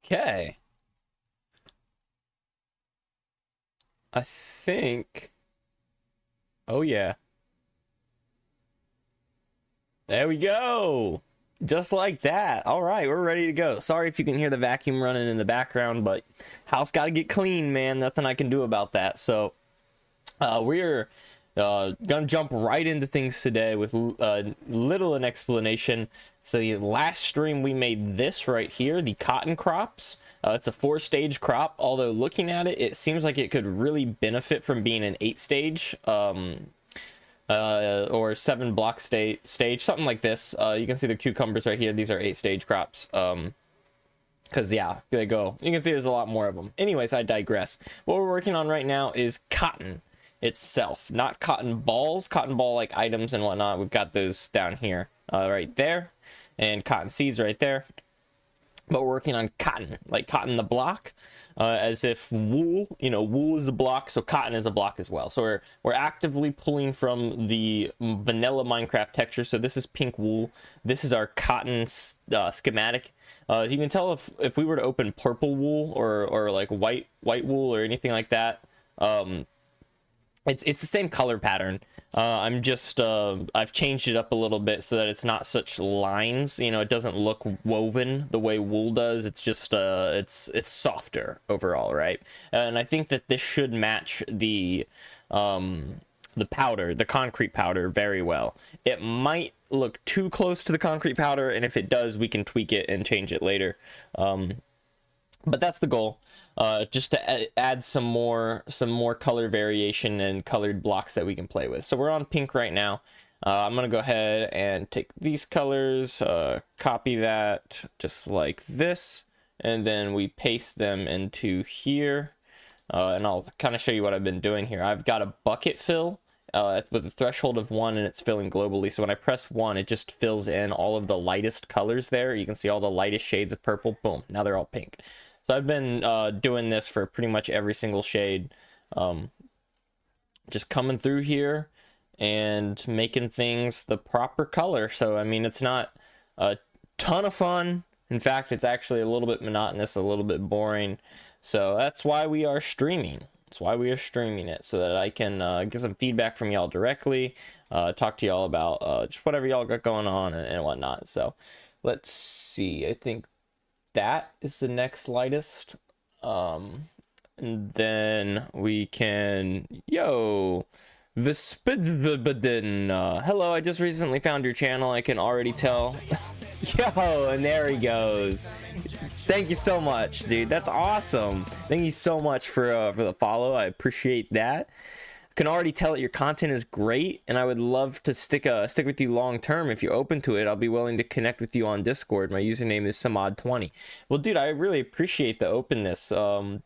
Okay. I think. Oh, yeah. There we go. Just like that. All right, we're ready to go. Sorry if you can hear the vacuum running in the background, but house got to get clean, man. Nothing I can do about that. So, we're gonna jump right into things today with little an explanation. So the last stream we made this right here, the cotton crops. It's a 4-stage crop, although looking at it, it seems like it could really benefit from being an 8-stage or 7-block stage, something like this. You can see the cucumbers right here. These are 8-stage crops. Because yeah, they go. You can see there's a lot more of them. Anyways, I digress. What we're working on right now is cotton itself, not cotton balls, cotton ball like items and whatnot. We've got those down here, right there, and cotton seeds right there. But we're working on cotton, like cotton the block, as if wool, wool is a block, so cotton is a block as well. So we're actively pulling from the vanilla Minecraft texture. So this is pink wool. This is our cotton schematic. You can tell if we were to open purple wool or like white wool or anything like that, it's the same color pattern. I'm just I've changed it up a little bit so that it's not such lines. It doesn't look woven the way wool does. It's just it's softer overall, right? And I think that this should match the powder, the concrete powder, very well. It might look too close to the concrete powder, and if it does, we can tweak it and change it later. But that's the goal, just to add some more color variation and colored blocks that we can play with. So we're on pink right now. I'm gonna go ahead and take these colors, copy that just like this, and then we paste them into here. And I'll kind of show you what I've been doing here. I've got a bucket fill with a threshold of 1, and it's filling globally. So when I press 1, it just fills in all of the lightest colors there. You can see all the lightest shades of purple. Boom, now they're all pink. So I've been doing this for pretty much every single shade, just coming through here and making things the proper color. So I mean, it's not a ton of fun. In fact, it's actually a little bit monotonous, a little bit boring. So that's why we are streaming. That's why we are streaming it, so that I can get some feedback from y'all directly, talk to y'all about just whatever y'all got going on and whatnot. So let's see. I think that is the next lightest. And then we can hello, I just recently found your channel. I can already tell. Yo, and there he goes. Thank you so much, dude. That's awesome. Thank you so much for the follow. I appreciate that. Can already tell that your content is great, and I would love to stick with you long term. If you're open to it, I'll be willing to connect with you on Discord. My username is Samad20. Well, dude, I really appreciate the openness. I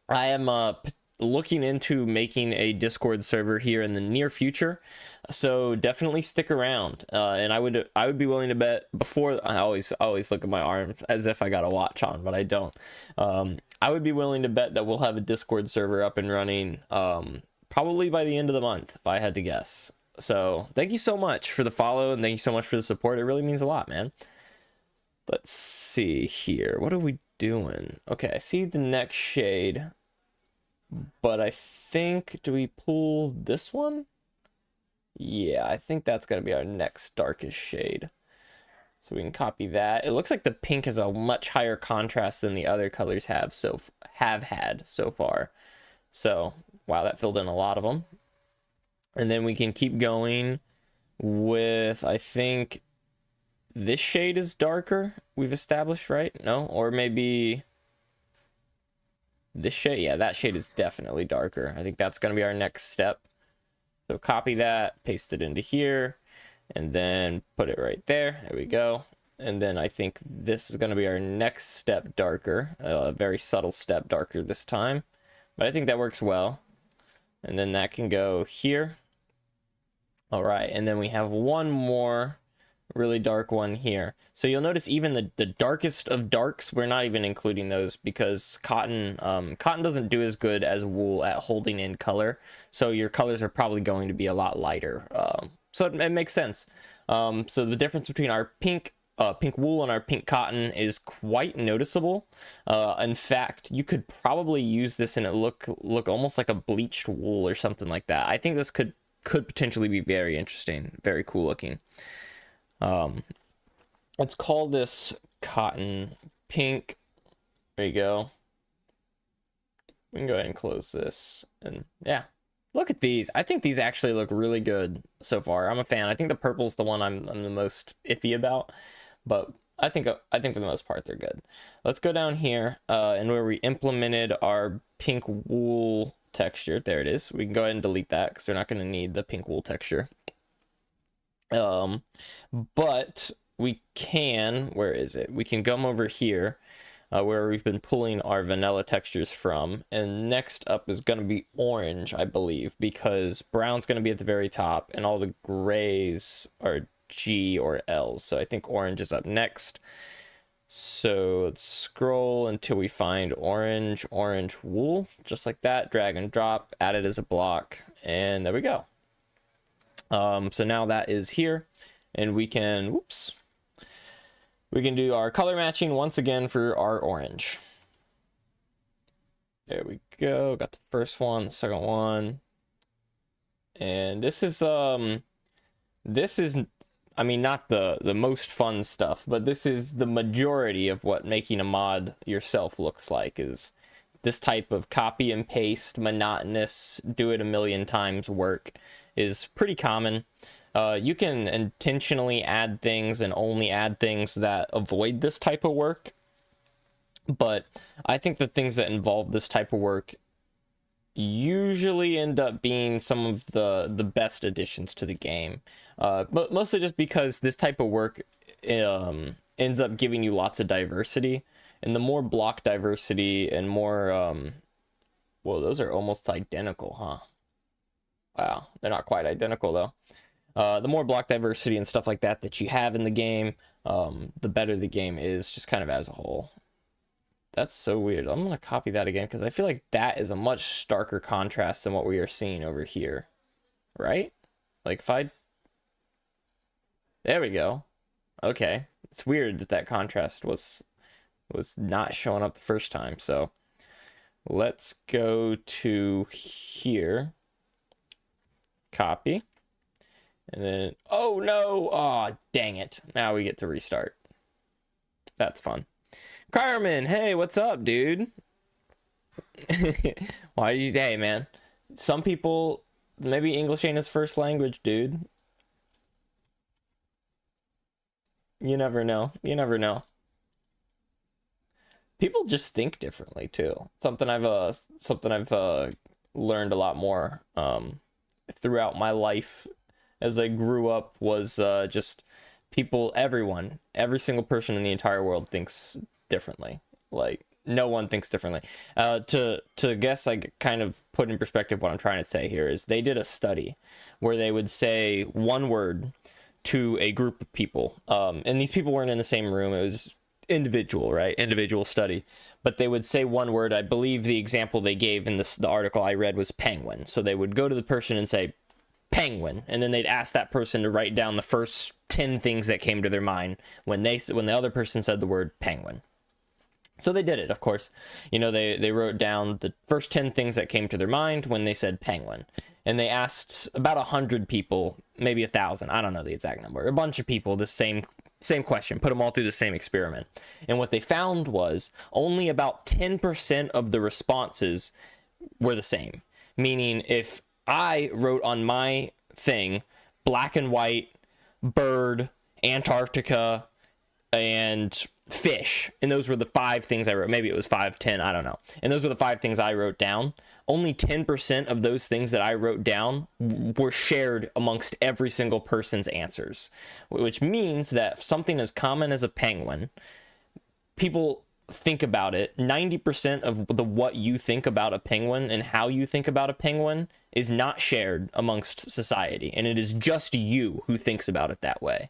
am looking into making a Discord server here in the near future, so definitely stick around. And I would be willing to bet, before I always look at my arm as if I got a watch on, but I don't. I would be willing to bet that we'll have a Discord server up and running probably by the end of the month, if I had to guess. So thank you so much for the follow, and thank you so much for the support. It really means a lot, man. Let's see here. What are we doing? Okay, I see the next shade, but I think, do we pull this one? Yeah, I think that's going to be our next darkest shade. So we can copy that. It looks like the pink has a much higher contrast than the other colors have had so far. So wow, that filled in a lot of them. And then we can keep going with, I think this shade is darker, we've established, right? No? Or maybe this shade. Yeah, that shade is definitely darker. I think that's going to be our next step. So copy that, paste it into here, and then put it right there. There we go. And then I think this is going to be our next step darker, a very subtle step darker this time. But I think that works well. And then that can go here. All right, and then we have one more really dark one here. So you'll notice even the darkest of darks, we're not even including those, because cotton doesn't do as good as wool at holding in color. So your colors are probably going to be a lot lighter. So it makes sense. So the difference between our pink pink wool on our pink cotton is quite noticeable. In fact, you could probably use this and it look almost like a bleached wool or something like that. I think this could potentially be very interesting, very cool looking. Let's call this cotton pink. There you go. We can go ahead and close this, and yeah, look at these. I think these actually look really good so far. I'm a fan. I think the purple's the one I'm the most iffy about, but I think for the most part they're good. Let's go down here and where we implemented our pink wool texture. There it is. We can go ahead and delete that because we're not going to need the pink wool texture. But we can, where is it? We can come over here where we've been pulling our vanilla textures from. And next up is going to be orange, I believe, because brown's going to be at the very top and all the grays are G or L. So I think orange is up next. So let's scroll until we find orange wool, just like that. Drag and drop, add it as a block, and there we go. So now that is here, and we can, we can do our color matching once again for our orange. There we go. Got the first one, the second one, and this is I mean, not the most fun stuff, but this is the majority of what making a mod yourself looks like, is this type of copy and paste, monotonous, do it a million times work is pretty common. You can intentionally add things and only add things that avoid this type of work, but I think the things that involve this type of work usually end up being some of the best additions to the game, but mostly just because this type of work ends up giving you lots of diversity, and the more block diversity and more whoa, those are almost identical, huh? Wow, they're not quite identical though. The more block diversity and stuff like that you have in the game, the better the game is just kind of as a whole. That's so weird. I'm going to copy that again because I feel like that is a much starker contrast than what we are seeing over here. Right? Like if I... There we go. Okay. It's weird that that contrast was not showing up the first time. So let's go to here. Copy. And then... Oh no! Aw, dang it. Now we get to restart. That's fun. Carmen, hey, what's up, dude? Why did you... Hey, man. Some people... Maybe English ain't his first language, dude. You never know. You never know. People just think differently, too. Something I've learned a lot more throughout my life as I grew up was just people, every single person in the entire world thinks differently. Like, no one thinks differently. To guess, like, kind of put in perspective what I'm trying to say here is they did a study where they would say one word to a group of people, and these people weren't in the same room. It was individual, right? Individual study. But they would say one word. I believe the example they gave in the article I read was penguin. So they would go to the person and say penguin, and then they'd ask that person to write down the first 10 things that came to their mind when the other person said the word penguin. So they did it, of course. You know, they wrote down the first 10 things that came to their mind when they said penguin. And they asked about 100 people, maybe 1,000, I don't know the exact number, a bunch of people the same question, put them all through the same experiment. And what they found was only about 10% of the responses were the same. Meaning if I wrote on my thing, black and white, bird, Antarctica, and fish, and those were the 5 things I wrote. Maybe it was 5, 10, I don't know. And those were the 5 things I wrote down. Only 10% of those things that I wrote down were shared amongst every single person's answers, which means that something as common as a penguin, people think about it. 90% of what you think about a penguin and how you think about a penguin is not shared amongst society, and it is just you who thinks about it that way.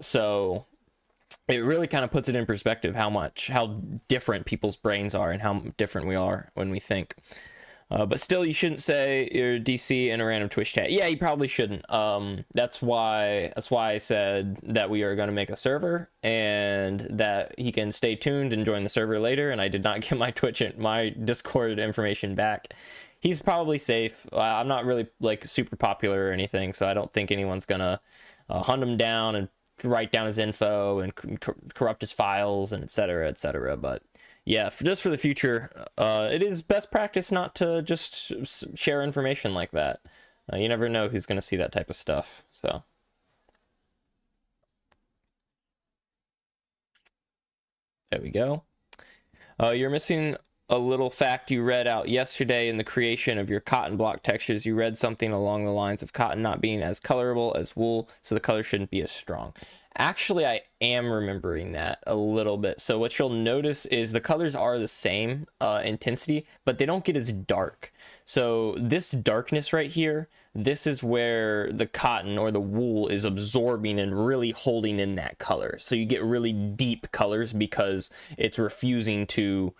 So it really kind of puts it in perspective how different people's brains are and how different we are when we think. But still, you shouldn't say your DC in a random Twitch chat. Yeah, you probably shouldn't. That's why I said that we are going to make a server and that he can stay tuned and join the server later. And I did not get my Discord information back. He's probably safe. I'm not really like super popular or anything, so I don't think anyone's gonna hunt him down and write down his info and corrupt his files and etc., etc. But yeah, just for the future, it is best practice not to just share information like that. You never know who's going to see that type of stuff. So there we go. You're missing a little fact you read out yesterday in the creation of your cotton block textures. You read something along the lines of cotton not being as colorable as wool, so the color shouldn't be as strong. Actually, I am remembering that a little bit. So what you'll notice is the colors are the same intensity, but they don't get as dark. So this darkness right here, this is where the cotton or the wool is absorbing and really holding in that color. So you get really deep colors because it's refusing to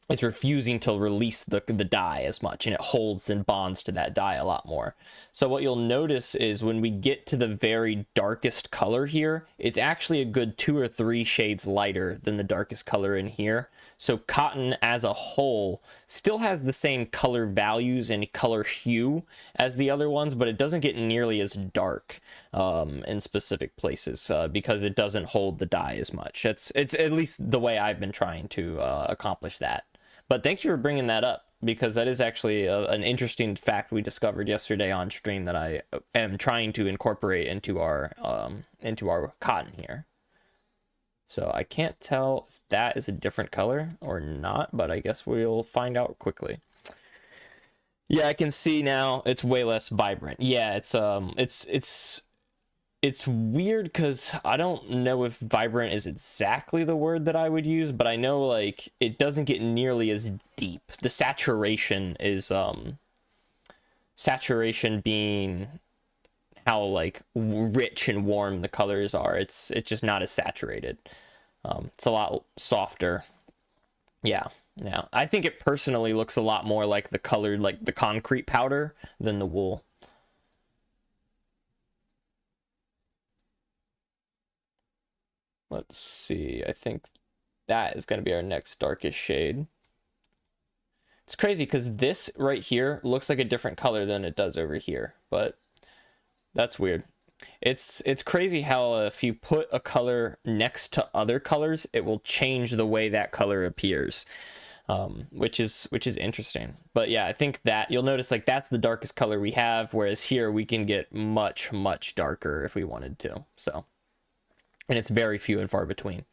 release the dye as much, and it holds and bonds to that dye a lot more. So what you'll notice is when we get to the very darkest color here, it's actually a good 2 or 3 shades lighter than the darkest color in here. So cotton as a whole still has the same color values and color hue as the other ones, but it doesn't get nearly as dark in specific places because it doesn't hold the dye as much. It's at least the way I've been trying to accomplish that. But thank you for bringing that up, because that is actually an interesting fact we discovered yesterday on stream that I am trying to incorporate into our cotton here. So I can't tell if that is a different color or not, but I guess we'll find out quickly. Yeah, I can see now it's way less vibrant. Yeah, it's weird because I don't know if vibrant is exactly the word that I would use, but I know like it doesn't get nearly as deep. The saturation is saturation being how like rich and warm the colors are. It's just not as saturated. It's a lot softer. Yeah. I think it personally looks a lot more like the colored, like the concrete powder than the wool. Let's see, I think that is going to be our next darkest shade. It's crazy because this right here looks like a different color than it does over here, but that's weird. It's crazy how if you put a color next to other colors, it will change the way that color appears, which is interesting. But yeah, I think that you'll notice like that's the darkest color we have, whereas here we can get much darker if we wanted to. So, and it's very few and far between.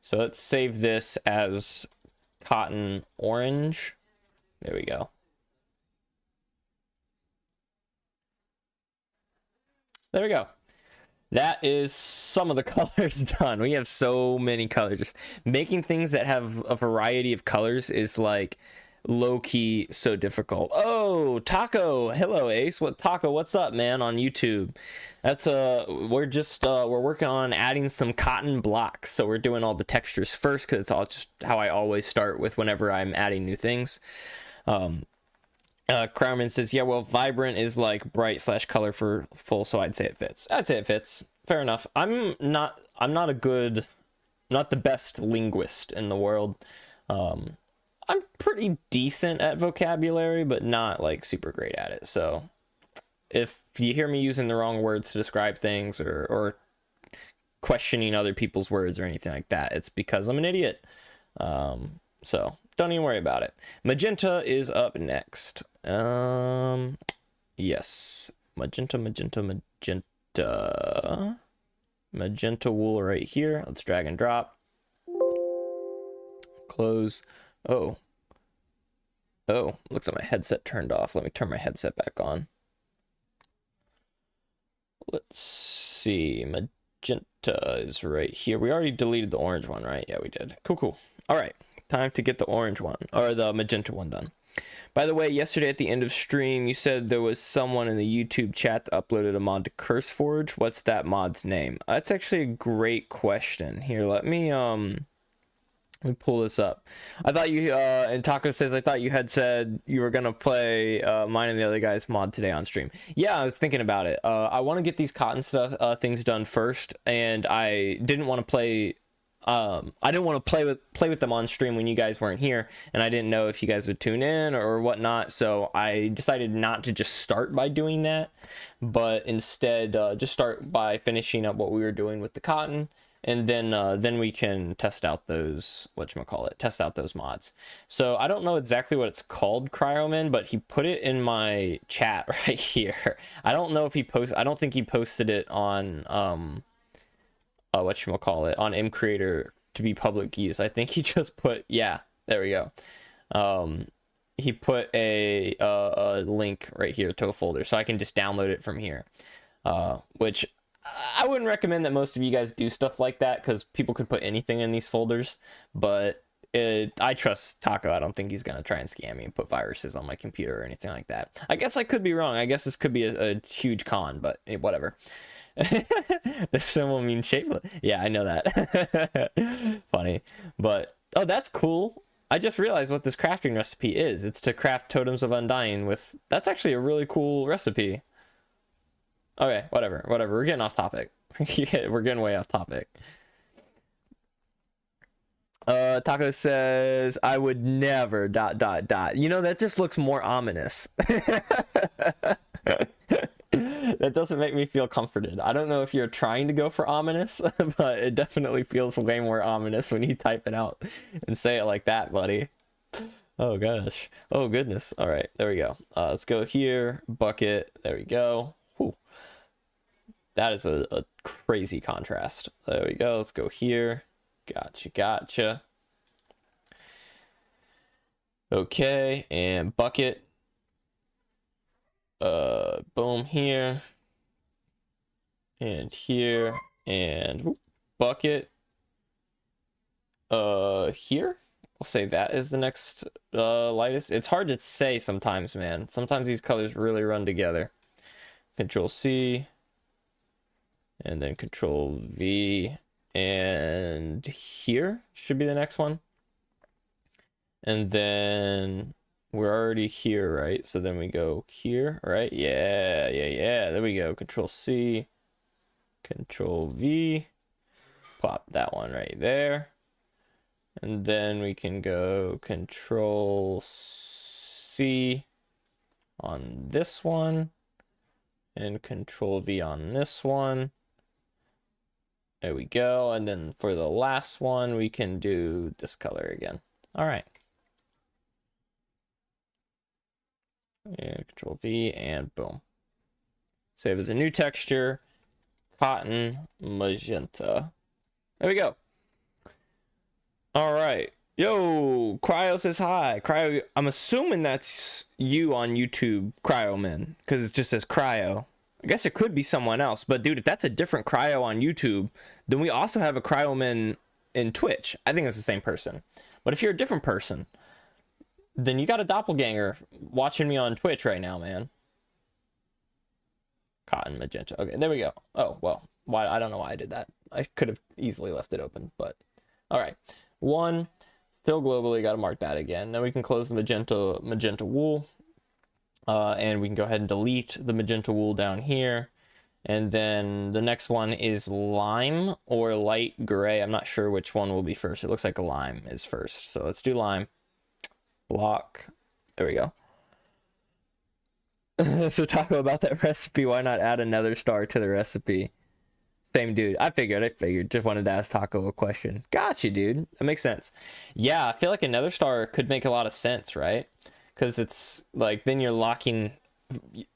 So let's save this as cotton orange. There we go. There we go. That is some of the colors done. We have so many colors. Just making things that have a variety of colors is like low-key so difficult. Oh, Taco. Hello, Ace. Taco, what's up, man, on YouTube? That's we're working on adding some cotton blocks. So we're doing all the textures first because it's all just how I always start with whenever I'm adding new things. Crowman says, yeah, well, vibrant is like bright / colorful, so I'd say it fits. Fair enough. I'm not the best linguist in the world. I'm pretty decent at vocabulary, but not like super great at it. So if you hear me using the wrong words to describe things or questioning other people's words or anything like that, it's because I'm an idiot. So don't even worry about it. Magenta is up next. Yes. Magenta wool right here. Let's drag and drop. Close. Oh, looks like my headset turned off. Let me turn my headset back on. Let's see. Magenta is right here. We already deleted the orange one, right? Yeah, we did. Cool. All right. Time to get the orange one, or the magenta one done. By the way, yesterday at the end of stream, you said there was someone in the YouTube chat that uploaded a mod to CurseForge. What's that mod's name? That's actually a great question. Here, let me Let me pull this up. I thought you, and Taco says, I thought you had said you were gonna play mine and the other guy's mod today on stream. Yeah, I was thinking about it. I want to get these cotton stuff things done first, and I didn't want to play. I didn't want to play with them on stream when you guys weren't here, and I didn't know if you guys would tune in or whatnot. So I decided not to just start by doing that, but instead just start by finishing up what we were doing with the cotton. And then we can test out those, test out those mods. So I don't know exactly what it's called, Cryoman, but he put it in my chat right here. I don't know if he I don't think he posted it on on mcreator to be public use. I think he just put, yeah, there we go. He put a link right here to a folder, so I can just download it from here, which I wouldn't recommend that most of you guys do stuff like that, because people could put anything in these folders, but I trust Taco. I don't think he's gonna try and scam me and put viruses on my computer or anything like that. I guess I could be wrong. I guess this could be a huge con, but whatever. The symbol means shapeless. Yeah, I know that. Funny. But oh, that's cool. I just realized what this crafting recipe is. It's to craft totems of undying with, that's actually a really cool recipe. Okay, whatever. We're getting off topic. We're getting way off topic. Taco says, I would never ... You know, that just looks more ominous. That doesn't make me feel comforted. I don't know if you're trying to go for ominous, but it definitely feels way more ominous when you type it out and say it like that, buddy. Oh gosh. Oh goodness. All right, there we go. Let's go here, bucket. There we go. Whew. That is a crazy contrast. There we go. Let's go here. Gotcha. Okay, and bucket. Boom here. And here. And whoop, bucket. Here. We'll say that is the next lightest. It's hard to say sometimes, man. Sometimes these colors really run together. Control C. And then Control V. And here should be the next one. And then we're already here, right? So then we go here, right? Yeah. There we go. Control C. Control V. Plop that one right there. And then we can go Control C on this one. And Control V on this one. There we go. And then for the last one, we can do this color again. All right. And Control V and boom. Save as a new texture. Cotton magenta. There we go. All right. Yo, Cryo says hi. Cryo, I'm assuming that's you on YouTube, Cryoman, because it just says Cryo. I guess it could be someone else, but dude, if that's a different Cryo on YouTube, then we also have a Cryoman in Twitch. I think it's the same person. But if you're a different person, then you got a doppelganger watching me on Twitch right now, man. Cotton magenta. Okay, there we go. Oh, well, why? I don't know why I did that. I could have easily left it open, but all right. One, fill globally, got to mark that again. Then we can close the magenta wool. And we can go ahead and delete the magenta wool down here. And then the next one is lime or light gray. I'm not sure which one will be first. It looks like lime is first. So let's do lime. Block. There we go. So talk about that recipe. Why not add another star to the recipe? Same dude. I figured. Just wanted to ask Taco a question. Gotcha, dude. That makes sense. Yeah, I feel like another star could make a lot of sense, right? Because it's like then you're locking,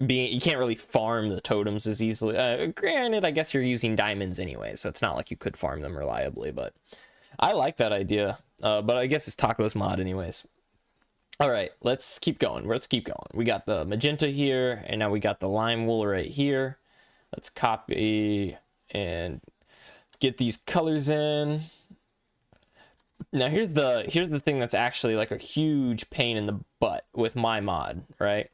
you can't really farm the totems as easily. Granted, I guess you're using diamonds anyway, so it's not like you could farm them reliably. But I like that idea. But I guess it's Taco's mod anyways. All right, let's keep going. We got the magenta here, and now we got the lime wool right here. Let's copy and get these colors in. Now here's the thing that's actually like a huge pain in the butt with my mod, right?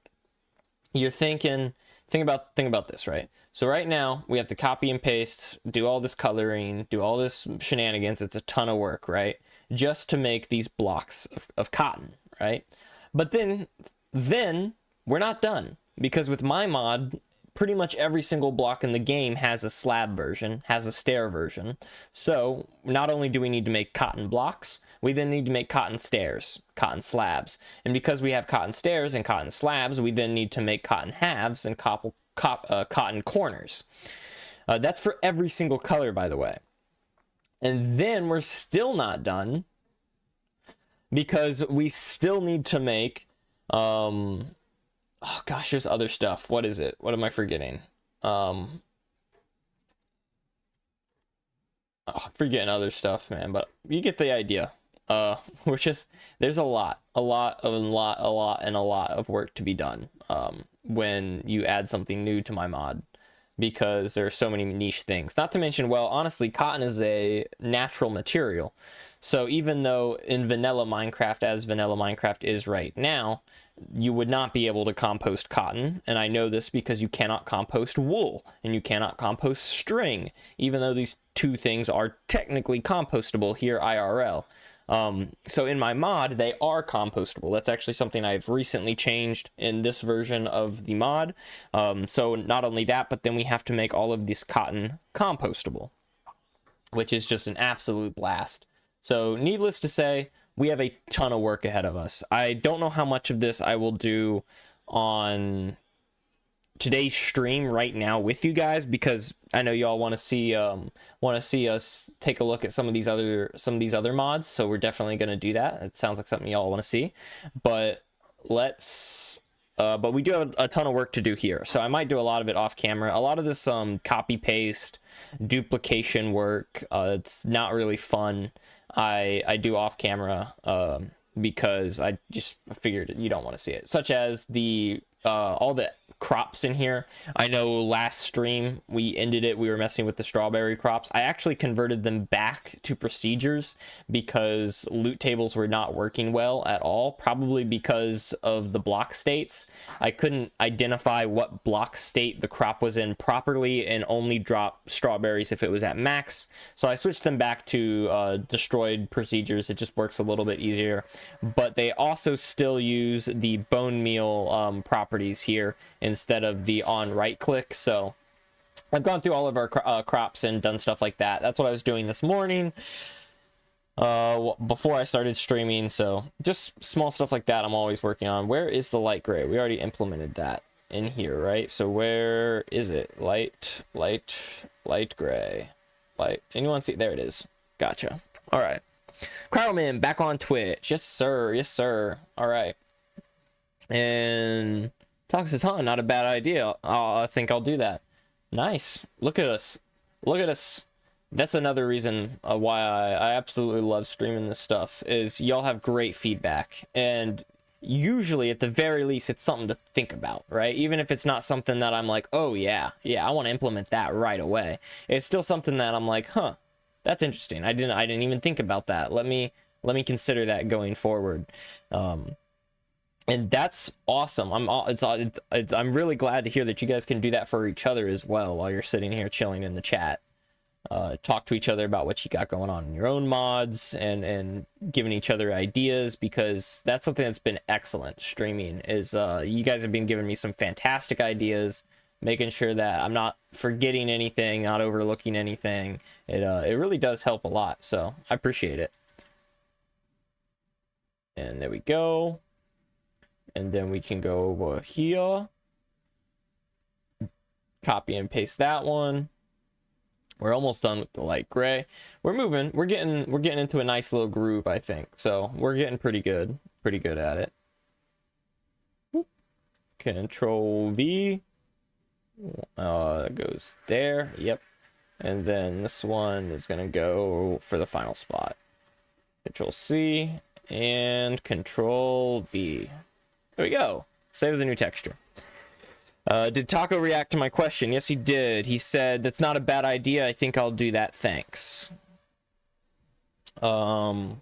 You're thinking, think about this, right? So right now we have to copy and paste, do all this coloring, do all this shenanigans. It's a ton of work, right? Just to make these blocks of cotton, right? But then we're not done, because with my mod, pretty much every single block in the game has a slab version, has a stair version. So not only do we need to make cotton blocks, we then need to make cotton stairs, cotton slabs. And because we have cotton stairs and cotton slabs, we then need to make cotton halves and cotton corners. That's for every single color, by the way. And then we're still not done, because we still need to make, oh gosh, there's other stuff. What is it? What am I forgetting? I'm forgetting other stuff, man, but you get the idea. There's a lot of work to be done when you add something new to my mod, because there are so many niche things. Not to mention, well, honestly, cotton is a natural material. So even though in vanilla Minecraft, as vanilla Minecraft is right now, you would not be able to compost cotton. And I know this because you cannot compost wool and you cannot compost string, even though these two things are technically compostable here IRL. So in my mod, they are compostable. That's actually something I've recently changed in this version of the mod. So not only that, but then we have to make all of this cotton compostable, which is just an absolute blast. So needless to say, we have a ton of work ahead of us. I don't know how much of this I will do on today's stream right now with you guys, because I know y'all want to see us take a look at some of these other mods. So we're definitely going to do that. It sounds like something y'all want to see, but but we do have a ton of work to do here. So I might do a lot of it off camera. A lot of this copy paste duplication work, it's not really fun. I do off camera because I just figured you don't want to see it, such as the all the crops in here. I know last stream we ended it, we were messing with the strawberry crops. I actually converted them back to procedures because loot tables were not working well at all, probably because of the block states. I couldn't identify what block state the crop was in properly and only drop strawberries if it was at max. So I switched them back to destroyed procedures. It just works a little bit easier, but they also still use the bone meal properties here instead of the on right click. So I've gone through all of our crops and done stuff like that. That's what I was doing this morning before I started streaming. So just small stuff like that I'm always working on. Where is the light gray? We already implemented that in here, right? So where is it? Light gray. Light. Anyone see? There it is. Gotcha. All right. Crowman back on Twitch. Yes, sir. Yes, sir. All right. And talks a ton, not a bad idea. I think I'll do that. Nice. Look at us. Look at us. That's another reason why I absolutely love streaming this stuff, is y'all have great feedback. And usually, at the very least, it's something to think about, right? Even if it's not something that I'm like, oh yeah, I want to implement that right away. It's still something that I'm like, huh, that's interesting. I didn't even think about that. Let me consider that going forward. And that's awesome. I'm really glad to hear that you guys can do that for each other as well while you're sitting here chilling in the chat. Talk to each other about what you got going on in your own mods and giving each other ideas, because that's something that's been excellent streaming, is you guys have been giving me some fantastic ideas, making sure that I'm not forgetting anything, not overlooking anything. It really does help a lot, so I appreciate it. And there we go. And then we can go over here, copy and paste that one. We're almost done with the light gray. We're moving. We're getting into a nice little groove, I think. So we're getting pretty good at it. Control V. That goes there. Yep. And then this one is gonna go for the final spot. Control C and Control V. There we go. Saves a new texture. Did Taco react to my question? Yes, he did. He said, that's not a bad idea. I think I'll do that. Thanks. Cotton,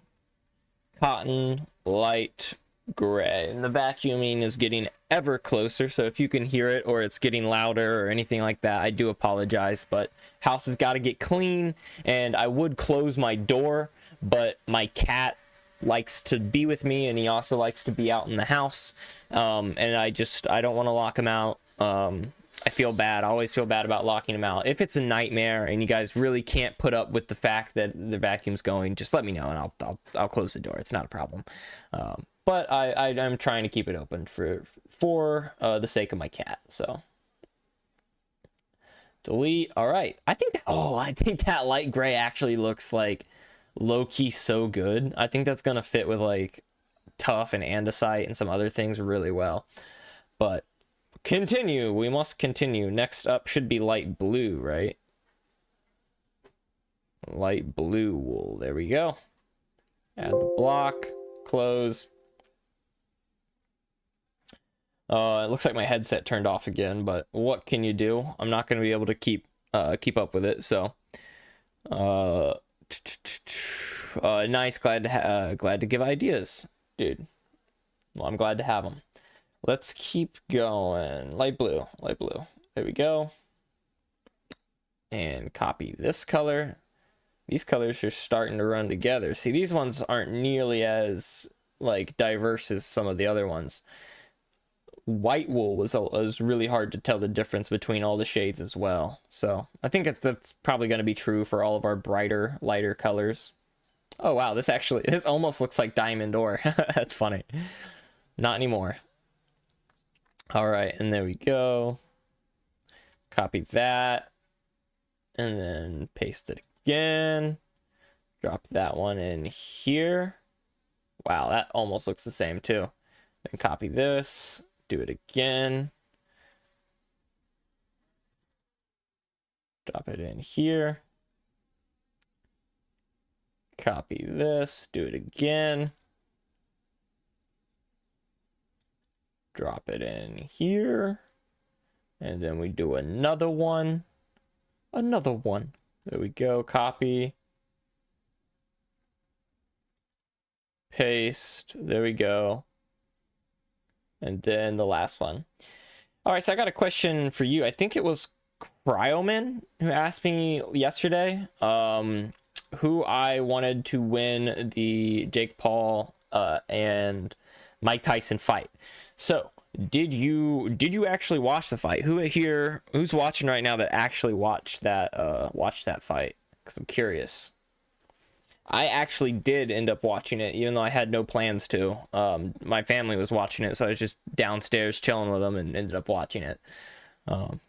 light, gray. And the vacuuming is getting ever closer, so if you can hear it or it's getting louder or anything like that, I do apologize, but house has got to get clean. And I would close my door, but my cat likes to be with me, and he also likes to be out in the house, and I don't want to lock him out. I feel bad. I always feel bad about locking him out. If it's a nightmare and you guys really can't put up with the fact that the vacuum's going, just let me know and I'll close the door. It's not a problem. But I'm trying to keep it open for the sake of my cat. So delete. All right. I think that light gray actually looks like low-key so good. I think that's gonna fit with like tough and andesite and some other things really well. But continue. We must continue. Next up should be light blue, right? Light blue wool. There we go. Add the block. Close. It looks like my headset turned off again, but what can you do? I'm not going to be able to keep up with it. So, nice. Glad to give ideas, dude. Well, I'm glad to have them. Let's keep going. Light blue, light blue. There we go. And copy this color. These colors are starting to run together. See, these ones aren't nearly as like diverse as some of the other ones. White wool was really hard to tell the difference between all the shades as well. So I think that's probably going to be true for all of our brighter, lighter colors. Oh wow, this almost looks like diamond ore. That's funny. Not anymore. All right, and there we go. Copy that. And then paste it again. Drop that one in here. Wow, that almost looks the same too. Then copy this. Do it again. Drop it in here. Copy this. Do it again. Drop it in here. And then we do another one. Another one. There we go. Copy. Paste. There we go. And then the last one. All right, so I got a question for you. I think it was Cryoman who asked me yesterday who I wanted to win the Jake Paul and Mike Tyson fight. So did you actually watch the fight? Who's watching right now that actually watched that fight? Because I'm curious. I actually did end up watching it, even though I had no plans to. My family was watching it, so I was just downstairs chilling with them and ended up watching it. And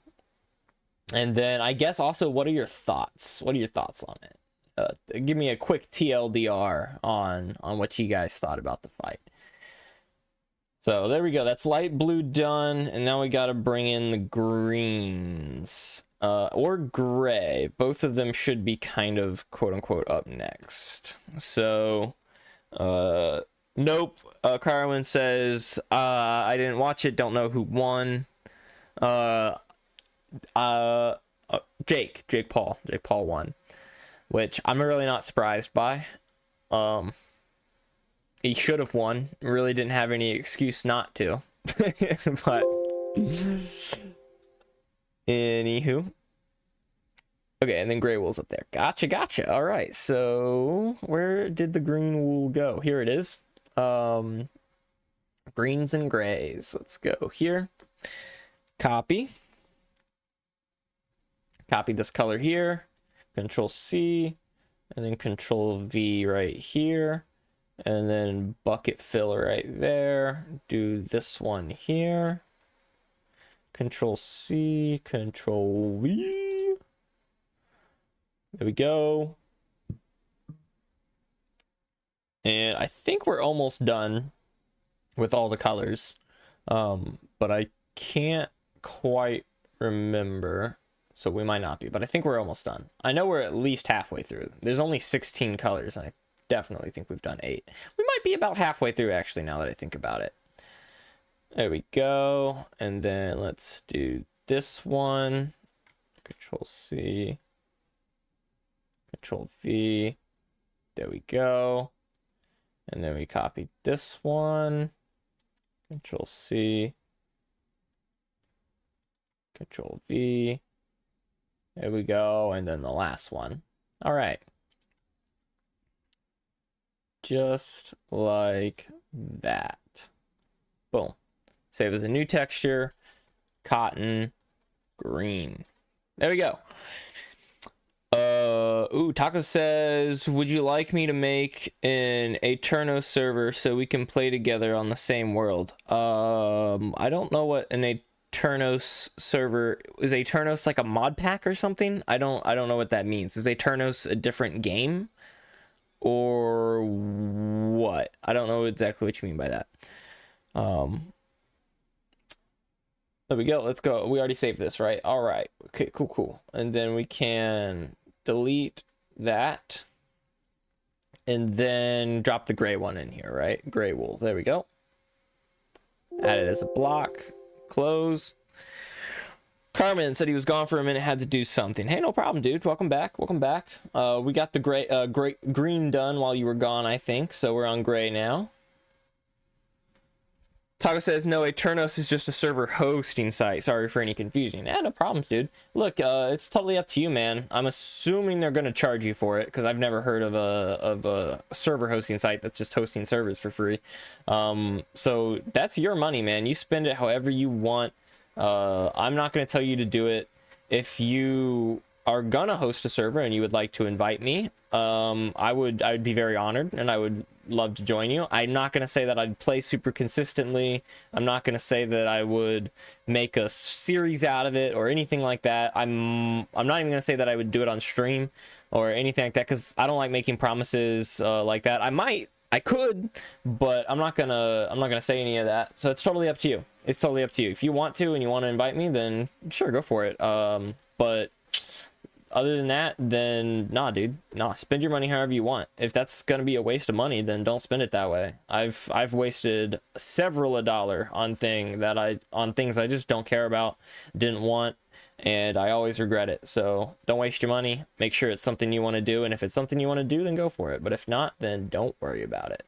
then I guess also, what are your thoughts? What are your thoughts on it? Give me a quick TLDR on what you guys thought about the fight. So there we go. That's light blue done, and now we got to bring in the greens. Or gray. Both of them should be kind of quote unquote up next. So nope. Carwin says I didn't watch it, don't know who won. Jake Paul won, which I'm really not surprised by. He should have won, really didn't have any excuse not to. But anywho. Okay, and then gray wool's up there. Gotcha. All right, so where did the green wool go? Here it is. Greens and grays. Let's go here. Copy this color here. Control C, and then Control V right here. And then bucket fill right there. Do this one here. Control C, Control V. There we go. And I think we're almost done with all the colors. But I can't quite remember. So we might not be, but I think we're almost done. I know we're at least halfway through. There's only 16 colors, and I definitely think we've done 8. We might be about halfway through, actually, now that I think about it. There we go. And then let's do this one. Control C. Control V. There we go. And then we copy this one. Control C, Control V. There we go. And then the last one. All right. Just like that. Boom. Save as a new texture. Cotton green. There we go. Ooh, Taco says, would you like me to make an Eterno server so we can play together on the same world? I don't know what an Eternos server is. Eternos like a mod pack or something? I don't know what that means. Is Eternos a different game or what? I don't know exactly what you mean by that. There we go. Let's go. We already saved this, right? All right. Okay, cool. And then we can delete that and then drop the gray one in here, right? Gray wool. There we go. Add it as a block. Close. Carmen said he was gone for a minute, had to do something. Hey, no problem, dude. Welcome back. Welcome back. We got the green done while you were gone, I think. So we're on gray now. Taco says, no, Eternos is just a server hosting site. Sorry for any confusion. Yeah, no problems, dude. Look, it's totally up to you, man. I'm assuming they're going to charge you for it because I've never heard of a server hosting site that's just hosting servers for free. So that's your money, man. You spend it however you want. I'm not going to tell you to do it. If you are gonna host a server and you would like to invite me, I would be very honored and I would love to join you. I'm not gonna say that I'd play super consistently. I'm not gonna say that I would make a series out of it or anything like that. I'm not even gonna say that I would do it on stream or anything like that because I don't like making promises like that. I could, but I'm not gonna say any of that. So it's totally up to you. It's totally up to you. If you want to and you want to invite me, then sure, go for it. But other than that, then nah, dude. Nah, spend your money however you want. If that's gonna be a waste of money, then don't spend it that way. I've wasted several $1 on things I just don't care about, didn't want, and I always regret it. So don't waste your money. Make sure it's something you want to do, and if it's something you want to do, then go for it. But if not, then don't worry about it.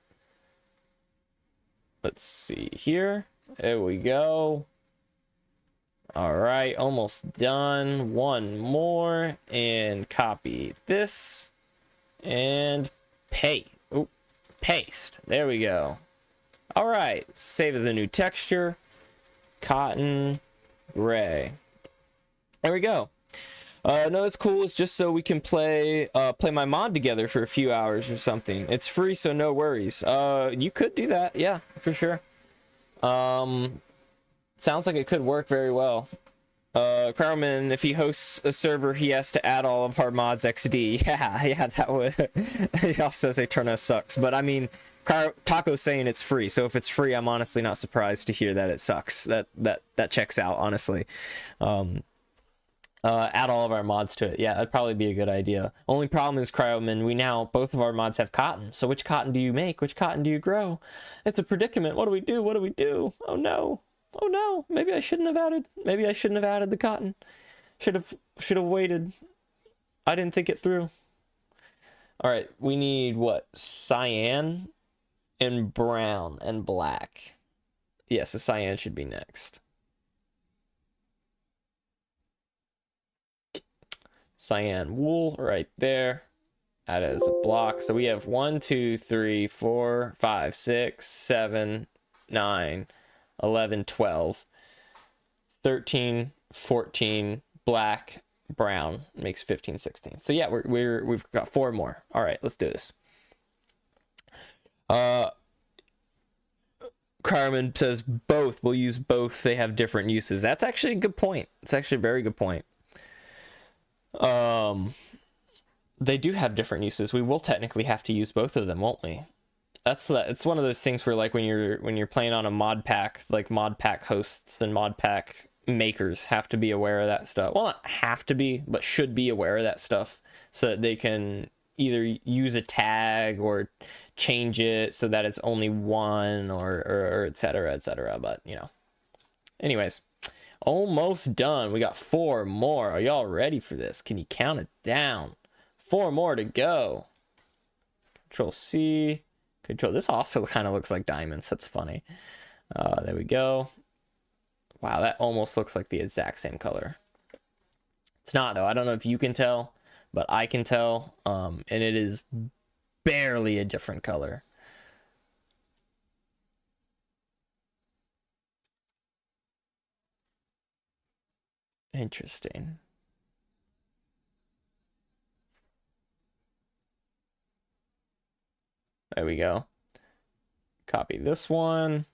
Let's see here. There we go. All right, almost done. One more and copy this and paste. There we go. All right, save as a new texture. Cotton gray. There we go. No, it's cool. It's just so we can play my mod together for a few hours or something. It's free, so no worries. You could do that, yeah, for sure. Sounds like it could work very well. Carmen, if he hosts a server, he has to add all of our mods XD. Yeah, that would. He also says Eterno sucks, but I mean, Taco's saying it's free, so if it's free, I'm honestly not surprised to hear that it sucks. That checks out, honestly. Add all of our mods to it. Yeah, that'd probably be a good idea. Only problem is, Cryoman, both of our mods have cotton. So which cotton do you make? Which cotton do you grow? It's a predicament. What do we do? What do we do? Oh no. Oh no. Maybe I shouldn't have added. Maybe I shouldn't have added the cotton. Should have waited. I didn't think it through. All right, we need what? Cyan and brown and black. Yes, the cyan should be next. Cyan wool right there. Add it as a block. So we have 1, 2, 3, 4, 5, 6, 7, 9, 11, 12, 13, 14, black, brown makes 15, 16. So yeah, we've got 4 more. All right, let's do this. Carmen says both. We'll use both. They have different uses. That's actually a good point. It's actually a very good point. They do have different uses. We will technically have to use both of them, won't we? It's one of those things where, like, when you're playing on a mod pack, like mod pack hosts and mod pack makers have to be aware of that stuff. Well, not have to be, but should be aware of that stuff so that they can either use a tag or change it so that it's only one or et cetera, but anyways, almost done. We got 4 more. Are y'all ready for this? Can you count it down? 4 more to go. Control C. Control. This also kind of looks like diamonds. That's funny. There we go. Wow, that almost looks like the exact same color. It's not though. I don't know if you can tell, but I can tell. And it is barely a different color. Interesting. There we go. Copy this one.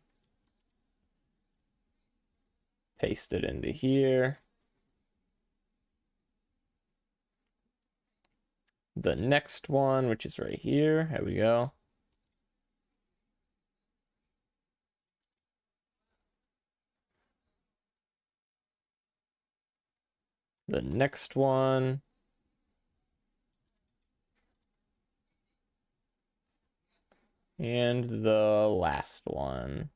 Paste it into here. The next one, which is right here. There we go. The next one. And the last one.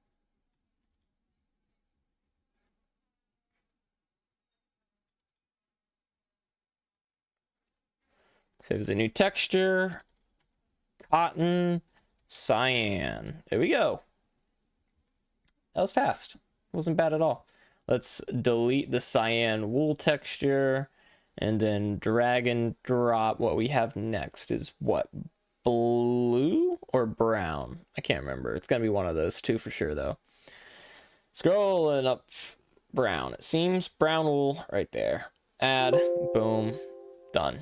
Saves a new texture. Cotton cyan. There we go. That was fast. Wasn't bad at all. Let's delete the cyan wool texture and then drag and drop. What we have next is what? Blue or brown? I can't remember. It's gonna be one of those two for sure though. Scrolling up, brown. It seems brown wool right there. Add, boom, done.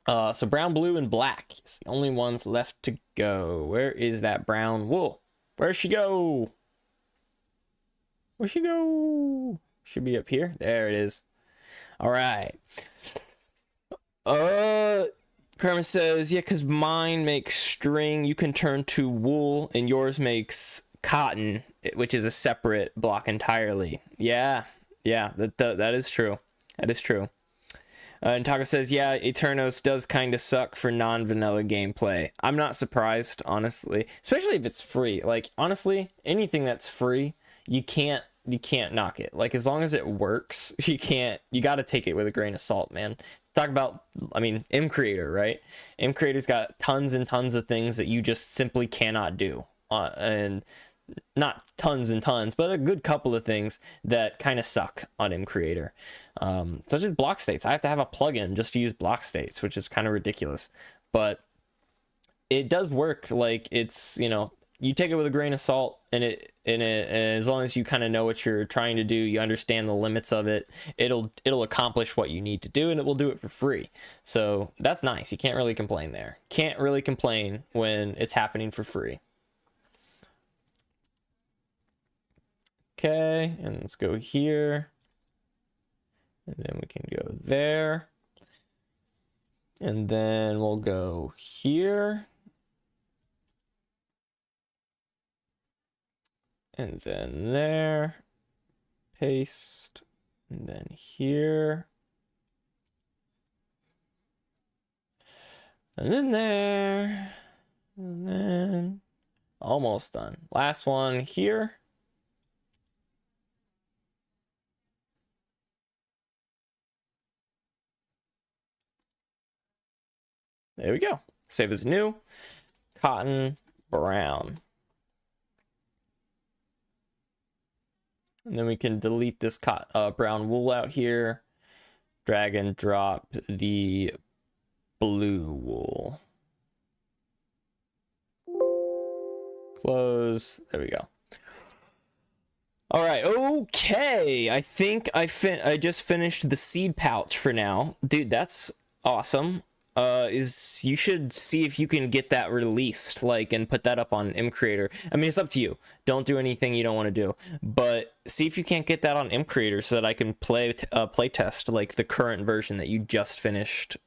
So brown, blue, and black is the only ones left to go. Where is that brown wool? Where'd she go? Where'd she go? Should be up here. There it is. All right. Carmen says, yeah, because mine makes string. You can turn to wool, and yours makes cotton, which is a separate block entirely. Yeah, that is true. That is true. And Taco says, yeah, Eternos does kind of suck for non-vanilla gameplay. I'm not surprised, honestly, especially if it's free. Like, honestly, anything that's free, you can't knock it. Like, as long as it works, you got to take it with a grain of salt, man. Talk about, I mean, M Creator, right? M Creator's got tons and tons of things that you just simply cannot do. And not tons and tons, but a good couple of things that kind of suck on M Creator. Such as block states. I have to have a plugin just to use block states, which is kind of ridiculous. But it does work. Like, it's, you know, you take it with a grain of salt, and as long as you kind of know what you're trying to do, you understand the limits of it, it'll accomplish what you need to do, and it will do it for free. So that's nice. You can't really complain there. Can't really complain when it's happening for free. Okay, and let's go here. And then we can go there. And then we'll go here. And then there. Paste. And then here. And then there. And then almost done. Last one here. There we go. Save as new. Cotton brown. And then we can delete this brown wool out here. Drag and drop the blue wool. Close. There we go. All right. Okay. I think I just finished the seed pouch for now. Dude, that's awesome. You should see if you can get that released, like, and put that up on M Creator. I mean, it's up to you. Don't do anything you don't want to do, but see if you can't get that on M Creator so that I can play test like the current version that you just finished,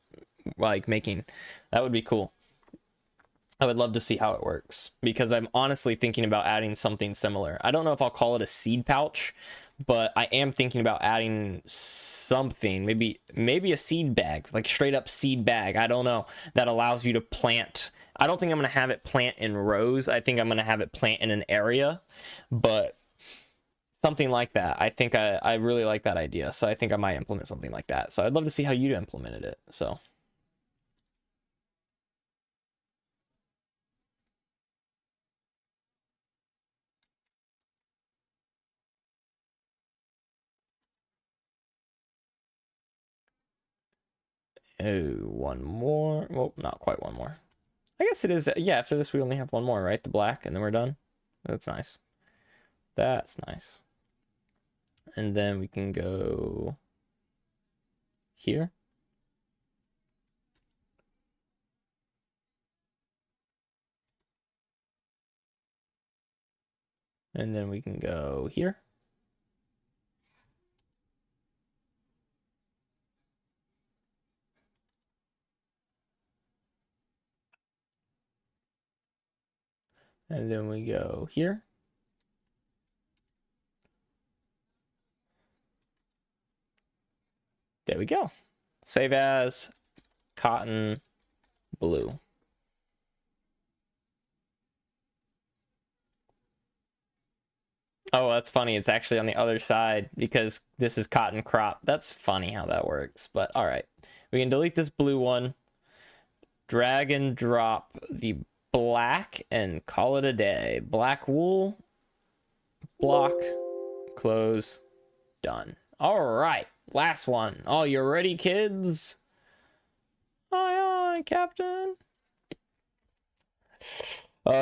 like, making. That would be cool. I would love to see how it works, because I'm honestly thinking about adding something similar. I don't know if I'll call it a seed pouch, but I am thinking about adding something, maybe a seed bag, like straight up seed bag. I don't know, that allows you to plant. I don't think I'm going to have it plant in rows. I think I'm going to have it plant in an area, but something like that. I think I really like that idea. So I think I might implement something like that. So I'd love to see how you implemented it. So. Oh, one more. Well, not quite one more. I guess it is. Yeah, after this, we only have one more, right? The black, and then we're done. That's nice. That's nice. And then we can go here. And then we can go here. And then we go here. There we go. Save as cotton blue. Oh, that's funny. It's actually on the other side because this is cotton crop. That's funny how that works. But all right, we can delete this blue one, drag and drop the black and call it a day. Black wool, block, close, done. All right, last one. Oh, you ready, kids? Aye, aye, Captain.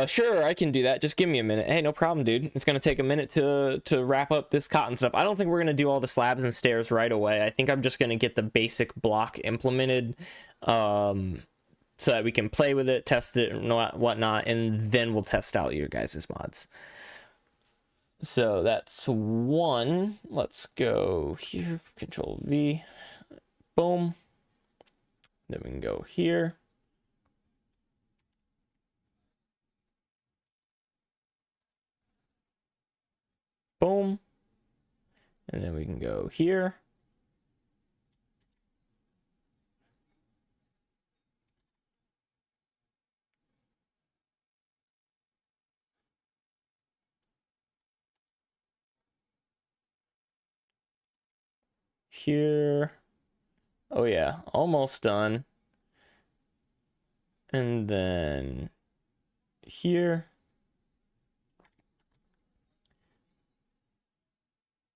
Sure, I can do that. Just give me a minute. Hey, no problem, dude. It's gonna take a minute to wrap up this cotton stuff. I don't think we're gonna do all the slabs and stairs right away. I think I'm just gonna get the basic block implemented, so that we can play with it, test it, and whatnot, and then we'll test out your guys' mods. So that's one. Let's go here. Control V. Boom. Then we can go here. Boom. And then we can go here. Here. Oh yeah, almost done. And then here.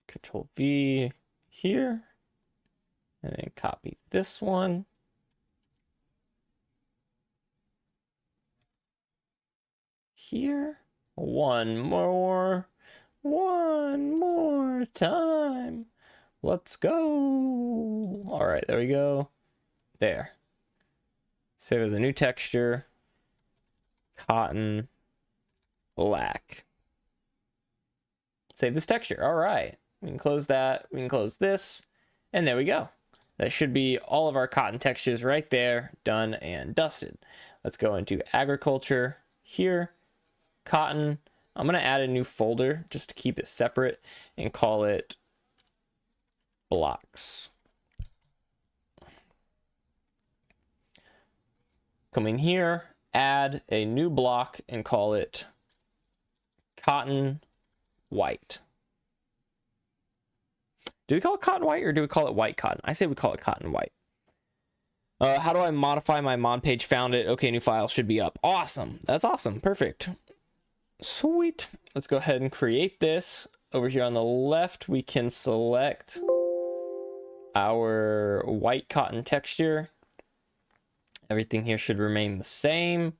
Control V here. And then copy this one. Here. One more time. Let's go. All right, there we go. There. Save as a new texture. Cotton black. Save this texture. All right. We can close that. We can close this. And there we go. That should be all of our cotton textures right there. Done and dusted. Let's go into agriculture here. Cotton. I'm going to add a new folder just to keep it separate and call it blocks. Come in here, add a new block and call it cotton white. Do we call it cotton white or do we call it white cotton? I say we call it cotton white. How do I modify my mod page? Found it. Okay, new file should be up. Awesome. That's awesome. Perfect. Sweet. Let's go ahead and create this. Over here on the left, we can select our white cotton texture. Everything here should remain the same.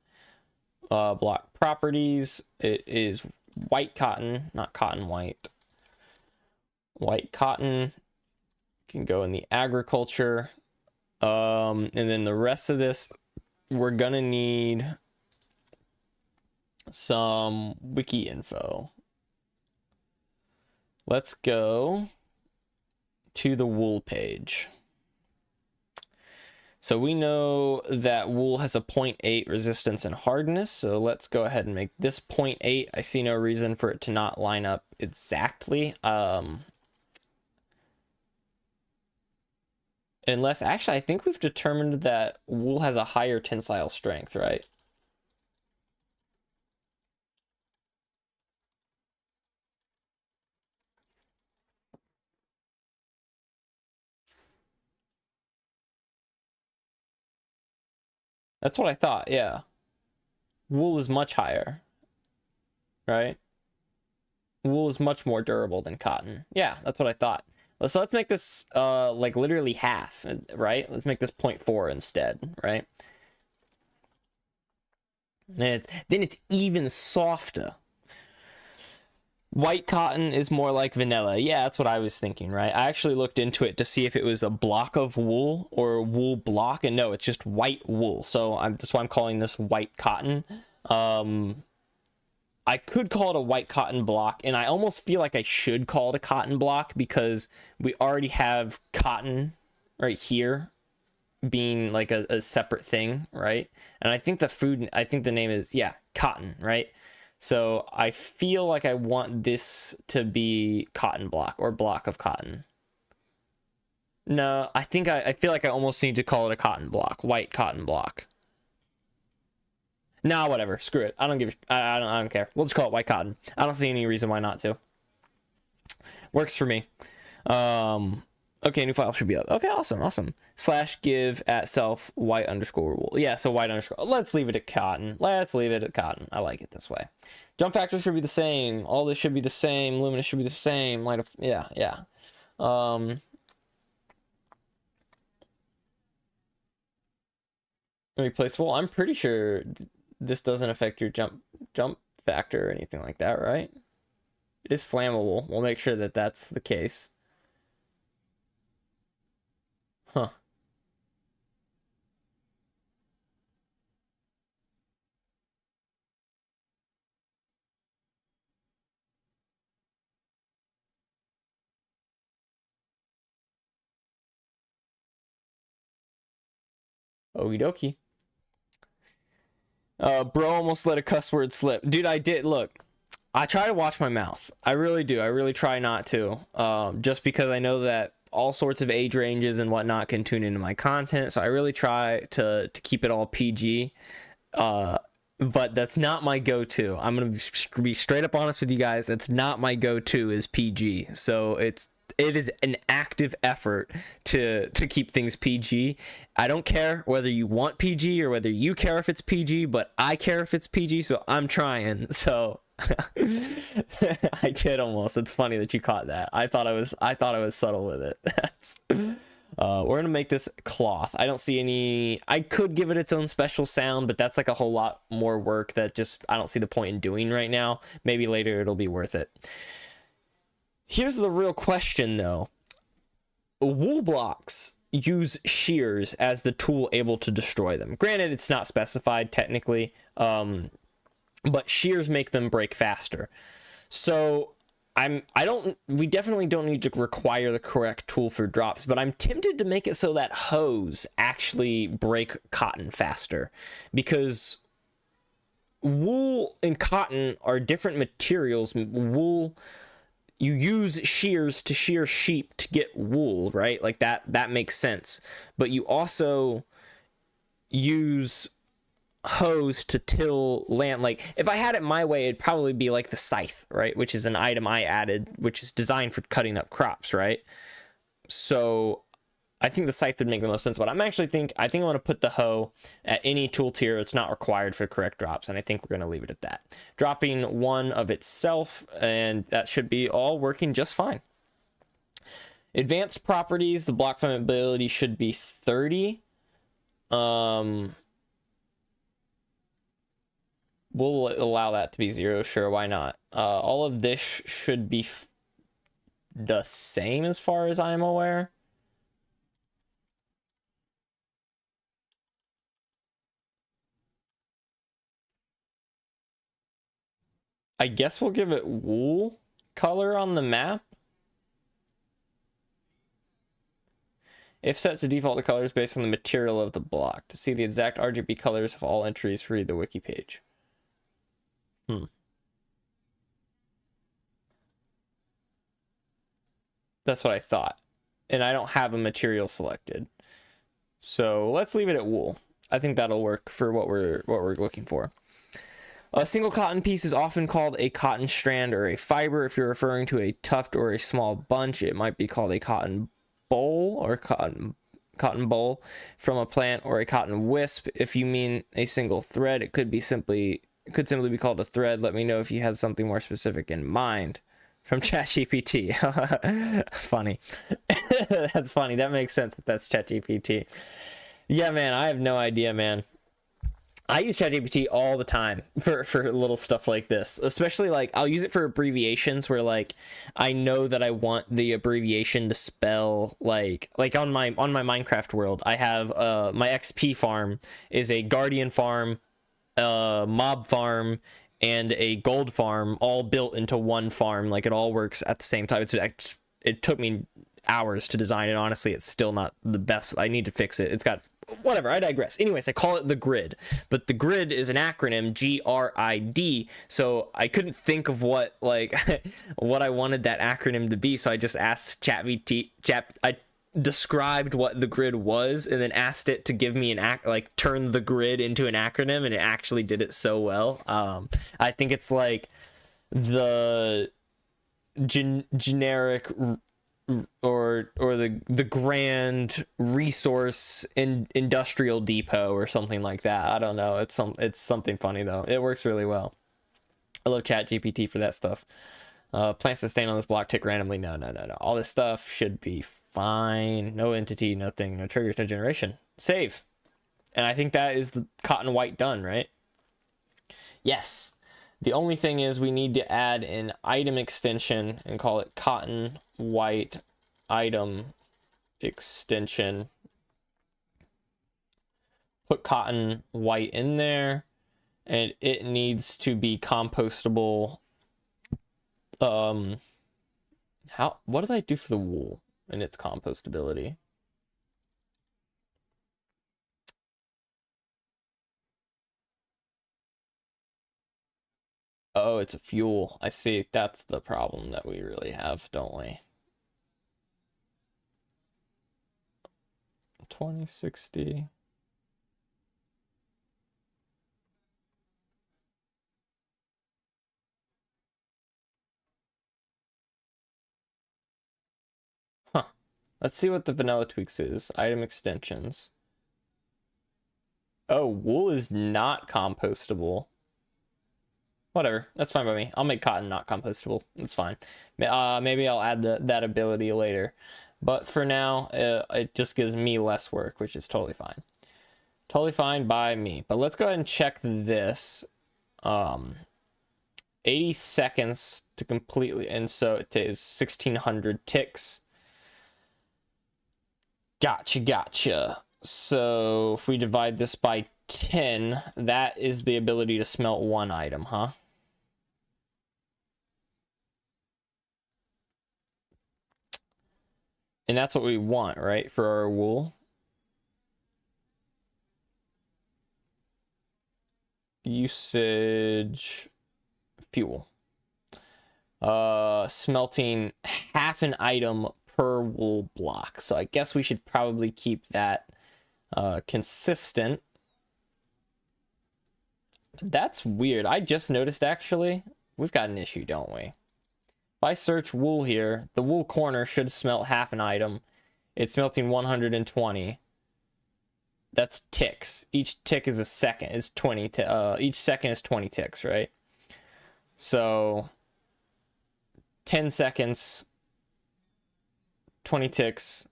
Block properties. It is white cotton, not cotton white. White cotton can go in the agriculture. And then the rest of this, we're gonna need some wiki info. Let's go to the wool page. So we know that wool has a 0.8 resistance and hardness. So let's go ahead and make this 0.8. I see no reason for it to not line up exactly. Unless, actually, I think we've determined that wool has a higher tensile strength, right? That's what I thought, yeah. Wool is much higher, right? Wool is much more durable than cotton. Yeah, that's what I thought. So let's make this like literally half, right? Let's make this 0.4 instead, right? And then it's even softer. White cotton is more like vanilla. Yeah, that's what I was thinking, right? I actually looked into it to see if it was a block of wool or a wool block, and no, it's just white wool. So that's why I'm calling this white cotton. I could call it a white cotton block, and I almost feel like I should call it a cotton block because we already have cotton right here being like a separate thing, right? And I think the name is, yeah, cotton, right? So I feel like I want this to be cotton block or block of cotton. No, I feel like I almost need to call it a cotton block, white cotton block. Nah, whatever. Screw it. I don't care. We'll just call it white cotton. I don't see any reason why not to. Works for me. Okay, new file should be up. Okay, awesome. /give @self white underscore wool. Yeah, so white underscore. Let's leave it at cotton. I like it this way. Jump factor should be the same. All this should be the same. Luminous should be the same. Light of, yeah. Replaceable. I'm pretty sure this doesn't affect your jump factor or anything like that, right? It is flammable. We'll make sure that that's the case. Huh. Okie dokie. Bro almost let a cuss word slip. Dude, I did. Look, I try to watch my mouth. I really do. I really try not to. Just because I know that all sorts of age ranges and whatnot can tune into my content. So I really try to keep it all PG. But that's not my go-to. I'm going to be straight up honest with you guys. That's not my go-to is PG. So it is an active effort to keep things PG. I don't care whether you want PG or whether you care if it's PG, but I care if it's PG, so I'm trying. So I did almost. It's funny that you caught that. I thought I was subtle with it. We're gonna make this cloth. I don't see any. I could give it its own special sound, but that's like a whole lot more work that just I don't see the point in doing right now. Maybe later it'll be worth it. Here's the real question though. Wool blocks use shears as the tool able to destroy them. Granted, it's not specified technically, but shears make them break faster. So we definitely don't need to require the correct tool for drops, but I'm tempted to make it so that hose actually break cotton faster, because wool and cotton are different materials. Wool, you use shears to shear sheep to get wool, right? Like that makes sense. But you also use hose to till land. Like if I had it my way, it'd probably be like the scythe, right? Which is an item I added, which is designed for cutting up crops, right? So I think the scythe would make the most sense, but I think I want to put the hoe at any tool tier. It's not required for correct drops, and I think we're going to leave it at that. Dropping 1 of itself, and that should be all working just fine. Advanced properties, the block flammability should be 30. We'll allow that to be 0, sure, why not? All of this should be the same as far as I'm aware. I guess we'll give it wool color on the map. If set to default the colors based on the material of the block. To see the exact RGB colors of all entries, read the wiki page. That's what I thought. And I don't have a material selected. So let's leave it at wool. I think that'll work for what we're looking for. A single cotton piece is often called a cotton strand or a fiber. If you're referring to a tuft or a small bunch, it might be called a cotton boll or cotton boll from a plant, or a cotton wisp. If you mean a single thread, it could simply be called a thread. Let me know if you had something more specific in mind. from ChatGPT. Funny. That's funny. That makes sense that that's ChatGPT. Yeah, man, I have no idea, man. I use ChatGPT all the time for little stuff like this, especially like I'll use it for abbreviations where like I know that I want the abbreviation to spell like on my Minecraft world. I have my XP farm is a guardian farm, mob farm, and a gold farm all built into one farm. Like it all works at the same time. It took me hours to design it. Honestly, it's still not the best. I need to fix it. It's got whatever. I digress. Anyways, I call it the grid, but the grid is an acronym, GRID. So I couldn't think of what like what I wanted that acronym to be. So I just asked I described what the grid was and then asked it to give me turn the grid into an acronym, and it actually did it so well. I think it's like the generic or the grand resource industrial depot or something like that. I don't know. It's something funny though. It works really well. I love ChatGPT for that stuff. Plants that stand on this block tick randomly. No. All this stuff should be fine. No entity, nothing, no triggers, no generation. Save. And I think that is the cotton white done, right? Yes. The only thing is we need to add an item extension and call it cotton white item extension. Put cotton white in there, and it needs to be compostable. What did I do for the wool and its compostability? Oh, it's a fuel. I see. That's the problem that we really have, don't we? 2060. Huh. Let's see what the vanilla tweaks is. Item extensions. Oh, wool is not compostable. Whatever, that's fine by me. I'll make cotton not compostable. It's fine. Maybe I'll add that ability later. But for now, it just gives me less work, which is totally fine. Totally fine by me. But let's go ahead and check this. 80 seconds to completely, and so it is 1600 ticks. Gotcha. So if we divide this by 10, that is the ability to smelt one item, huh? And that's what we want, right, for our wool. Usage fuel. Smelting half an item per wool block. So I guess we should probably keep that consistent. That's weird. I just noticed, actually, we've got an issue, don't we? If I search wool here, the wool corner should smelt half an item. It's smelting 120. That's ticks. Each tick is a second. Is 20. Each second is 20 ticks, right? So 10 seconds, 20 ticks.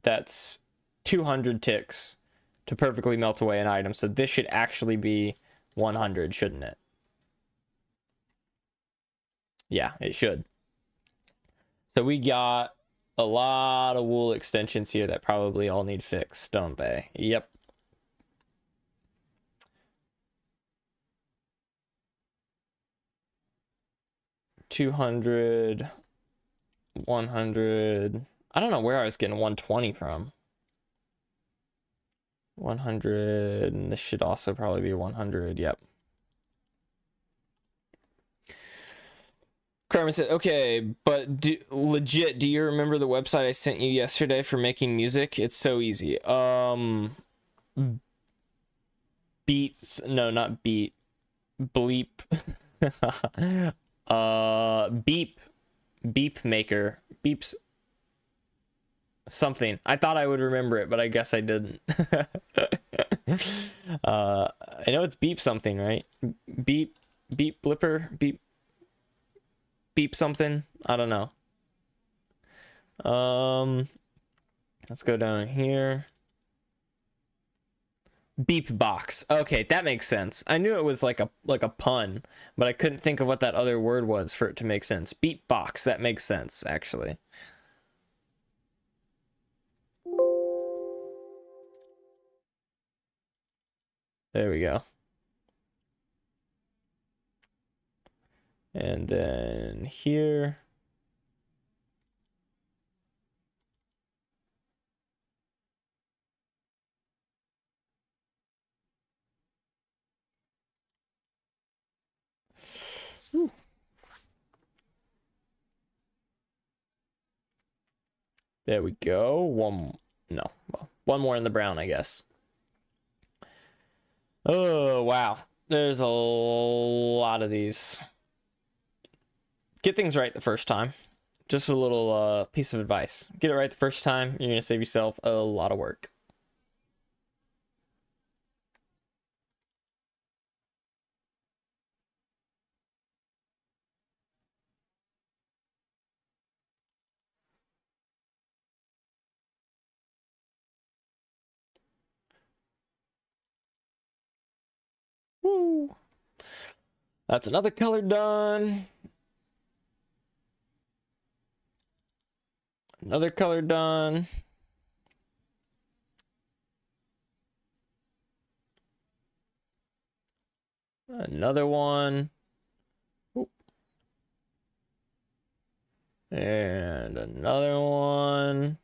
That's 200 ticks to perfectly melt away an item. So this should actually be 100, shouldn't it? Yeah, it should. So we got a lot of wool extensions here that probably all need fixed, don't they? Yep. $200, 100. I don't know where I was getting 120 from. 100, and this should also probably be 100. Yep. Carmen said, okay, but legit, do you remember the website I sent you yesterday for making music? It's so easy. Beats, no, not beat. Bleep. Beep maker. Beeps something. I thought I would remember it, but I guess I didn't. I know it's beep something, right? Beep blipper, beep. beep something. I don't know. Let's go down here. Beep box. Okay, that makes sense. I knew it was like a pun, but I couldn't think of what that other word was for it to make sense. Beep box. That makes sense, actually. There we go. And then here. Whew. There we go. One more in the brown, I guess. Oh, wow. There's a lot of these. Get things right the first time. Just a little piece of advice. Get it right the first time. You're going to save yourself a lot of work. Woo. That's another color done. Another color done. Another one. Ooh. And another one.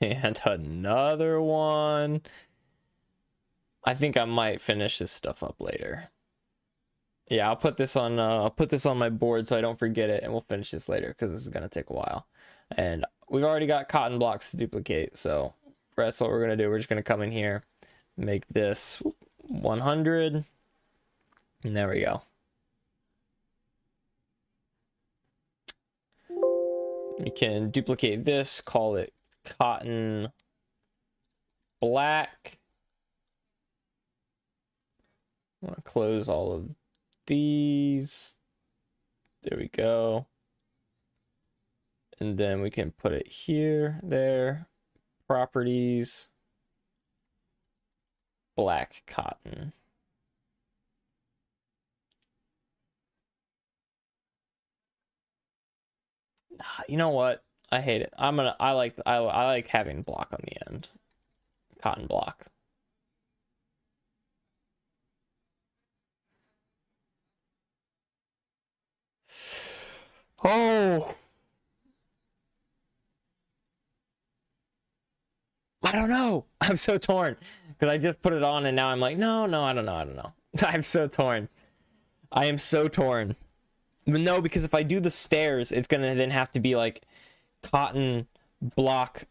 And another one. I think I might finish this stuff up later. Yeah, I'll put this on my board so I don't forget it, and we'll finish this later because this is gonna take a while. And we've already got cotton blocks to duplicate, so that's what we're gonna do. We're just gonna come in here, make this 100, and there we go. We can duplicate this, call it cotton black. I'm gonna close all of these. There we go. And then we can put it here, there, properties, black cotton. You know what? I hate it. I like having block on the end. Cotton block. Oh, I don't know. I'm so torn because I just put it on and now I'm like, no, I don't know. I'm so torn. I am so torn. But no, because if I do the stairs, it's gonna then have to be like cotton block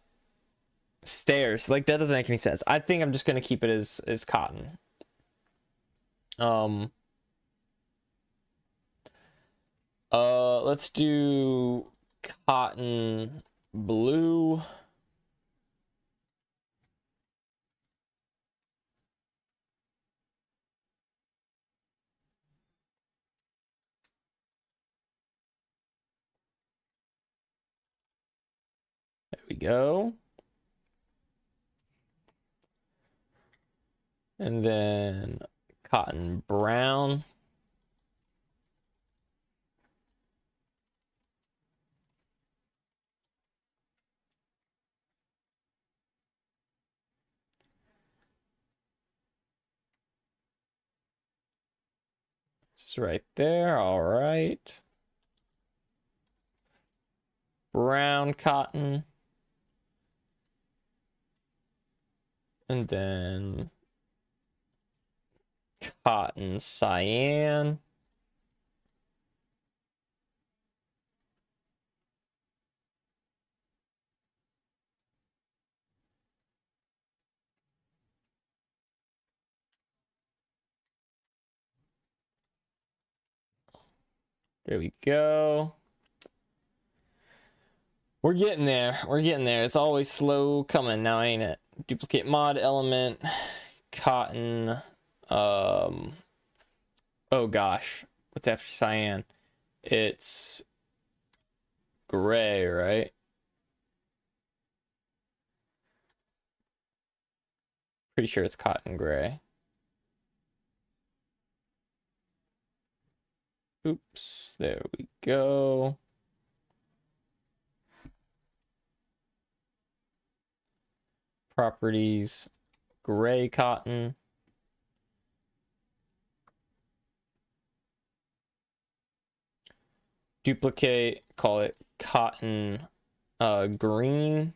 stairs. Like that doesn't make any sense. I think I'm just gonna keep it as cotton. Let's do cotton blue. There we go. And then cotton brown. Just right there. All right. Brown cotton. And then cotton cyan. There we go. We're getting there. We're getting there. It's always slow coming now, ain't it? Duplicate mod element, cotton, Oh gosh, what's after cyan? It's gray, right? Pretty sure it's cotton gray. Oops, there we go. Properties, gray cotton. Duplicate, call it cotton green.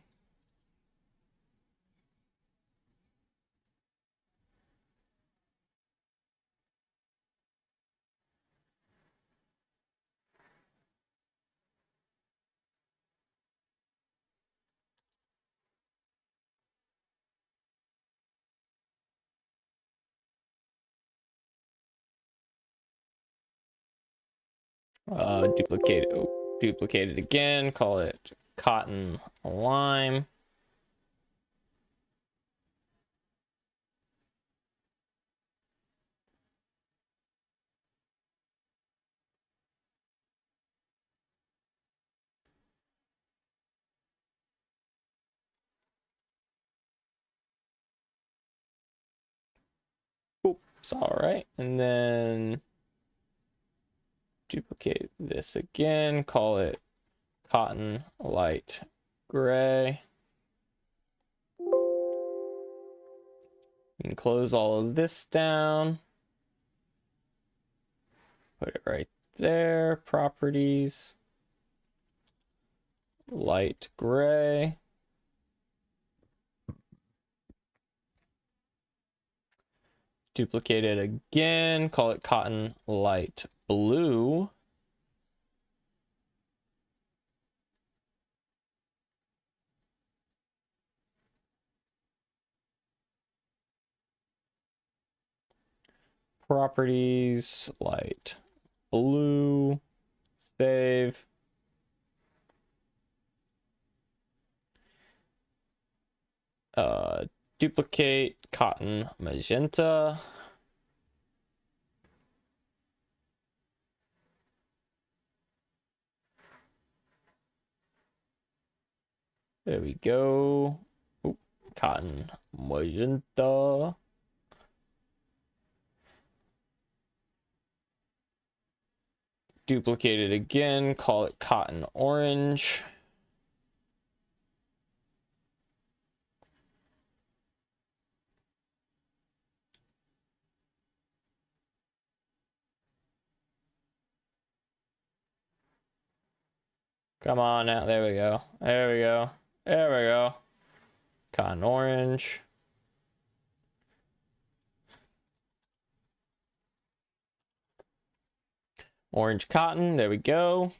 Duplicate it again, call it cotton lime. Oops, all right, and then duplicate this again, call it cotton light gray. You can close all of this down. Put it right there. Properties. Light gray. Duplicate it again. Call it cotton light blue. Properties, light blue, save. Duplicate cotton magenta. There we go. Oop, cotton magenta. Duplicate it again, call it cotton orange. Come on now, there we go. There we go. There we go. Cotton orange. Orange cotton, there we go.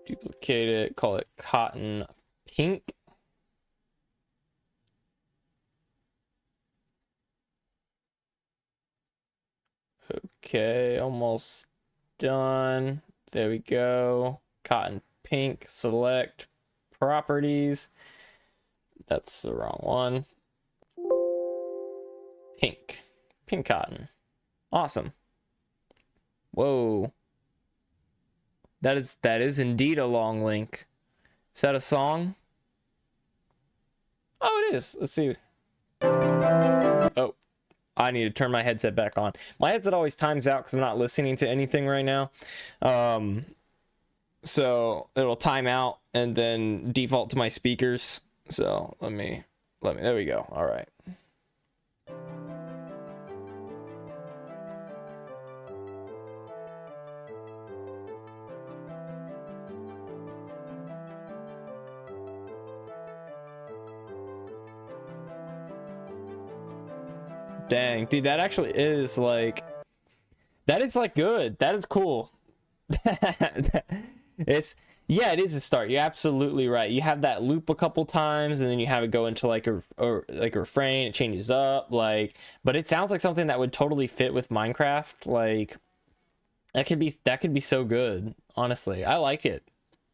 Duplicate it, call it cotton pink. Okay, almost done. There we go. Cotton pink, select properties. That's the wrong one. Pink. Pink cotton. Awesome. Whoa. That is indeed a long link. Is that a song? Oh, it is. Let's see. Oh, I need to turn my headset back on. My headset always times out because I'm not listening to anything right now. So it'll time out and then default to my speakers. So let me, there we go. All right. Dang, dude, that actually is like, that is like good. That is cool. Yeah, it is a start. You're absolutely right. You have that loop a couple times and then you have it go into like a refrain. It changes up, like, but it sounds like something that would totally fit with Minecraft. Like that could be so good. Honestly, I like it.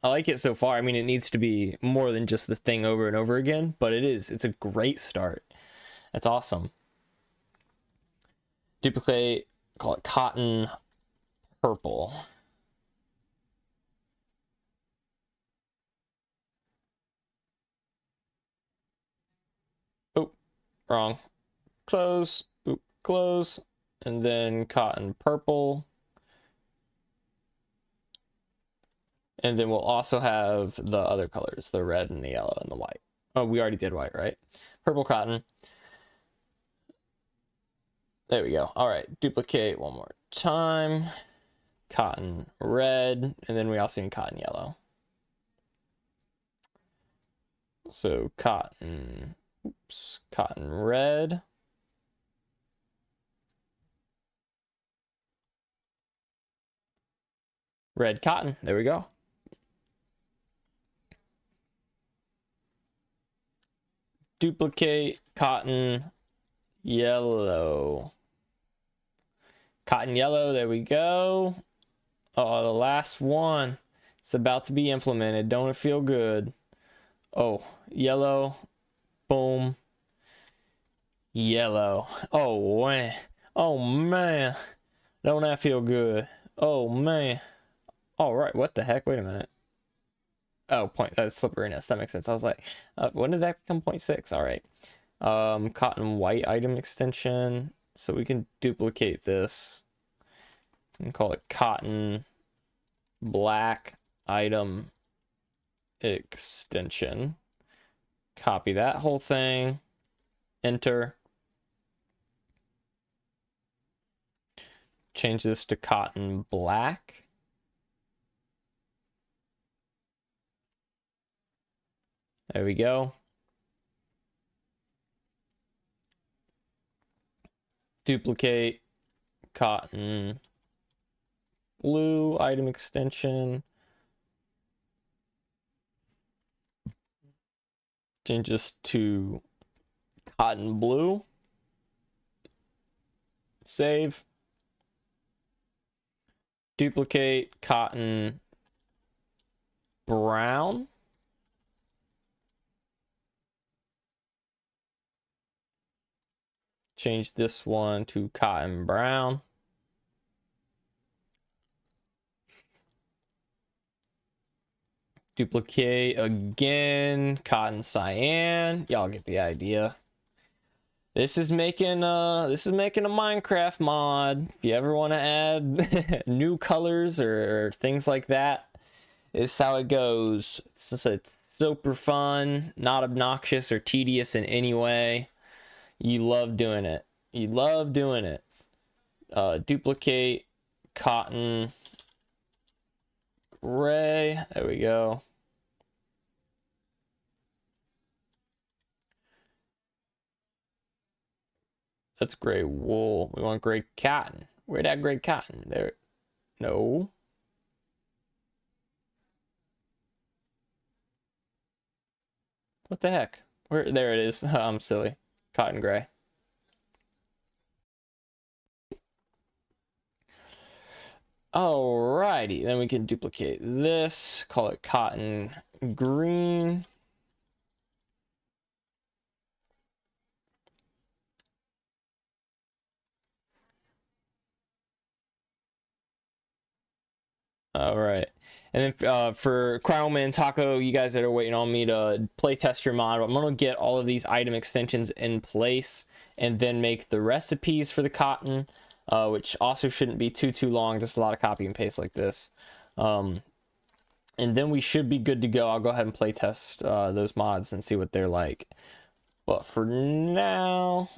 I like it so far. I mean, it needs to be more than just the thing over and over again, but it is. It's a great start. That's awesome. Duplicate, call it cotton purple. Oh, wrong. Close, oop, close, and then cotton purple. And then we'll also have the other colors, the red and the yellow and the white. Oh, we already did white, right? Purple cotton. There we go. All right, duplicate one more time. Cotton red, and then we also need cotton yellow. So cotton, oops, cotton red. Red cotton, there we go. Duplicate cotton yellow. Cotton yellow, there we go. Oh, the last one. It's about to be implemented. Don't it feel good? Oh, yellow. Boom. Yellow. Oh, man. Oh, man. Don't that feel good? Oh, man. All right. What the heck? Wait a minute. Oh, slipperiness. That makes sense. I was like, when did that become 0.6? All right. Cotton white item extension. So we can duplicate this and call it cotton black item extension. Copy that whole thing. Enter. Change this to cotton black. There we go. Duplicate cotton blue item extension. Change this to cotton blue. Save. Duplicate cotton brown. Change this one to cotton brown. Duplicate again, cotton cyan. Y'all get the idea. This is making a Minecraft mod. If you ever want to add new colors or things like that, it's how it goes. It's super fun, not obnoxious or tedious in any way. You love doing it. You love doing it. Duplicate cotton gray. There we go. That's gray wool. We want gray cotton. Where'd that gray cotton? There. No. What the heck? Where? There it is. I'm silly. Cotton gray. Alrighty, then we can duplicate this, call it cotton green. All right, and then for Cryoman Taco, you guys that are waiting on me to play test your mod, I'm gonna get all of these item extensions in place and then make the recipes for the cotton, which also shouldn't be too long, just a lot of copy and paste like this. And then we should be good to go. I'll go ahead and play test those mods and see what they're like. But for now,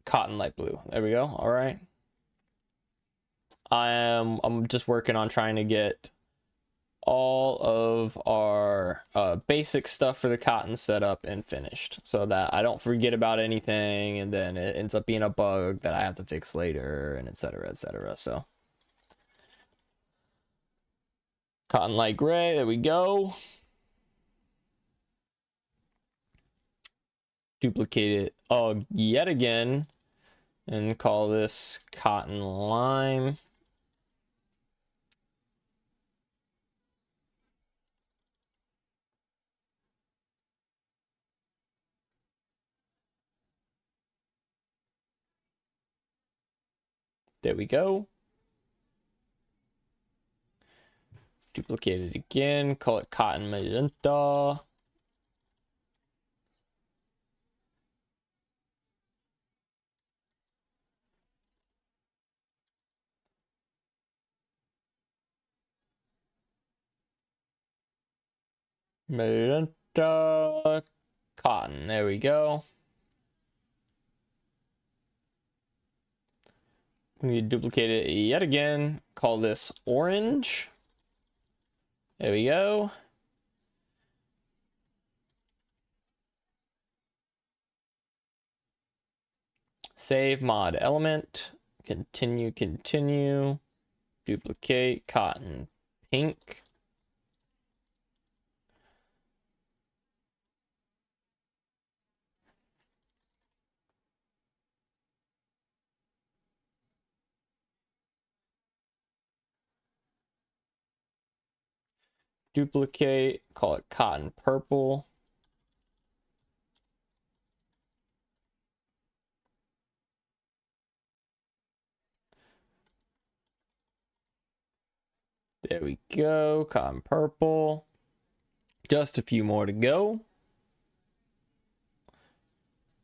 cotton light blue. There we go. All right. I'm just working on trying to get all of our basic stuff for the cotton set up and finished so that I don't forget about anything and then it ends up being a bug that I have to fix later and etc. etc. So cotton light gray, there we go. Duplicate it yet again and call this cotton lime. There we go. Duplicate it again, call it cotton magenta. Magenta cotton, there we go. We need to duplicate it yet again, call this orange. There we go. Save mod element, continue, duplicate cotton pink. Duplicate, call it cotton purple. There we go, cotton purple. Just a few more to go.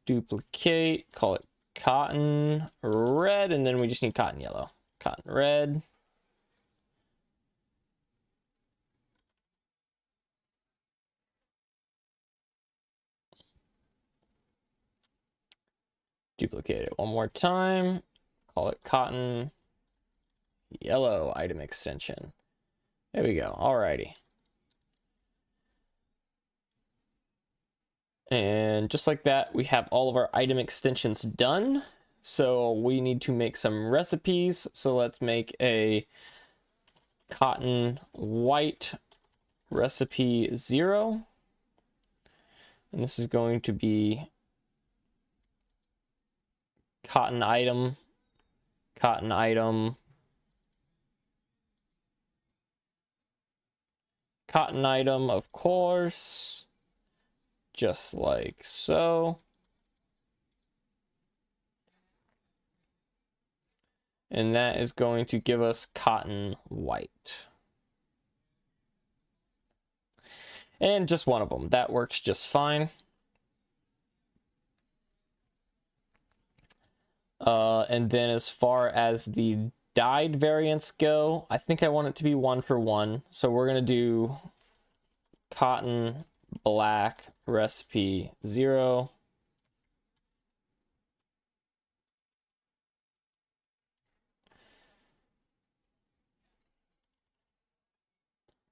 Duplicate, call it cotton red, and then we just need cotton yellow. Cotton red. Duplicate it one more time. Call it cotton yellow item extension. There we go. Alrighty. And just like that, we have all of our item extensions done. So we need to make some recipes. So let's make a cotton white recipe 0. And this is going to be cotton item, cotton item, cotton item, of course, just like so. And that is going to give us cotton white. And just one of them. That works just fine. And then as far as the dyed variants go, I think I want it to be 1-for-1. So we're going to do cotton black recipe 0.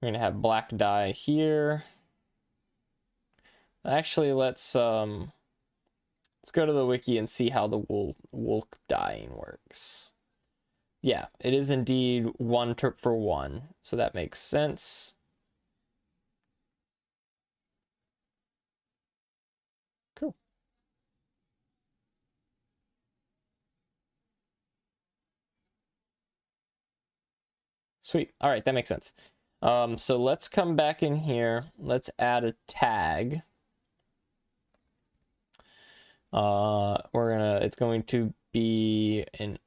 We're going to have black dye here. Actually, let's go to the wiki and see how the wool dyeing works. Yeah, it is indeed 1-for-1, so that makes sense. Cool. Sweet. All right, that makes sense. So let's come back in here. Let's add a tag. It's going to be an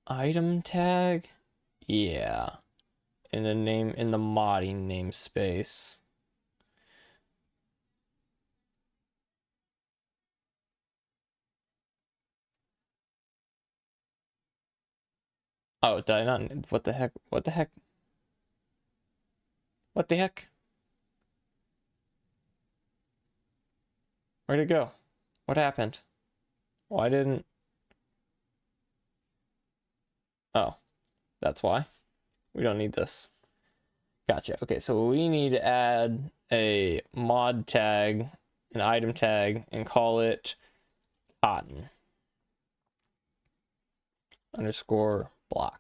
item tag. Yeah. In the modding namespace. Oh, did I not? What the heck? What the heck? What the heck? Where'd it go? What happened? Why didn't... Oh, that's why. We don't need this. Gotcha. Okay, so we need to add a mod tag, an item tag, and call it cotton underscore block.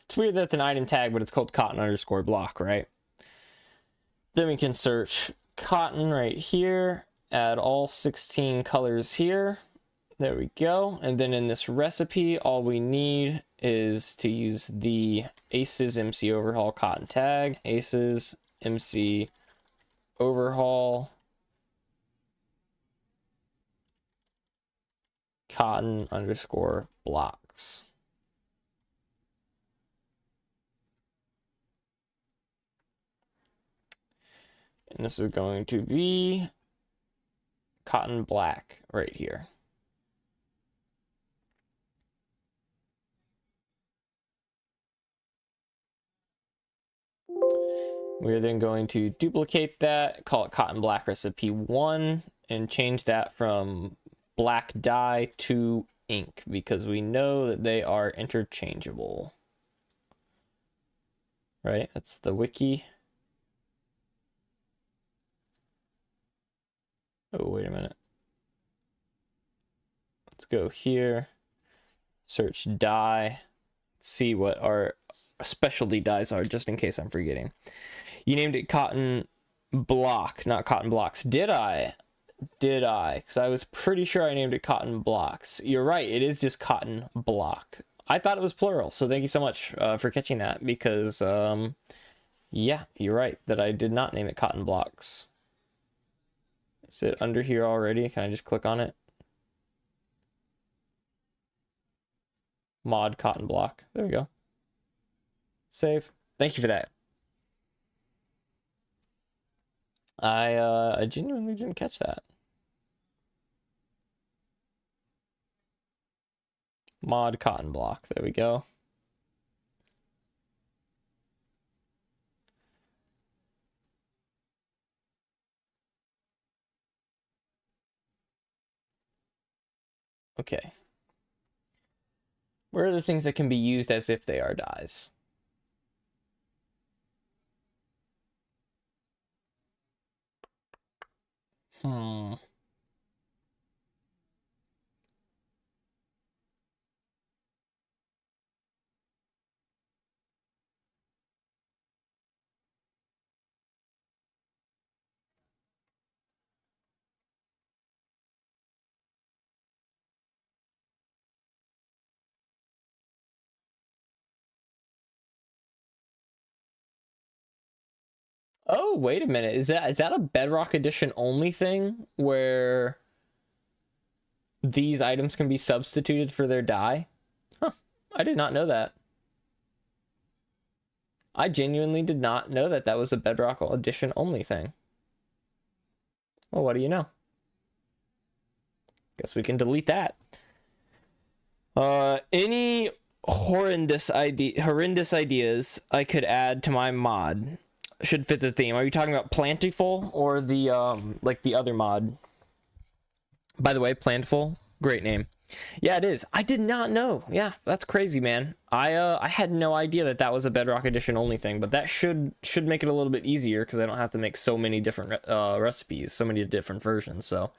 It's weird that it's an item tag, but it's called cotton underscore block, right? Then we can search cotton right here, add all 16 colors here. There we go. And then in this recipe, all we need is to use the A.C.E.S MC overhaul cotton tag. A.C.E.S MC overhaul cotton underscore blocks. And this is going to be cotton black right here. We're then going to duplicate that, call it cotton black recipe 1, and change that from black dye to ink because we know that they are interchangeable. Right? That's the wiki. Oh, wait a minute. Let's go here, search dye, see what our specialty dyes are, just in case I'm forgetting. You named it cotton block, not cotton blocks. Did I? Did I? Because I was pretty sure I named it cotton blocks. You're right, it is just cotton block. I thought it was plural, so thank you so much for catching that, because yeah, you're right that I did not name it cotton blocks. Is it under here already? Can I just click on it? Mod cotton block. There we go. Save. Thank you for that. I genuinely didn't catch that. Mod cotton block. There we go. Okay. Where are the things that can be used as if they are dyes? Oh, wait a minute. Is that a Bedrock Edition only thing where these items can be substituted for their dye? Huh. I did not know that. I genuinely did not know that that was a Bedrock Edition only thing. Well, what do you know? Guess we can delete that. Any horrendous ideas I could add to my mod should fit the theme. Are you talking about Plantiful or the like the other mod? By the way, Plantiful, great name. Yeah, it is. I did not know. Yeah, that's crazy, man. I had no idea that that was a Bedrock Edition only thing, but that should make it a little bit easier because I don't have to make so many different recipes, so many different versions. So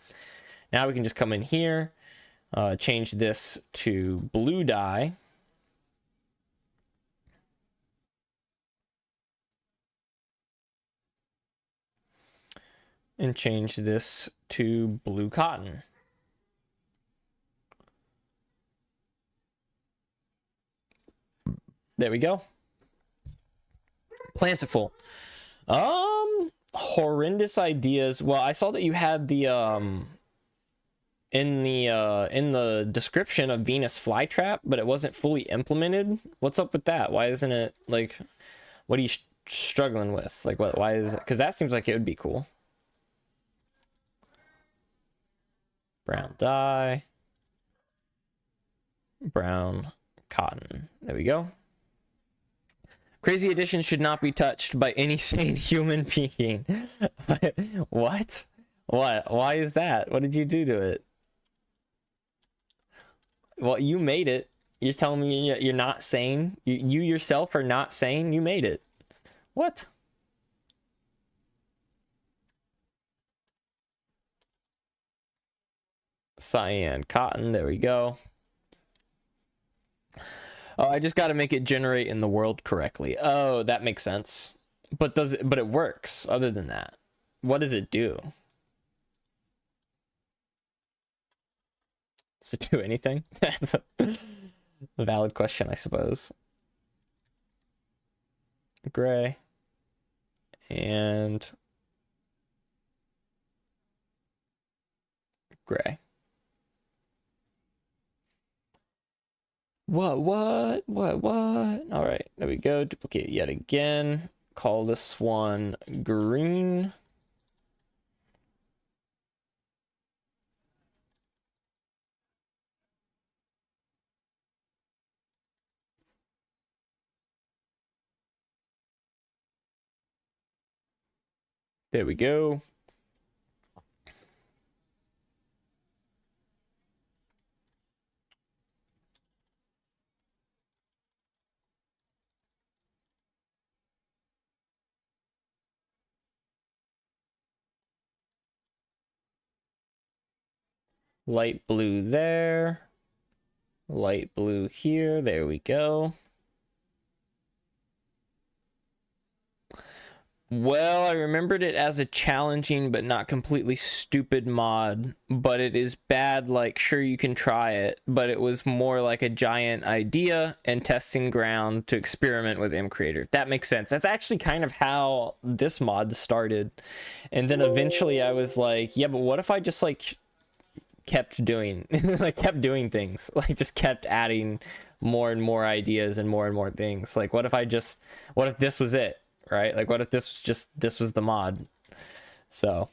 now we can just come in here, change this to blue dye. And change this to blue cotton. There we go. Plantiful. Horrendous ideas. Well, I saw that you had the in the description of Venus flytrap, but it wasn't fully implemented. What's up with that? Why isn't it, like, what are you struggling with? Like, what? Why is it? Because that seems like it would be cool. Brown dye, brown cotton. There we go. Crazy Edition should not be touched by any sane human being. What? What? Why is that? What did you do to it? Well, you made it. You're telling me you're not sane? You yourself are not sane? You made it. What? Cyan cotton. There we go. Oh, I just got to make it generate in the world correctly. Oh, that makes sense. But but it works other than that. What does it do? Does it do anything? A valid question, I suppose. Gray. And gray. What? All right, there we go. Duplicate yet again. Call this one green. There we go. Light blue there. Light blue here. There we go. Well, I remembered it as a challenging but not completely stupid mod, but it is bad. Like, sure, you can try it, but it was more like a giant idea and testing ground to experiment with mCreator. That makes sense. That's actually kind of how this mod started. And then eventually I was like, yeah, but what if I just like kept doing kept doing things, like just kept adding more and more ideas and more things. Like, what if this was it, right? Like, what if this was the mod? So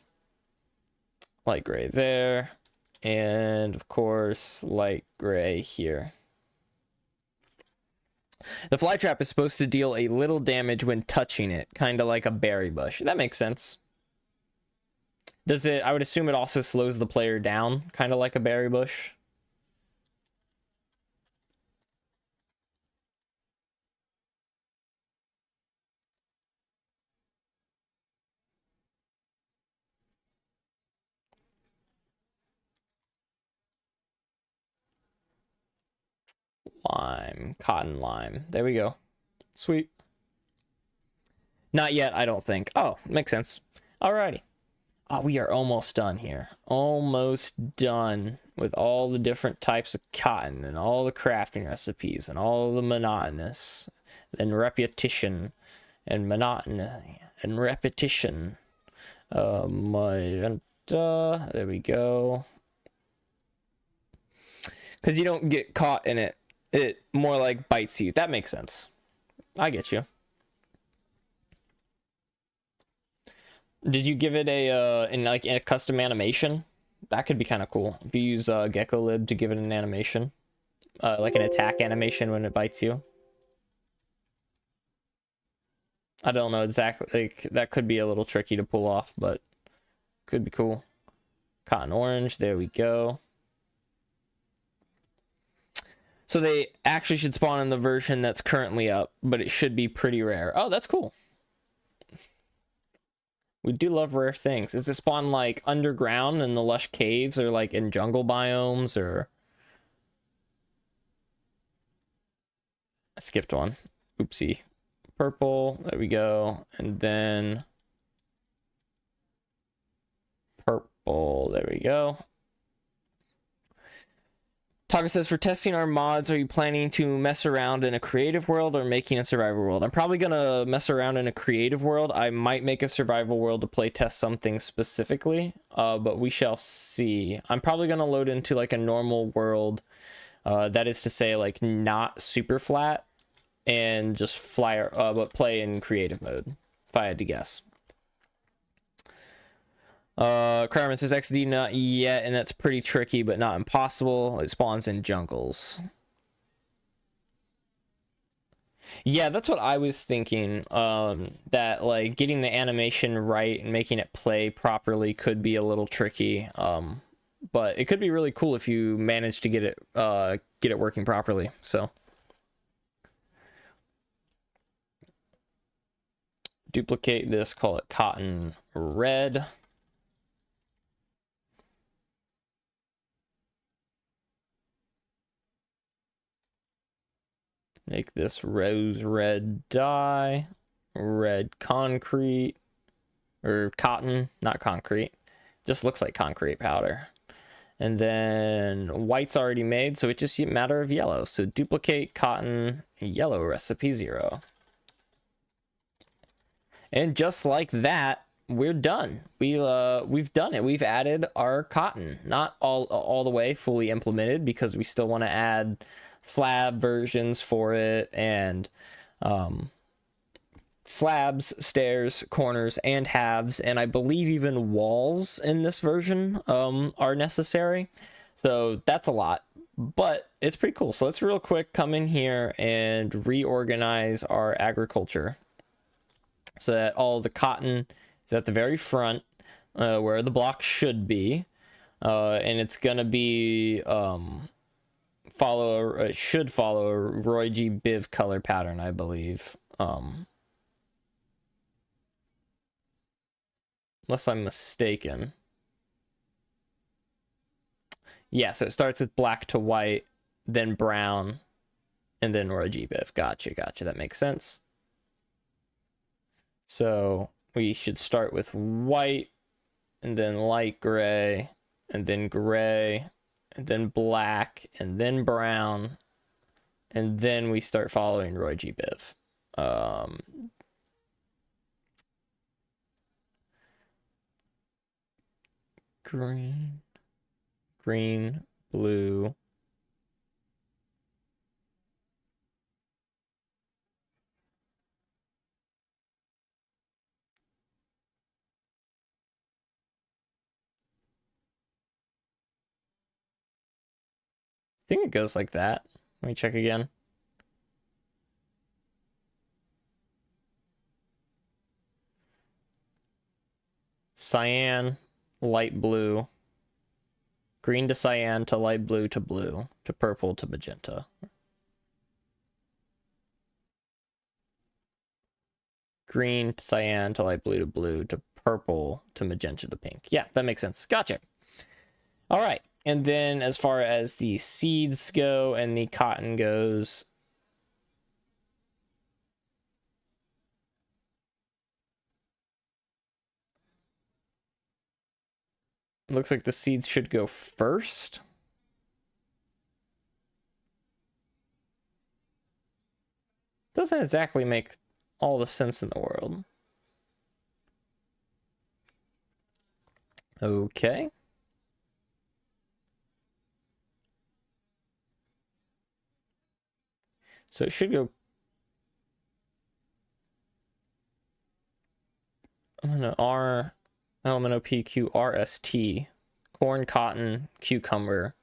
light gray there, and of course light gray here. The fly trap is supposed to deal a little damage when touching it, kind of like a berry bush. That makes sense. Does it? I would assume it also slows the player down, kind of like a berry bush. Lime, cotton lime. There we go. Sweet. Not yet, I don't think. Oh, makes sense. Alrighty. We are almost done here. Almost done with all the different types of cotton and all the crafting recipes and all the monotonous and repetition and monotony and repetition. There we go. Because you don't get caught in it. It more like bites you. That makes sense. I get you. Did you give it in a custom animation? That could be kind of cool. If you use GeckoLib to give it an animation, like an attack animation when it bites you. I don't know exactly. Like, that could be a little tricky to pull off, but could be cool. Cotton orange. There we go. So they actually should spawn in the version that's currently up, but it should be pretty rare. Oh, that's cool. We do love rare things. Is it spawn like underground in the lush caves, or like in jungle biomes, or... I skipped one. Oopsie. Purple. There we go. And then... purple. There we go. Taka says, for testing our mods, are you planning to mess around in a creative world or making a survival world? I'm probably going to mess around in a creative world. I might make a survival world to play test something specifically, but we shall see. I'm probably going to load into like a normal world, that is to say, like, not super flat, and just fly, but play in creative mode, if I had to guess. Carmen says XD not yet, and that's pretty tricky but not impossible. It spawns in jungles. Yeah, that's what I was thinking. That like getting the animation right and making it play properly could be a little tricky. But it could be really cool if you manage to get it working properly. So duplicate this, call it cotton red. Make this rose red dye, red concrete, or cotton, not concrete. Just looks like concrete powder. And then white's already made, so it's just a matter of yellow. So duplicate cotton yellow recipe 0. And just like that, we're done. We've done it. We've added our cotton. Not all the way fully implemented, because we still want to add slab versions for it, and slabs, stairs, corners, and halves, and I believe even walls in this version are necessary. So that's a lot, but it's pretty cool. So let's real quick come in here and reorganize our agriculture so that all the cotton is at the very front, where the block should be, and it's gonna be should follow a Roy G. Biv color pattern, I believe. Unless I'm mistaken. Yeah, so it starts with black to white, then brown, and then Roy G. Biv. Gotcha. That makes sense. So we should start with white, and then light gray, and then gray, and then black, and then brown, and then we start following Roy G. Biv. Green, blue. I think it goes like that. Let me check again. Cyan, light blue, green to cyan to light blue to purple to magenta. Green to cyan to light blue to purple to magenta to pink. Yeah, that makes sense. Gotcha. All right. And then as far as the seeds go and the cotton goes, looks like the seeds should go first. Doesn't exactly make all the sense in the world. Okay. So it should go. I'm gonna LMNOPQRST, corn, cotton, cucumber.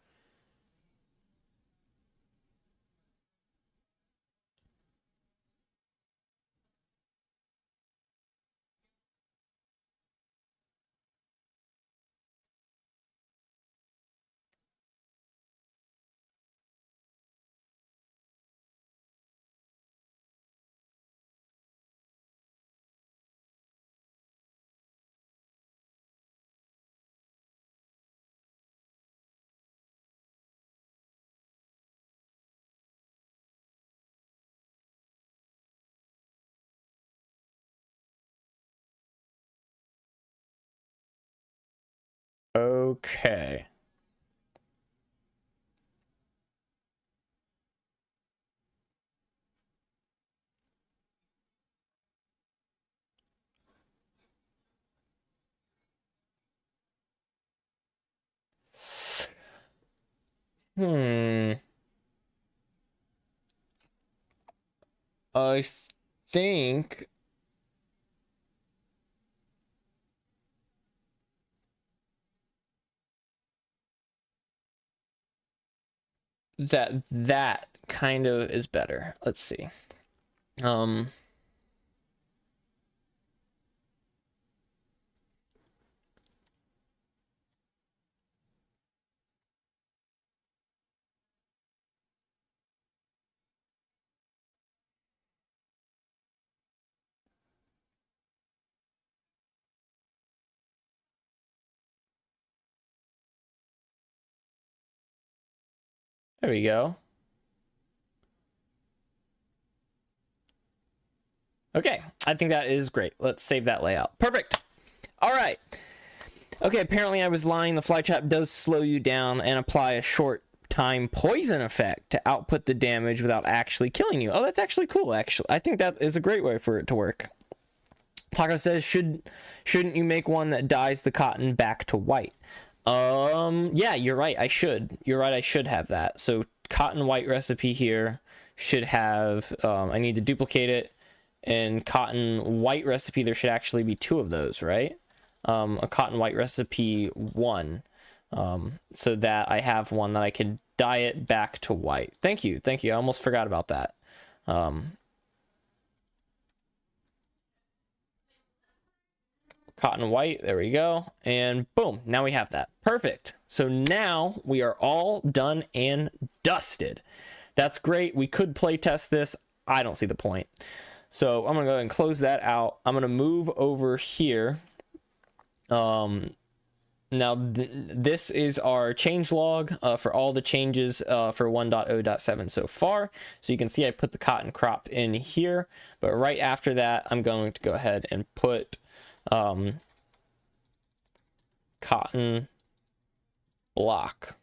Okay. I think that kind of is better. Let's see. There we go. Okay, I think that is great. Let's save that layout. Perfect. All right. Okay, apparently I was lying. The fly trap does slow you down and apply a short time poison effect to output the damage without actually killing you. Oh, that's actually cool. Actually, I think that is a great way for it to work. Taco says, shouldn't you make one that dyes the cotton back to white? Yeah, you're right. I should. You're right. I should have that. So cotton white recipe here should have, I need to duplicate it, and cotton white recipe, there should actually be 2 of those, right? A cotton white recipe 1, so that I have one that I can dye it back to white. Thank you. I almost forgot about that. Cotton white, there we go, and boom, now we have that. Perfect. So now we are all done and dusted. That's great. We could play test this. I don't see the point, so I'm gonna go ahead and close that out. I'm gonna move over here. Now this is our change log for all the changes for 1.0.7 so far. So you can see I put the cotton crop in here, but right after that I'm going to go ahead and put cotton block.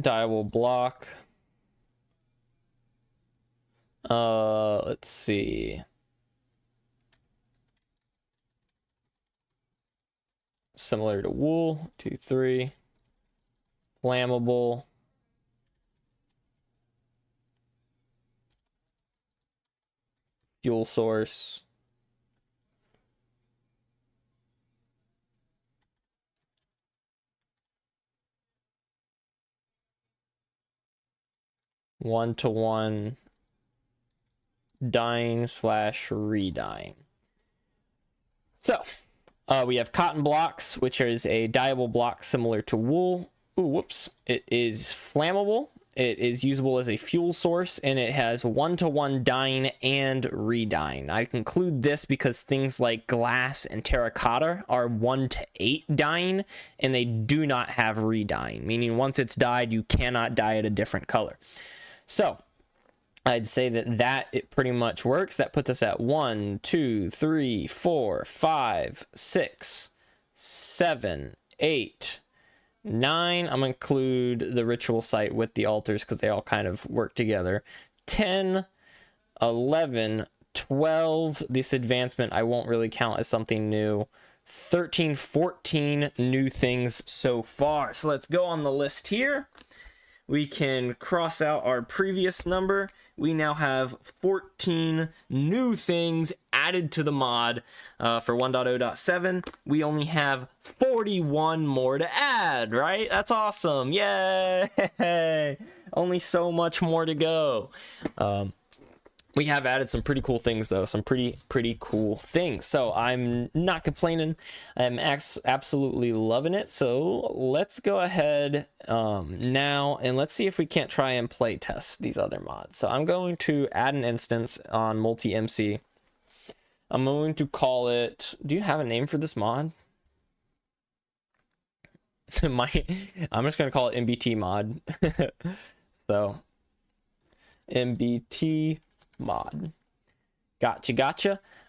Dyeable block. Let's see. Similar to wool, 2, 3. Flammable. Fuel source. One-to-one dyeing / re-dyeing. So we have cotton blocks, which is a dyeable block similar to wool. Ooh, whoops. It is flammable. It is usable as a fuel source, and it has one-to-one dyeing and re-dyeing. I conclude this because things like glass and terracotta are 1-to-8 dyeing, and they do not have re-dyeing, meaning once it's dyed, you cannot dye it a different color. So I'd say that it pretty much works. That puts us at 1, 2, 3, 4, 5, 6, 7, 8, 9. I'm gonna include the ritual site with the altars because they all kind of work together. 10, 11, 12. This advancement I won't really count as something new. 13, 14 new things so far. So let's go on the list here. We can cross out our previous number. We now have 14 new things added to the mod for 1.0.7. We only have 41 more to add, right? That's awesome. Yay! Only so much more to go. We have added some pretty cool things, though. Some pretty cool things. So I'm not complaining. I'm absolutely loving it. So let's go ahead now and let's see if we can't try and play test these other mods. So I'm going to add an instance on multi-MC. I'm going to call it... Do you have a name for this mod? I'm just going to call it MBT mod. So MBT mod. Gotcha.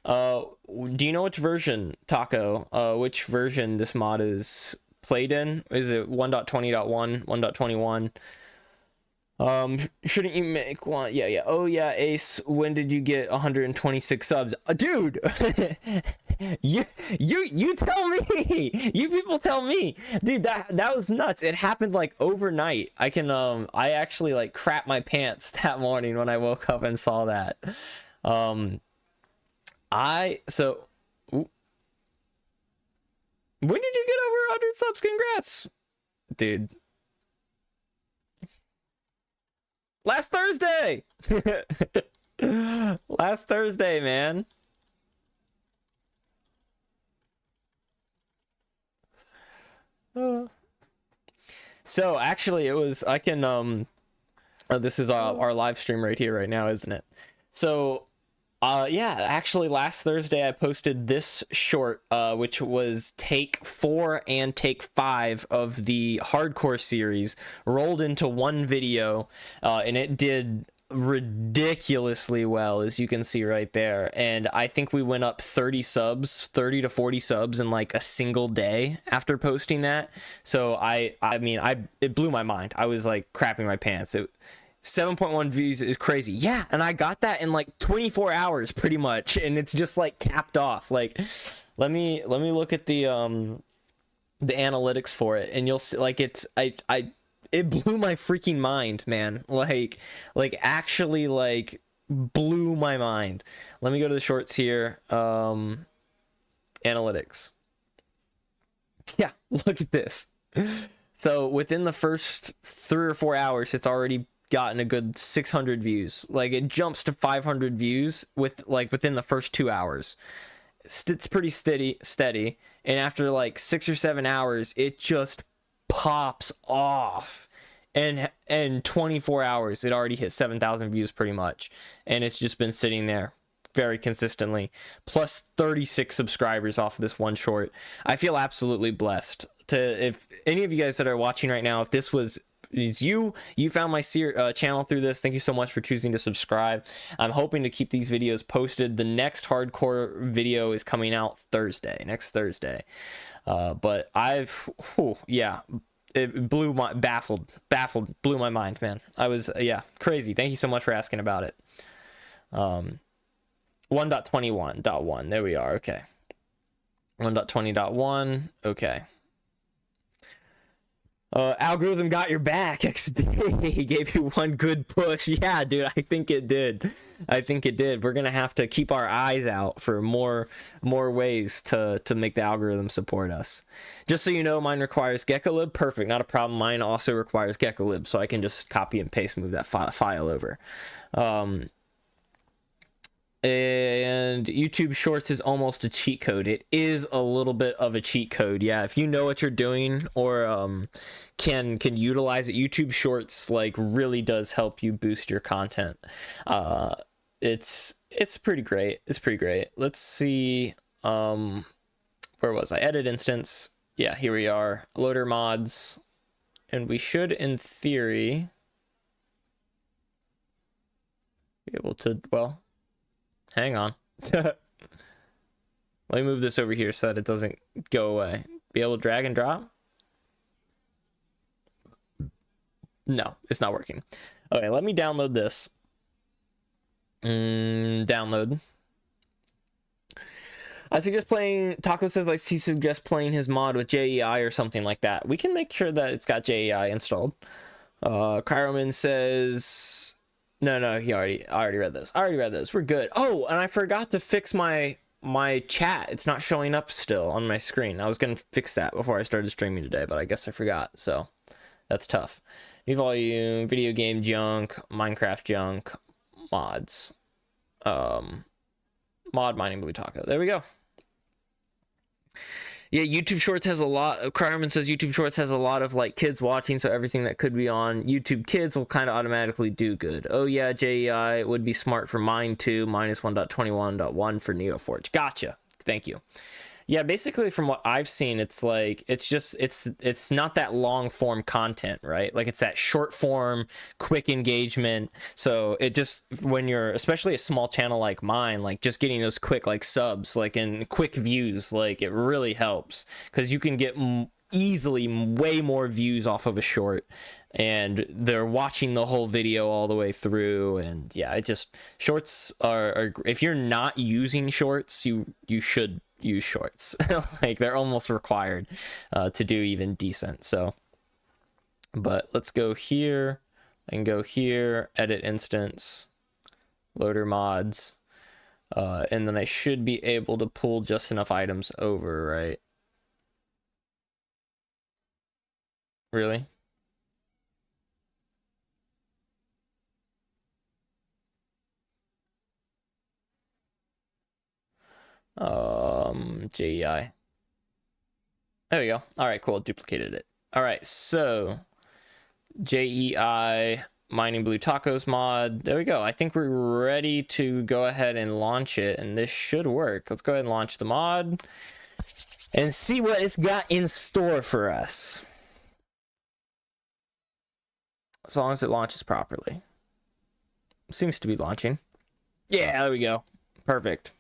Do you know which version, Taco, which version this mod is played in? Is it 1.20.1, 1.21? Shouldn't you make one? Yeah. Oh yeah, Ace, when did you get 126 subs? Dude, you tell me. You people tell me. Dude, that was nuts. It happened like overnight. I actually like crapped my pants that morning when I woke up and saw that. When did you get over 100 subs? Congrats, dude. Last Thursday. Last Thursday, man. So actually it was, I can this is our live stream right here right now, isn't it? So Yeah, actually last Thursday I posted this short, which was take 4 and take 5 of the hardcore series rolled into one video, and it did ridiculously well, as you can see right there. And I think we went up 30 to 40 subs in like a single day after posting that. So it blew my mind. I was like crapping my pants. 7.1 views is crazy. Yeah, and I got that in like 24 hours pretty much, and it's just like capped off. Like, let me look at the analytics for it, and you'll see like it blew my freaking mind, man. Like actually like blew my mind. Let me go to the shorts here. Analytics. Yeah, look at this. So within the first 3 or 4 hours, it's already gotten a good 600 views. Like it jumps to 500 views within the first 2 hours. It's pretty steady, and after like 6 or 7 hours it just pops off, and 24 hours it already hit 7,000 views pretty much, and it's just been sitting there very consistently, plus 36 subscribers off of this one short. I feel absolutely blessed if any of you guys that are watching right now, if this was you found my channel through this, thank you so much for choosing to subscribe. I'm hoping to keep these videos posted. The next hardcore video is coming out next Thursday. But it blew my blew my mind, man. I was crazy. Thank you so much for asking about it. 1.21.1, there we are. Okay, 1.20.1. okay. Algorithm got your back. XD. He gave you one good push. Yeah, dude, I think it did. We're gonna have to keep our eyes out for more ways to make the algorithm support us. Just so you know, mine requires GeckoLib. Perfect, not a problem. Mine also requires GeckoLib, so I can just copy and paste, move that file over. And YouTube Shorts is almost a cheat code. It is a little bit of a cheat code. Yeah, if you know what you're doing or can utilize it, YouTube Shorts like really does help you boost your content. It's pretty great. Let's see. Where was I? Edit instance. Yeah, here we are. Loader mods, and we should, in theory, be able to. Well, hang on. Let me move this over here so that it doesn't go away. Be able to drag and drop? No, it's not working. Okay, let me download this. Download. I suggest playing. Taco says like he suggests playing his mod with JEI or something like that. We can make sure that it's got JEI installed. Kyroman says no, I already read this. We're good. Oh, and I forgot to fix my chat. It's not showing up still on my screen. I was gonna fix that before I started streaming today, but I guess I forgot. So that's tough. New volume, video game junk, Minecraft junk, mods, mod mining blue taco. There we go. Yeah, YouTube Shorts has a lot. Carmen says YouTube Shorts has a lot of like kids watching, so everything that could be on YouTube Kids will kind of automatically do good. Oh yeah, JEI would be smart for mine too. Minus 1.21.1 for Neoforge. Gotcha. Thank you. Yeah, basically from what I've seen, it's like it's not that long form content, right? Like it's that short form, quick engagement. So it just, when you're especially a small channel like mine, like just getting those quick like subs, like and quick views, like it really helps because you can get easily way more views off of a short, and they're watching the whole video all the way through. And yeah, it just, shorts are if you're not using shorts, you should use shorts. Like they're almost required to do even decent. So, but let's go here and go here, edit instance, loader mods, and then I should be able to pull just enough items over, right? Really? JEI. There we go. All right, cool. Duplicated it. All right, so JEI Mining Blue Tacos mod. There we go. I think we're ready to go ahead and launch it, and this should work. Let's go ahead and launch the mod and see what it's got in store for us. As long as it launches properly. Seems to be launching. Yeah, there we go. Perfect.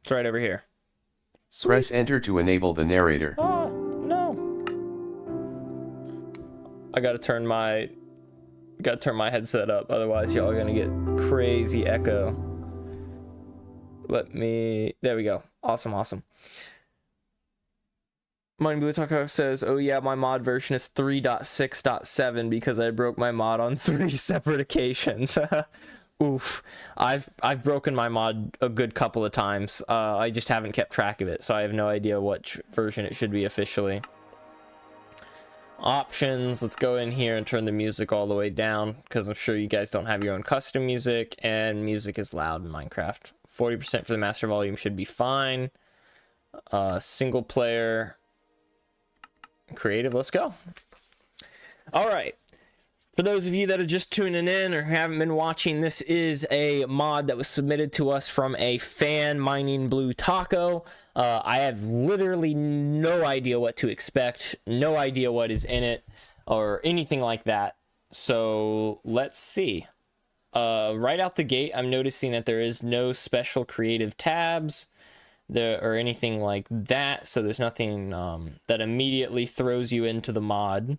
It's right over here. Sweet. Press enter to enable the narrator. Oh, no. I gotta turn my headset up, otherwise y'all are gonna get crazy echo. There we go. Awesome. Mining Blue Taco says, oh yeah, my mod version is 3.6.7 because I broke my mod on 3 separate occasions. Oof. I've broken my mod a good couple of times. I just haven't kept track of it, so I have no idea what version it should be officially. Options, let's go in here and turn the music all the way down, because I'm sure you guys don't have your own custom music, and music is loud in Minecraft. 40% for the master volume should be fine. Single player, creative, let's go. All right. For those of you that are just tuning in or haven't been watching, this is a mod that was submitted to us from a fan, Mining Blue Taco. I have literally no idea what to expect, no idea what is in it, or anything like that. So let's see. Right out the gate, I'm noticing that there is no special creative tabs there or anything like that. So there's nothing that immediately throws you into the mod.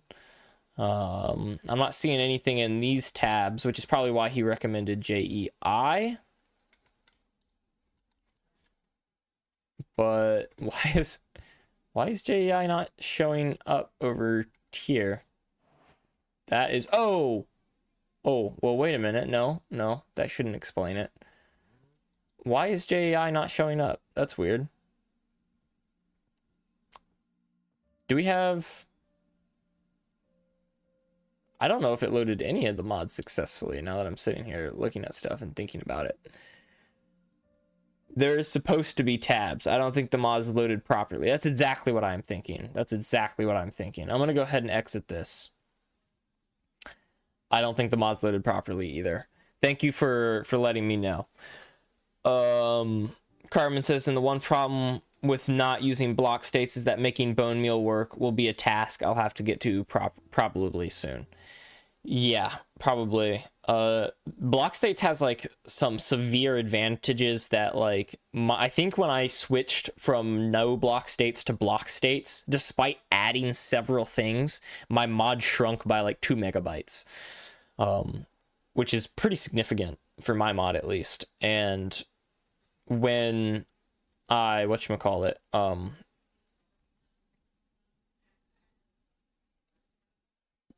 I'm not seeing anything in these tabs, which is probably why he recommended JEI. But why is JEI not showing up over here? That is, oh, well, wait a minute. No, that shouldn't explain it. Why is JEI not showing up? That's weird. Do we have... I don't know if it loaded any of the mods successfully now that I'm sitting here looking at stuff and thinking about it. There's supposed to be tabs. I don't think the mod's loaded properly. That's exactly what I'm thinking. I'm going to go ahead and exit this. I don't think the mod's loaded properly either. Thank you for letting me know. Carmen says, and the one problem with not using block states is that making bone meal work will be a task I'll have to get to probably soon. Yeah, probably. Block states has like some severe advantages that like I think when I switched from no block states to block states, despite adding several things, my mod shrunk by like 2 megabytes, which is pretty significant for my mod at least. And when I whatchamacallit,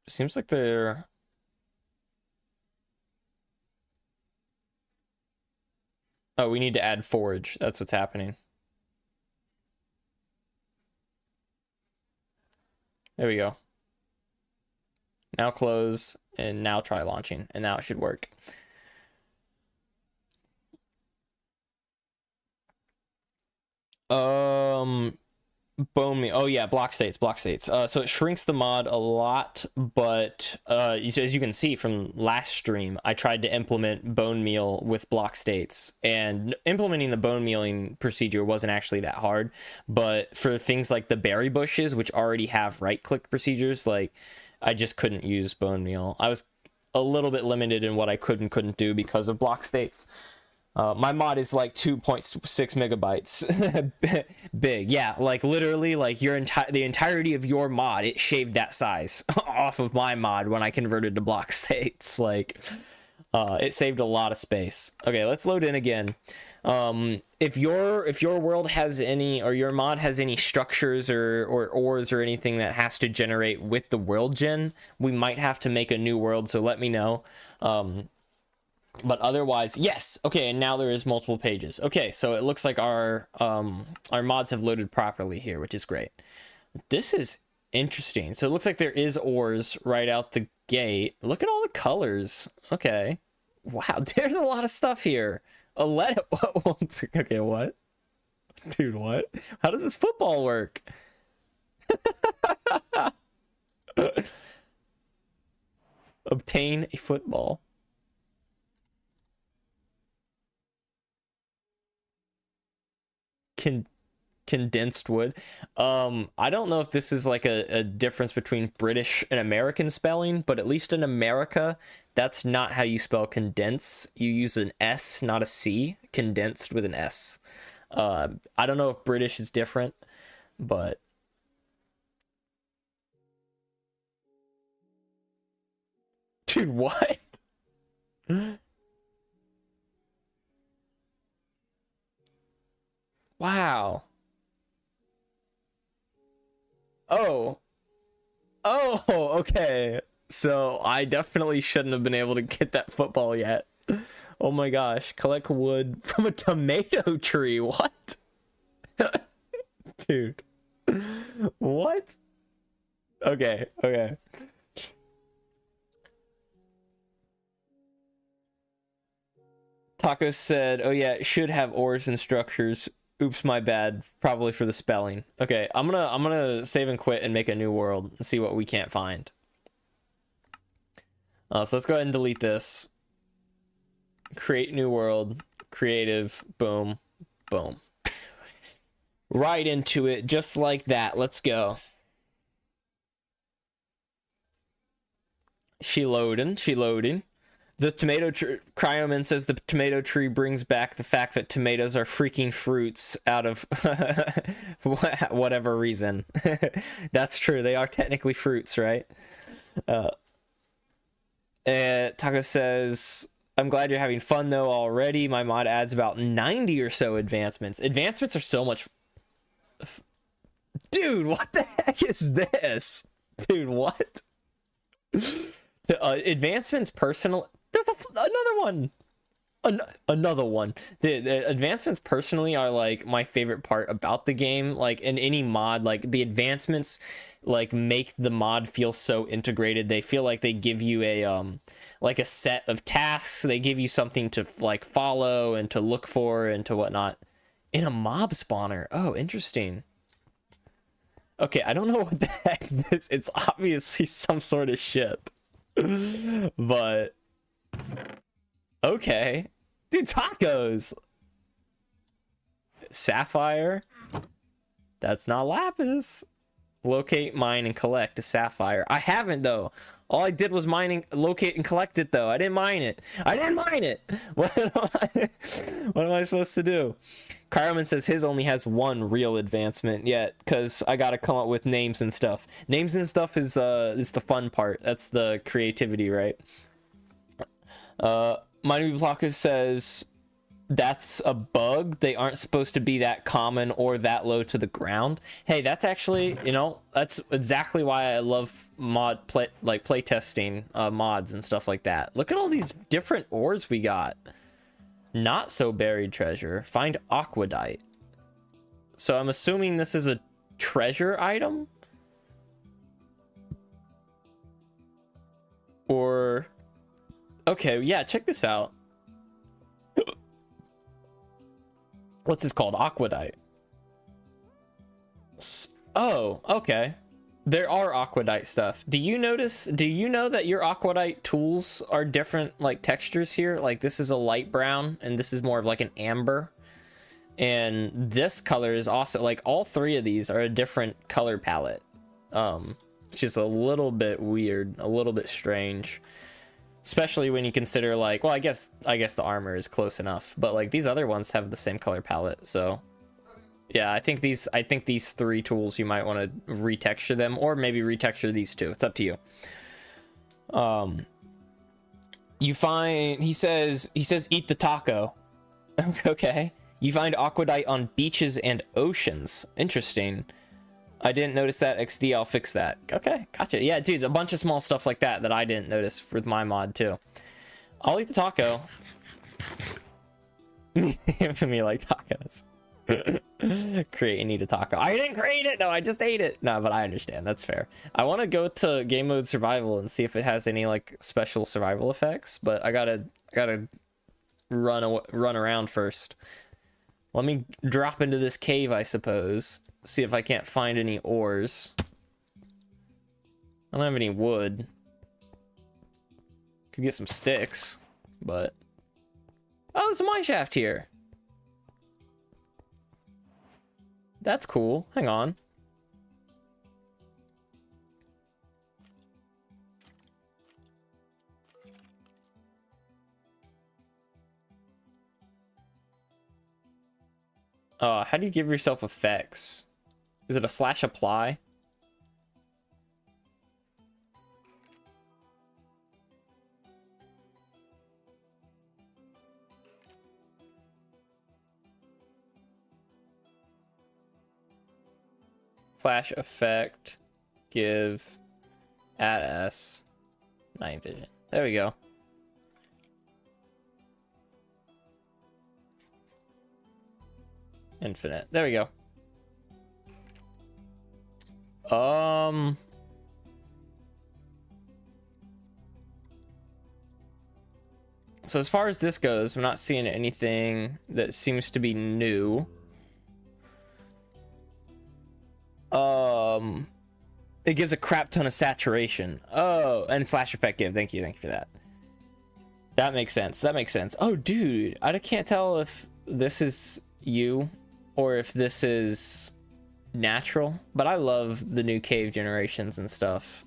seems like they're... Oh, we need to add forage. That's what's happening. There we go. Now close, and now try launching, and now it should work. Bone meal. Oh yeah, block states. So it shrinks the mod a lot, but as you can see from last stream, I tried to implement bone meal with block states, and implementing the bone mealing procedure wasn't actually that hard. But for things like the berry bushes, which already have right-click procedures, like I just couldn't use bone meal. I was a little bit limited in what I could and couldn't do because of block states. My mod is like 2.6 megabytes big. Yeah, like literally like the entirety of your mod, it shaved that size off of my mod when I converted to block states. Like it saved a lot of space. Okay, let's load in again. If your world has any, or your mod has any structures or ores or anything that has to generate with the world gen, we might have to make a new world, so let me know. But otherwise, yes. Okay, and now there is multiple pages. Okay, so it looks like our mods have loaded properly here, which is great. This is interesting. So it looks like there is ores right out the gate. Look at all the colors. Okay. Wow, there's a lot of stuff here. Okay, what? Dude, what? How does this football work? Obtain a football. Condensed wood. I don't know if this is like a difference between British and American spelling, but at least in America, that's not how you spell condense. You use an S, not a C. Condensed with an S. I don't know if British is different, but dude, what? Wow. Oh. Oh, okay. So I definitely shouldn't have been able to get that football yet. Oh my gosh. Collect wood from a tomato tree. What? Dude. What? Okay, okay. Taco said, oh yeah, it should have ores and structures. Oops, my bad. Probably for the spelling. Okay, I'm gonna save and quit and make a new world and see what we can't find. So let's go ahead and delete this. Create new world. Creative. Boom. Boom. Right into it, just like that. Let's go. She loading. The tomato tree, Cryoman says the tomato tree brings back the fact that tomatoes are freaking fruits out of whatever reason. That's true. They are technically fruits, right? Taco says, I'm glad you're having fun though already. My mod adds about 90 or so advancements. Advancements are so much... Dude, what the heck is this? Dude, what? Advancements personal... There's another one. Another one. The advancements personally are like my favorite part about the game. Like in any mod, like the advancements like make the mod feel so integrated. They feel like they give you a like a set of tasks. They give you something to like follow and to look for and to whatnot. In a mob spawner. Oh, interesting. Okay, I don't know what the heck this. It's obviously some sort of ship. But okay, dude, tacos. Sapphire. That's not lapis. Locate, mine, and collect a sapphire. I haven't though. All I did was locate and collect it though. I didn't mine it. What am I supposed to do? Carmen says his only has one real advancement yet, because I gotta come up with names and stuff. Names and stuff is the fun part. That's the creativity, right? Mighty Blocker says that's a bug. They aren't supposed to be that common or that low to the ground. Hey, that's actually, you know, that's exactly why I love play testing mods and stuff like that. Look at all these different ores we got. Not so buried treasure. Find aquadite. So I'm assuming this is a treasure item? Or... Okay, yeah, check this out. What's this called? Aquadite. Oh, okay. There are aquadite stuff. Do you know that your aquadite tools are different like textures here? Like this is a light brown and this is more of like an amber. And this color is also like all three of these are a different color palette. Which is a little bit weird, a little bit strange. Especially when you consider like, well, I guess the armor is close enough, but like these other ones have the same color palette, so yeah, I think these three tools you might want to retexture them, or maybe retexture these two. It's up to you. You find he says eat the taco. Okay. You find aquadite on beaches and oceans. Interesting. I didn't notice that. XD, I'll fix that. Okay, gotcha. Yeah, dude, a bunch of small stuff like that I didn't notice with my mod too. I'll eat the taco. Me like tacos. Create and eat a taco. I didn't create it. No, I just ate it. No, but I understand. That's fair. I want to go to game mode survival and see if it has any like special survival effects, but I gotta run around first. Let me drop into this cave, I suppose. See if I can't find any ores. I don't have any wood. Could get some sticks, but... Oh, there's a mine shaft here. That's cool. Hang on. How do you give yourself effects? Is it a slash apply? Flash effect, give, add S, night vision. There we go. Infinite. There we go. So as far as this goes, I'm not seeing anything that seems to be new. It gives a crap ton of saturation. Oh, and slash effect give. Thank you for that. That makes sense. That makes sense. Oh, dude, I can't tell if this is you or if this is natural, but I love the new cave generations and stuff.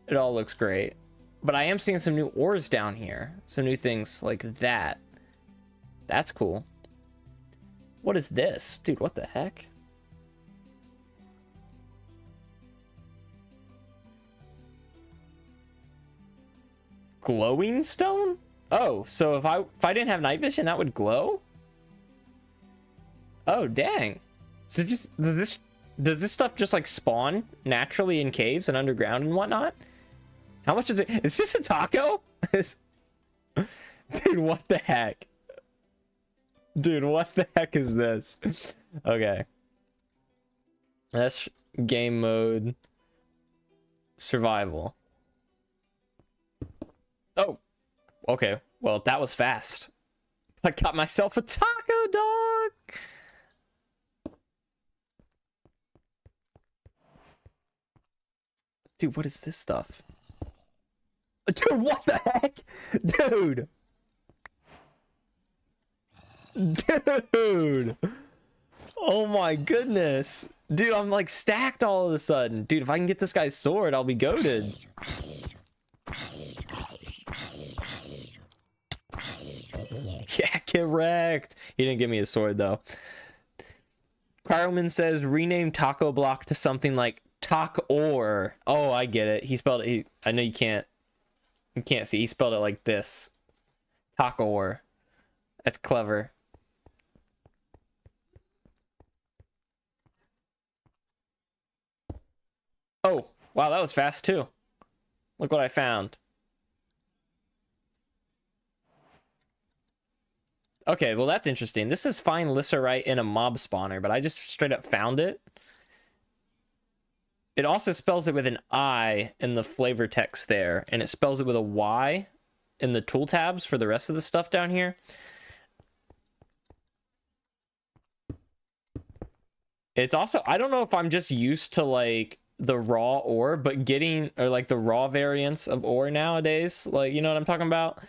It all looks great. But I am seeing some new ores down here, some new things like that. That's cool. What is this, dude? What the heck? Glowing stone? Oh, so if I didn't have night vision, that would glow? Oh, dang. So just does this stuff just like spawn naturally in caves and underground and whatnot? How much is it? Is this a taco? Dude, what the heck? Dude, what the heck is this? Okay. That's game mode. Survival. Oh, okay. Well, that was fast. I got myself a taco, dog. Dude, what is this stuff? Dude, what the heck? Dude. Dude. Oh my goodness. Dude, I'm like stacked all of a sudden. Dude, if I can get this guy's sword, I'll be goated. Yeah, correct. He didn't give me a sword though. Carlman says rename taco block to something like Talk-or. Oh, I get it. He spelled it. I know you can't see. He spelled it like this. Talk-or. That's clever. Oh, wow, that was fast too. Look what I found. Okay, well, that's interesting. This is fine Lisserite in a mob spawner, but I just straight up found it. It also spells it with an I in the flavor text there, and it spells it with a Y in the tool tabs for the rest of the stuff down here. It's also, I don't know if I'm just used to like the raw ore, but getting, or like the raw variants of ore nowadays, like, you know what I'm talking about?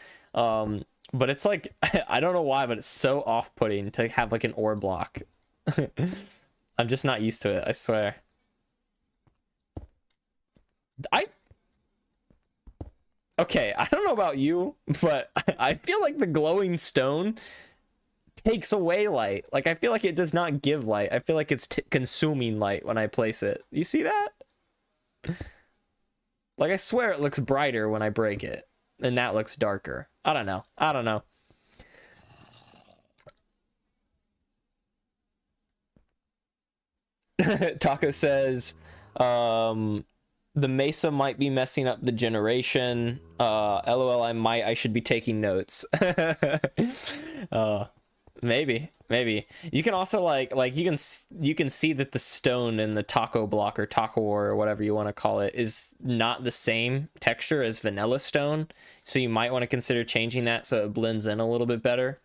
But it's like, I don't know why, but it's so off-putting to have like an ore block. I'm just not used to it, I swear. Okay, I don't know about you, but I feel like the glowing stone takes away light. Like, I feel like it does not give light. I feel like it's consuming light when I place it. You see that? Like, I swear it looks brighter when I break it, and that looks darker. I don't know. I don't know. Taco says, the Mesa might be messing up the generation. LOL, I should be taking notes. Maybe. You can also like you can see that the stone in the taco block or taco or whatever you want to call it is not the same texture as vanilla stone. So you might want to consider changing that so it blends in a little bit better.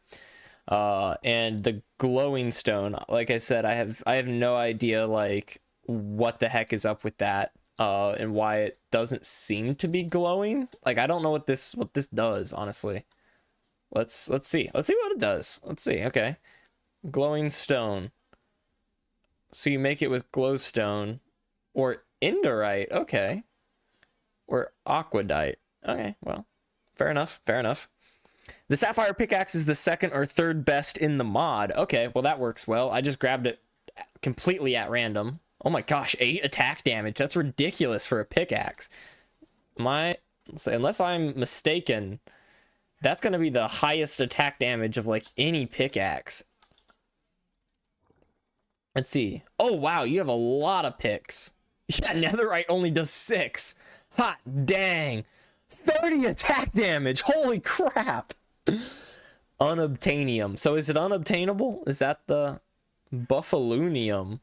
And the glowing stone, like I said, I have no idea like what the heck is up with that. and why it doesn't seem to be glowing. Like, I don't know what this does, honestly. Let's see what it does. Let's see. Okay, glowing stone. So you make it with glowstone or indorite. Okay, or aquadite. Okay, well, fair enough. The sapphire pickaxe is the second or third best in the mod. Okay, well, that works well. I just grabbed it completely at random. Oh my gosh, 8 attack damage. That's ridiculous for a pickaxe. Unless I'm mistaken, that's going to be the highest attack damage of like any pickaxe. Let's see. Oh wow, you have a lot of picks. Yeah, netherite only does 6. Hot dang. 30 attack damage. Holy crap. Unobtainium. So is it unobtainable? Is that the buffalonium?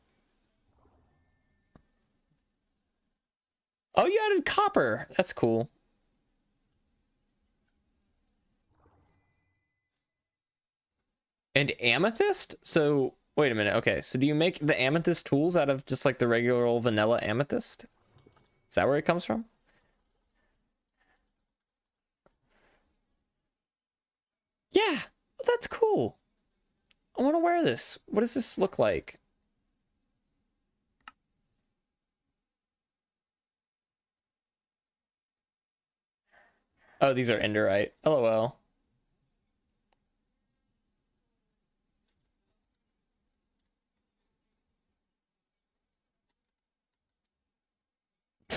Oh, you added copper. That's cool. And amethyst? So, wait a minute. Okay, so do you make the amethyst tools out of just like the regular old vanilla amethyst? Is that where it comes from? Yeah, that's cool. I want to wear this. What does this look like? Oh, these are endorite. LOL.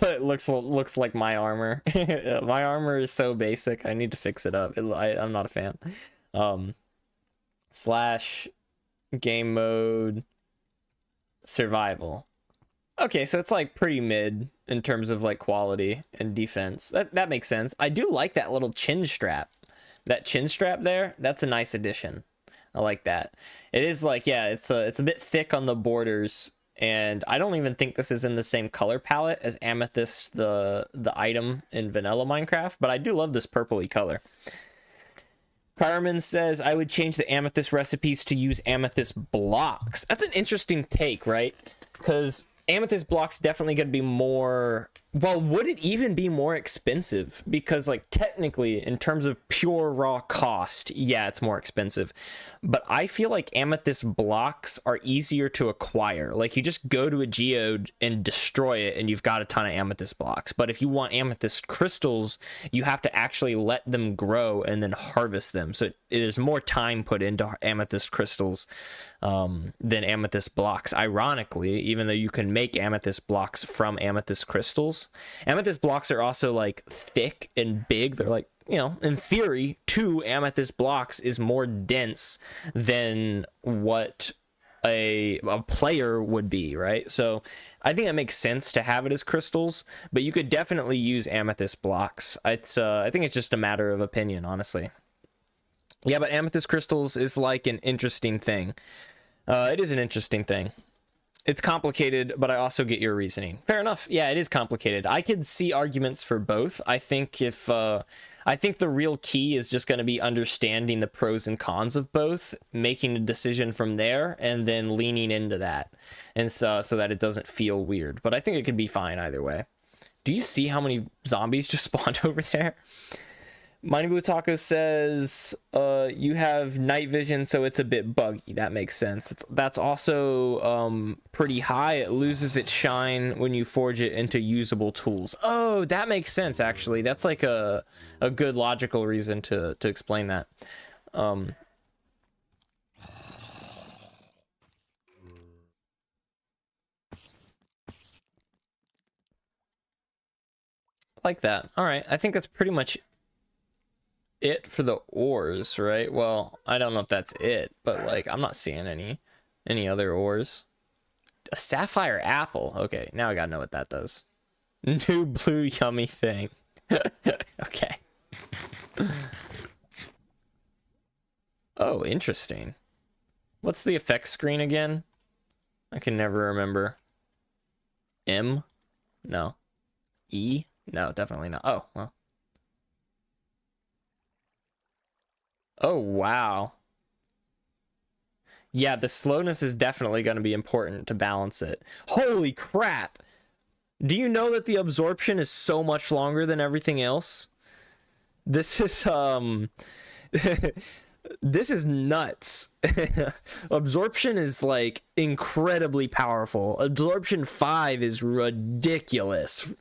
It looks like my armor. My armor is so basic. I need to fix it up. I'm not a fan. Slash game mode survival. Okay, so it's like pretty mid in terms of like quality and defense. That makes sense. I do like that little chin strap. That chin strap there, that's a nice addition. I like that. It is like, yeah, it's a bit thick on the borders, and I don't even think this is in the same color palette as Amethyst, the item in vanilla Minecraft, but I do love this purpley color. Carmen says, I would change the amethyst recipes to use amethyst blocks. That's an interesting take, right? Because amethyst blocks definitely going to be more... Well, would it even be more expensive? Because, like, technically, in terms of pure raw cost, yeah, it's more expensive. But I feel like amethyst blocks are easier to acquire. Like, you just go to a geode and destroy it, and you've got a ton of amethyst blocks. But if you want amethyst crystals, you have to actually let them grow and then harvest them. So there's more time put into amethyst crystals than amethyst blocks. Ironically, even though you can make amethyst blocks from amethyst crystals, amethyst blocks are also like thick and big. They're like, you know, in theory, 2 amethyst blocks is more dense than what a player would be, right? So I think it makes sense to have it as crystals, but you could definitely use amethyst blocks. It's I think it's just a matter of opinion, honestly. Yeah, but amethyst crystals is like an interesting thing. It is an interesting thing. It's complicated, but I also get your reasoning. Fair enough. Yeah, it is complicated. I could see arguments for both. I think I think the real key is just going to be understanding the pros and cons of both, making a decision from there, and then leaning into that, and so that it doesn't feel weird. But I think it could be fine either way. Do you see how many zombies just spawned over there? Mighty Blue Taco says, you have night vision, so it's a bit buggy. That makes sense. That's also pretty high. It loses its shine when you forge it into usable tools. Oh, that makes sense, actually. That's like a good logical reason to explain that. Like that. All right, I think that's pretty much it for the ores, right? Well, I don't know if that's it, but like I'm not seeing any other ores. A sapphire apple. Okay, now I gotta know what that does. New blue yummy thing. Okay. Oh, interesting. What's the effects screen again? I can never remember. M? No. E? No, definitely not. Oh, well. Oh, wow. Yeah, the slowness is definitely going to be important to balance it. Holy crap. Do you know that the absorption is so much longer than everything else? This is this is nuts. Absorption is like incredibly powerful. Absorption 5 is ridiculous.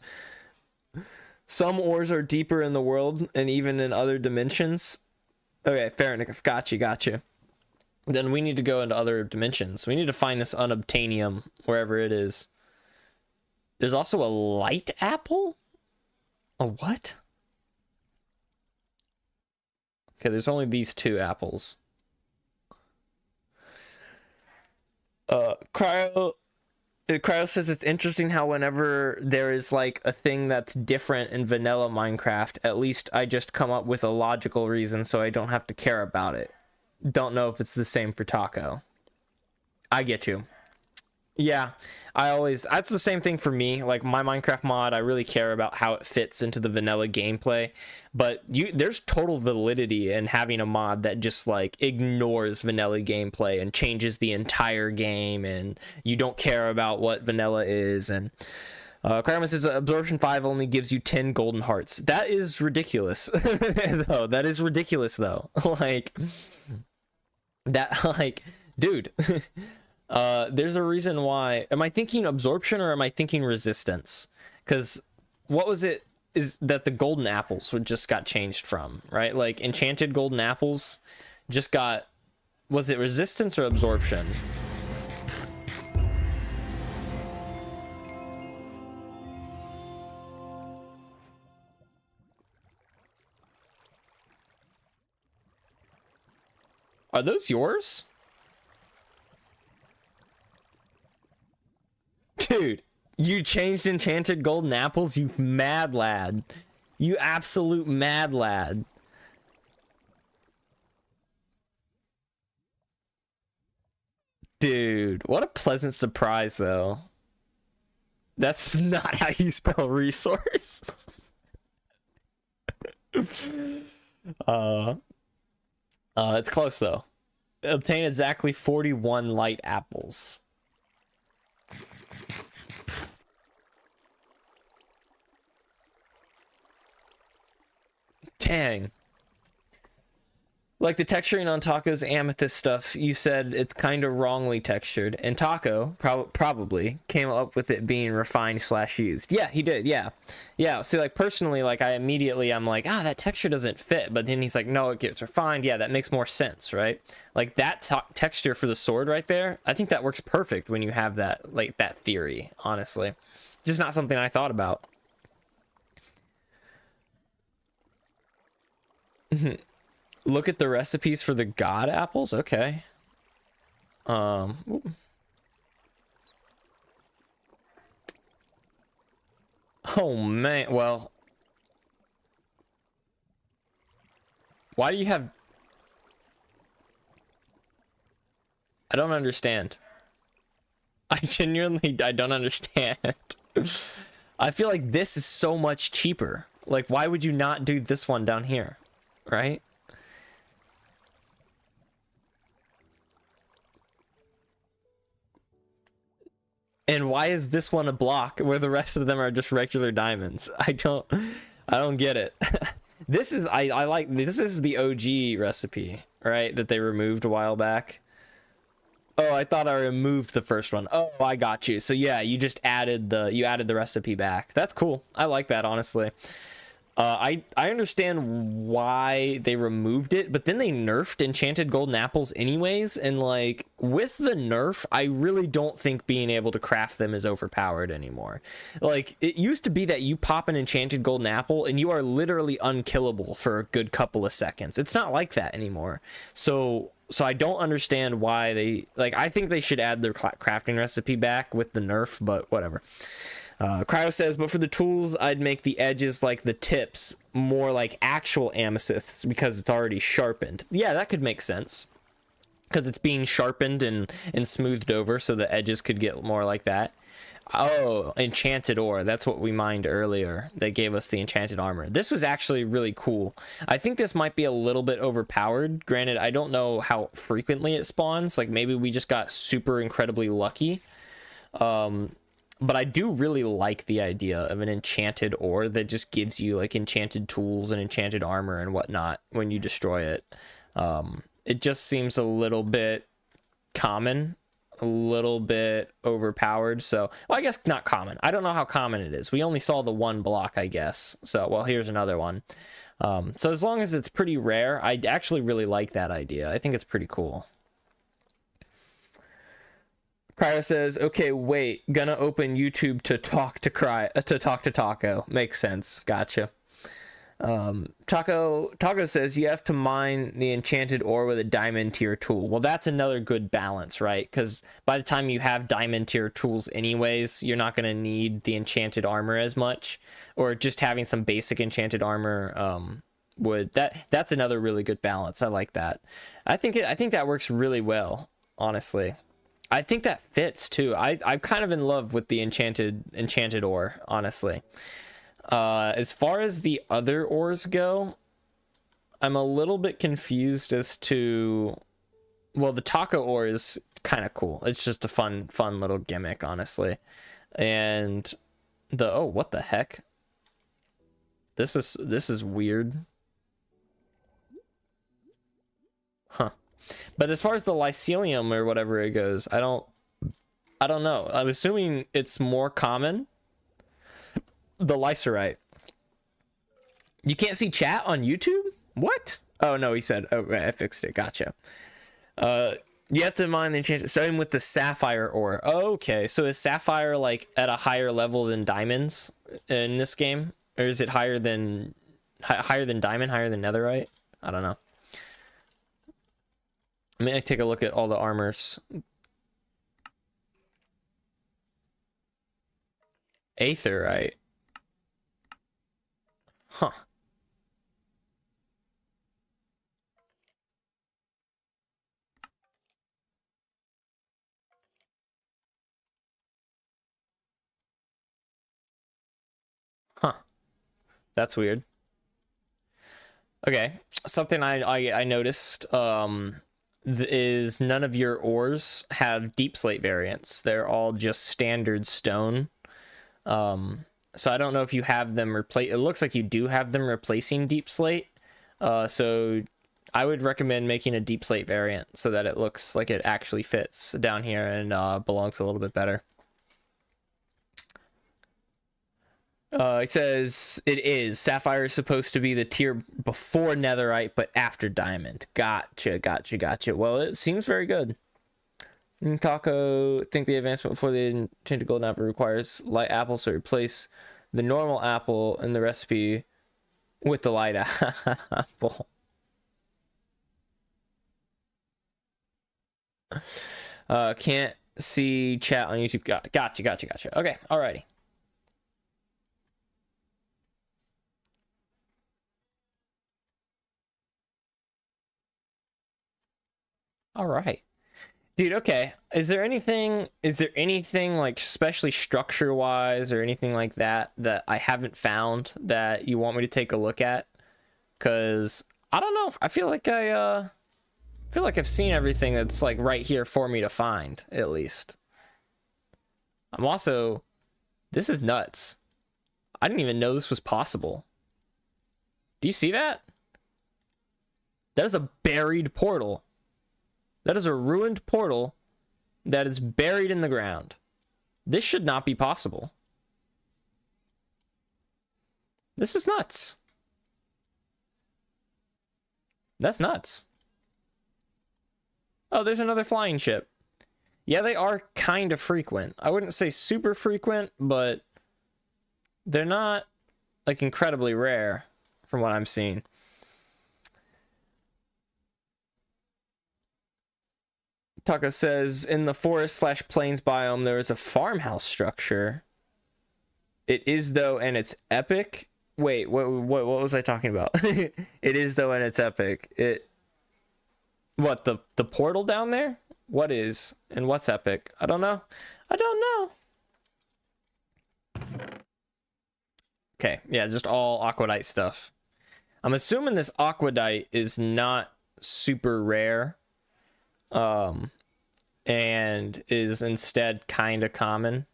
Some ores are deeper in the world and even in other dimensions. Okay, fair enough. Got you. Then we need to go into other dimensions. We need to find this unobtainium wherever it is. There's also a light apple? A what? Okay, there's only these 2 apples. Cryo says it's interesting how whenever there is like a thing that's different in vanilla Minecraft, at least I just come up with a logical reason so I don't have to care about it. Don't know if it's the same for Taco. I get you. Yeah, that's the same thing for me. Like my Minecraft mod, I really care about how it fits into the vanilla gameplay, but there's total validity in having a mod that just like ignores vanilla gameplay and changes the entire game, and you don't care about what vanilla is. And Kramer says absorption 5 only gives you 10 golden hearts. That is ridiculous. though that is ridiculous though. Like that, like, dude. There's a reason why. Am I thinking absorption or am I thinking resistance? Because what was it is that the golden apples just got changed from, right? Like enchanted golden apples just got, was it resistance or absorption? Are those yours? Dude, you changed enchanted golden apples, you mad lad. You absolute mad lad. Dude, what a pleasant surprise, though. That's not how you spell resource. It's close, though. Obtain exactly 41 light apples. Dang. Like the texturing on Taco's amethyst stuff, you said it's kind of wrongly textured, and Taco probably came up with it being refined / used. Yeah, he did. Yeah. So like personally, like I'm like, that texture doesn't fit, but then he's like, no, it gets refined. Yeah, that makes more sense, right? Like that texture for the sword right there, I think that works perfect when you have that, like that theory. Honestly, just not something I thought about. Look at the recipes for the god apples. Okay. Oh man. Well, why do you have? I don't understand. I don't understand. I feel like this is so much cheaper. Like, why would you not do this one down here? Right? And why is this one a block where the rest of them are just regular diamonds? I don't get it. This is I like this is the OG recipe, right? That they removed a while back. Oh, I thought I removed the first one. Oh, I got you. So yeah, you just added the recipe back. That's cool. I like that, honestly. I understand why they removed it, but then they nerfed enchanted golden apples anyways, and like with the nerf, I really don't think being able to craft them is overpowered anymore. Like it used to be that you pop an enchanted golden apple and you are literally unkillable for a good couple of seconds. It's not like that anymore. So I don't understand why they, like, I think they should add their crafting recipe back with the nerf, but whatever. Cryo says, but for the tools, I'd make the edges like the tips more like actual amethysts because it's already sharpened. Yeah, that could make sense. Because it's being sharpened and smoothed over, so the edges could get more like that. Oh, enchanted ore. That's what we mined earlier. They gave us the enchanted armor. This was actually really cool. I think this might be a little bit overpowered. Granted, I don't know how frequently it spawns. Like, maybe we just got super incredibly lucky. But I do really like the idea of an enchanted ore that just gives you like enchanted tools and enchanted armor and whatnot when you destroy it. It just seems a little bit common, a little bit overpowered. So, well, I guess not common. I don't know how common it is. We only saw the one block, I guess. So, well, here's another one. So as long as it's pretty rare, I actually really like that idea. I think it's pretty cool. Cryo says, "Okay, wait, gonna open YouTube to talk to Taco." Makes sense. Gotcha. Taco says you have to mine the enchanted ore with a diamond tier tool. Well, that's another good balance, right? Because by the time you have diamond tier tools anyways, you're not gonna need the enchanted armor as much, or just having some basic enchanted armor that's another really good balance. I like that. I think that works really well, honestly. I think that fits too. I'm kind of in love with the enchanted ore, honestly. As far as the other ores go, I'm a little bit confused as to, well, the taco ore is kind of cool. It's just a fun little gimmick, honestly. And oh, what the heck? This is weird. Huh. But as far as the lycelium or whatever it goes, I don't know. I'm assuming it's more common. The lycerite. You can't see chat on YouTube? What? Oh no, he said. Oh, I fixed it. Gotcha. You have to mine the enchanted. Same with the sapphire ore. Oh, okay, so is sapphire like at a higher level than diamonds in this game, or is it higher than diamond, higher than netherite? I don't know. Let me take a look at all the armors. Aetherite. Huh. Huh. That's weird. Okay. Something I noticed is none of your ores have deep slate variants. They're all just standard stone. So I don't know if you have them replace. It looks like you do have them replacing deep slate. So I would recommend making a deep slate variant so that it looks like it actually fits down here and belongs a little bit better. It says it is. Sapphire is supposed to be the tier before netherite, but after diamond. Gotcha. Well, it seems very good. Taco think the advancement before the enchanted golden apple requires light apples to replace the normal apple in the recipe with the light apple. Can't see chat on YouTube. Gotcha. Okay, alrighty. All right. Dude, okay. Is there anything like especially structure wise or anything like that I haven't found that you want me to take a look at? Cause I don't know. I feel like I've seen everything that's like right here for me to find, at least. I'm also, this is nuts. I didn't even know this was possible. Do you see that? That is a buried portal. That is a ruined portal that is buried in the ground. This should not be possible. This is nuts. That's nuts. Oh, there's another flying ship. Yeah, they are kind of frequent. I wouldn't say super frequent, but they're not like incredibly rare from what I'm seeing. Taco says, in the forest/plains biome, there is a farmhouse structure. It is though, and it's epic. Wait, what was I talking about? It is though, and it's epic. What, the portal down there? What is, and what's epic? I don't know. Okay, yeah, just all aquadite stuff. I'm assuming this aquadite is not super rare. And is instead kind of common.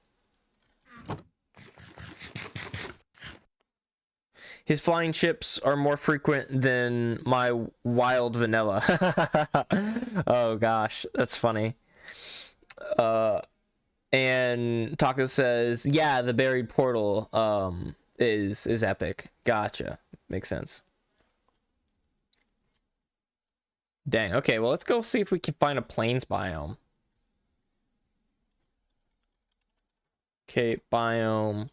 His flying ships are more frequent than my wild vanilla. Oh gosh, that's funny. And Taco says, yeah, the buried portal is epic. Gotcha. Makes sense. Dang. Okay, well, let's go see if we can find a plains biome. Okay, biome,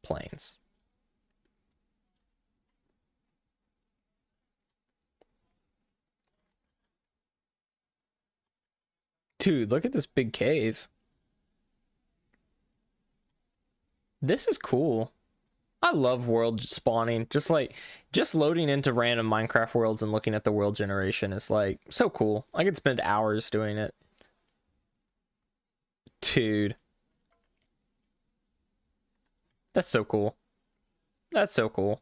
plains. Dude, look at this big cave. This is cool. I love world spawning. Just loading into random Minecraft worlds and looking at the world generation is like so cool. I could spend hours doing it. Dude. That's so cool. That's so cool.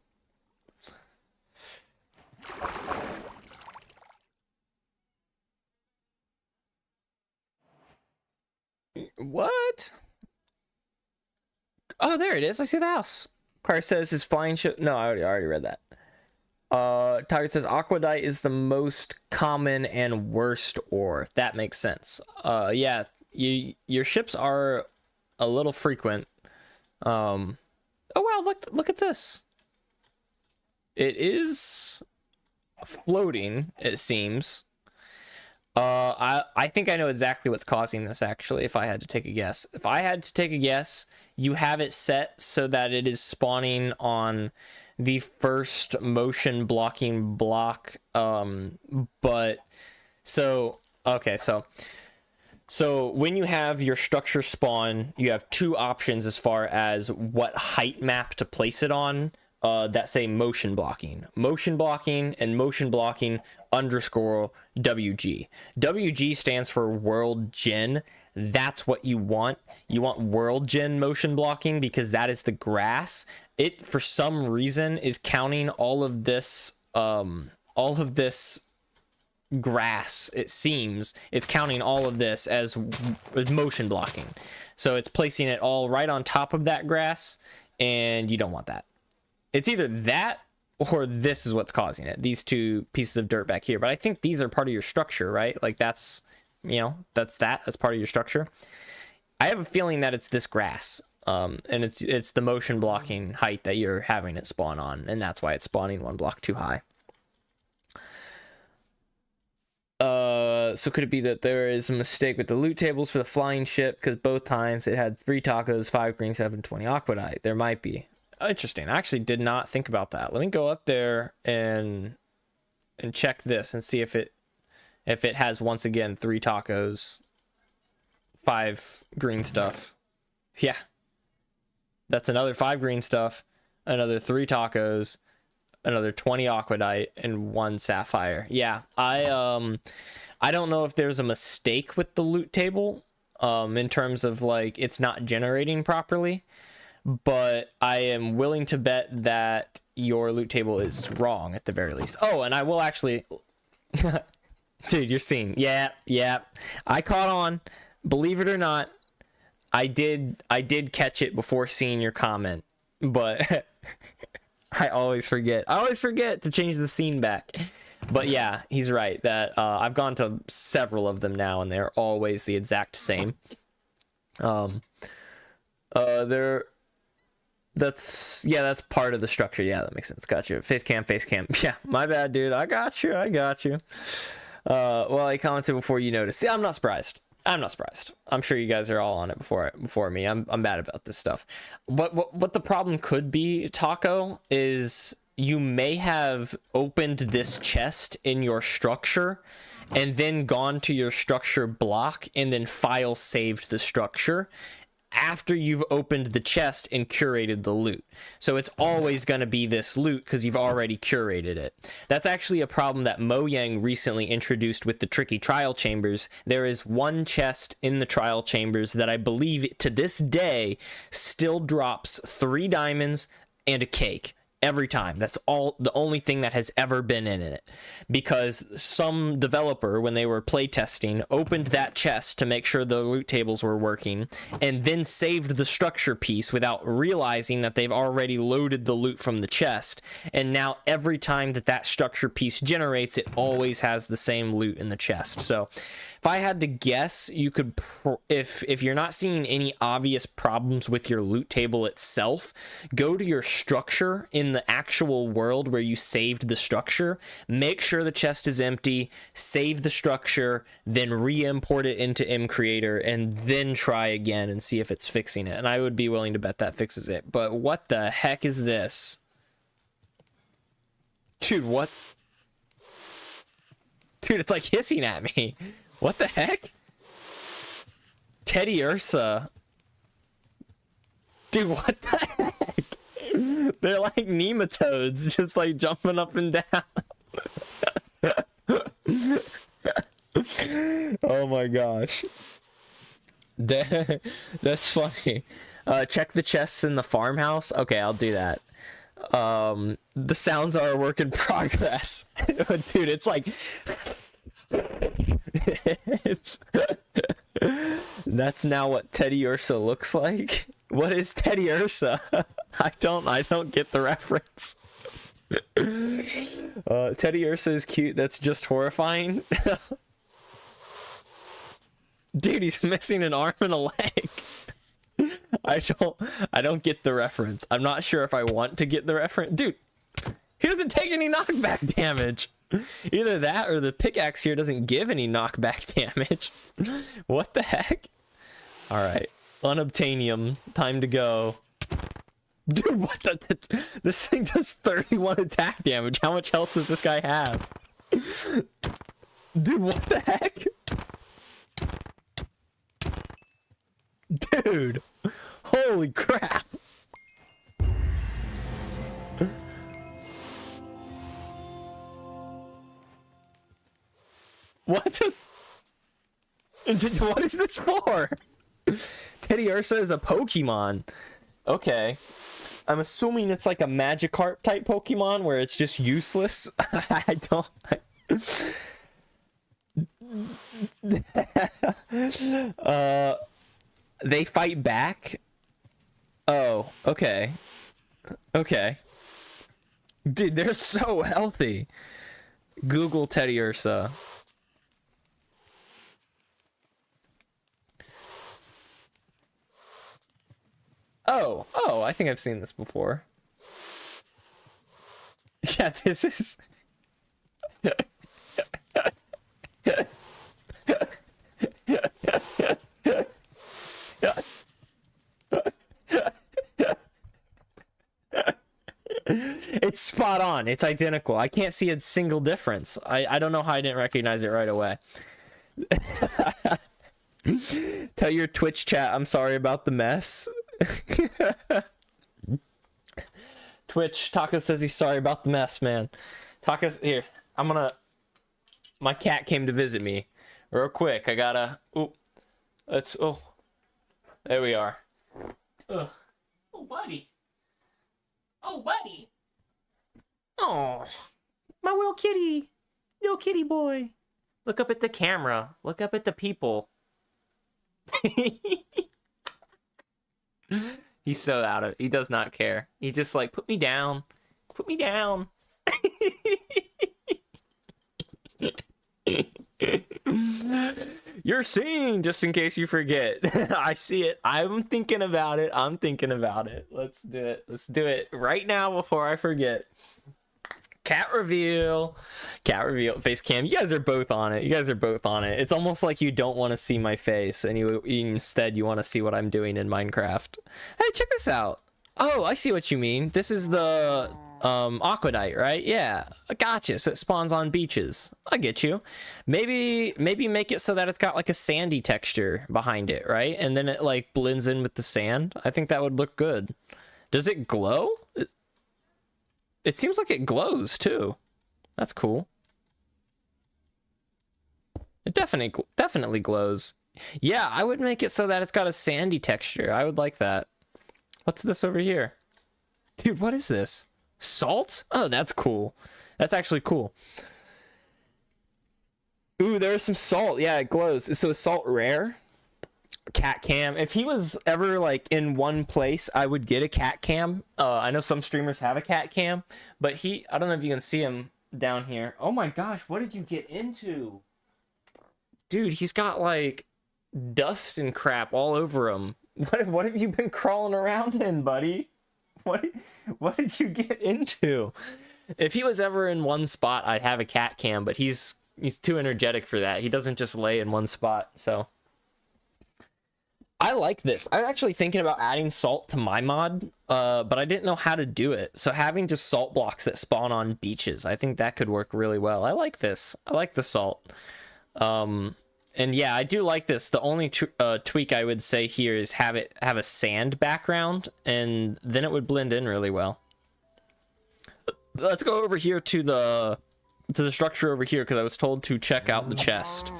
What? Oh, there it is. I see the house. Car says his flying ship. No, I already read that. Target says Aquadite is the most common and worst ore. That makes sense. Yeah, your ships are a little frequent. Oh wow, look at this. It is floating, it seems. I think I know exactly what's causing this, actually, if I had to take a guess. If I had to take a guess, you have it set so that it is spawning on the first motion blocking block. But so okay, so when you have your structure spawn, you have two options as far as what height map to place it on. That say motion blocking and motion blocking underscore WG. WG stands for world gen. That's what you want. You want world gen motion blocking because that is the grass. It, for some reason, is counting all of this grass. It seems it's counting all of this as motion blocking. So it's placing it all right on top of that grass, and you don't want that. It's either that or this is what's causing it. These two pieces of dirt back here. But I think these are part of your structure, right? Like that's, you know, that's part of your structure. I have a feeling that it's this grass. And it's the motion blocking height that you're having it spawn on. And that's why it's spawning one block too high. So could it be that there is a mistake with the loot tables for the flying ship? Because both times it had 3 tacos, 5 green, 7, 20 aquadite. There might be. Interesting. I actually did not think about that. Let me go up there and check this and see if it has, once again, 3 tacos, 5 green stuff. Yeah, that's another 5 green stuff, another 3 tacos, another 20 aquadite, and 1 sapphire. Yeah, I don't know if there's a mistake with the loot table in terms of like it's not generating properly. But I am willing to bet that your loot table is wrong at the very least. Oh, and I will actually... Dude, you're seeing. Yeah. I caught on. Believe it or not, I did catch it before seeing your comment. But I always forget. I always forget to change the scene back. But yeah, he's right. That I've gone to several of them now, and they're always the exact same. That's part of the structure. Yeah, that makes sense. Got you. Face cam. Yeah, my bad, dude. I got you. Well, I commented before you noticed. See, I'm not surprised. I'm sure you guys are all on it before me. I'm bad about this stuff. What the problem could be, Taco, is you may have opened this chest in your structure and then gone to your structure block and then file saved the structure after you've opened the chest and curated the loot. So it's always going to be this loot because you've already curated it. That's actually a problem that Mojang recently introduced with the tricky trial chambers. There is one chest in the trial chambers that I believe to this day still drops 3 diamonds and a cake every time. That's the only thing that has ever been in it, because some developer, when they were playtesting, opened that chest to make sure the loot tables were working, and then saved the structure piece without realizing that they've already loaded the loot from the chest, and now every time that structure piece generates, it always has the same loot in the chest. So if I had to guess, you could if you're not seeing any obvious problems with your loot table itself, go to your structure in the actual world where you saved the structure, make sure the chest is empty, save the structure, then re-import it into mcreator, and then try again and see if it's fixing it. And I would be willing to bet that fixes it. But what the heck is this? Dude, what? Dude, it's like hissing at me. What the heck? Teddy Ursa. Dude, what the heck? They're like nematodes, just like jumping up and down. Oh my gosh. That's funny. Check the chests in the farmhouse. Okay, I'll do that. The sounds are a work in progress. Dude, it's like that's now what Teddy Ursa looks like. What is Teddy Ursa? I don't get the reference. Teddy Ursa is cute. That's just horrifying. Dude, he's missing an arm and a leg. I don't get the reference. I'm not sure if I want to get the reference. Dude, he doesn't take any knockback damage. Either that or the pickaxe here doesn't give any knockback damage. What the heck? All right, unobtainium, time to go. Dude, what the? This thing does 31 attack damage. How much health does this guy have? Dude, what the heck? Dude, holy crap. What? What is this for? Teddy Ursa is a Pokemon. Okay. I'm assuming it's like a Magikarp type Pokemon where it's just useless. I don't... They fight back? Oh, okay. Okay. Dude, they're so healthy. Google Teddy Ursa. Oh, I think I've seen this before. Yeah, this is... It's spot on. It's identical. I can't see a single difference. I don't know how I didn't recognize it right away. Tell your Twitch chat I'm sorry about the mess. Twitch, Taco says he's sorry about the mess, man. Taco's here. My cat came to visit me real quick. I gotta... Oh, there we are. Ugh. Oh, buddy. Oh, buddy. Oh, my little kitty boy. Look up at the camera. Look up at the people. He's so out of it. He does not care. He just like, put me down. Put me down. You're seeing, just in case you forget. I see it. I'm thinking about it. Let's do it. Let's do it right now before I forget. Cat reveal. Face cam. You guys are both on it. It's almost like you don't want to see my face and instead you want to see what I'm doing in Minecraft. Hey, check this out. Oh, I see what you mean. This is the aquadite, right? Yeah, gotcha. So it spawns on beaches. I get you. Maybe make it so that it's got like a sandy texture behind it, right? And then it like blends in with the sand. I think that would look good. Does it glow? It seems like it glows too. That's cool. It definitely glows. Yeah, I would make it so that it's got a sandy texture. I would like that. What's this over here? Dude, what is this? Salt? Oh, that's cool. That's actually cool. Ooh, there's some salt. Yeah, it glows. So is salt rare? Cat cam. If he was ever like in one place, I would get a cat cam. I know some streamers have a cat cam, but I don't know if you can see him down here. Oh my gosh, what did you get into? Dude, he's got like dust and crap all over him. What have you been crawling around in, buddy? What did you get into? If he was ever in one spot, I'd have a cat cam, but he's too energetic for that. He doesn't just lay in one spot. So I like this. I'm actually thinking about adding salt to my mod, but I didn't know how to do it. So having just salt blocks that spawn on beaches, I think that could work really well. I like this. I like the salt. And yeah, I do like this. The only tweak I would say here is have a sand background, and then it would blend in really well. Let's go over here to the structure over here, because I was told to check out the chest.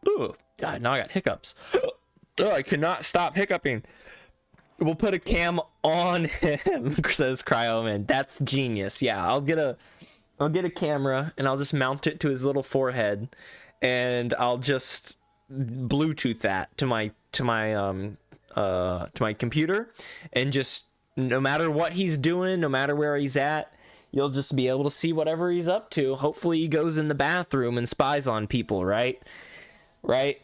Ooh, God, now I got hiccups. Oh, I cannot stop hiccuping. We'll put a cam on him, says Cryoman. That's genius. Yeah, I'll get a camera and I'll just mount it to his little forehead, and I'll just Bluetooth that to my computer, and just no matter what he's doing, no matter where he's at, you'll just be able to see whatever he's up to. Hopefully he goes in the bathroom and spies on people, right? Right?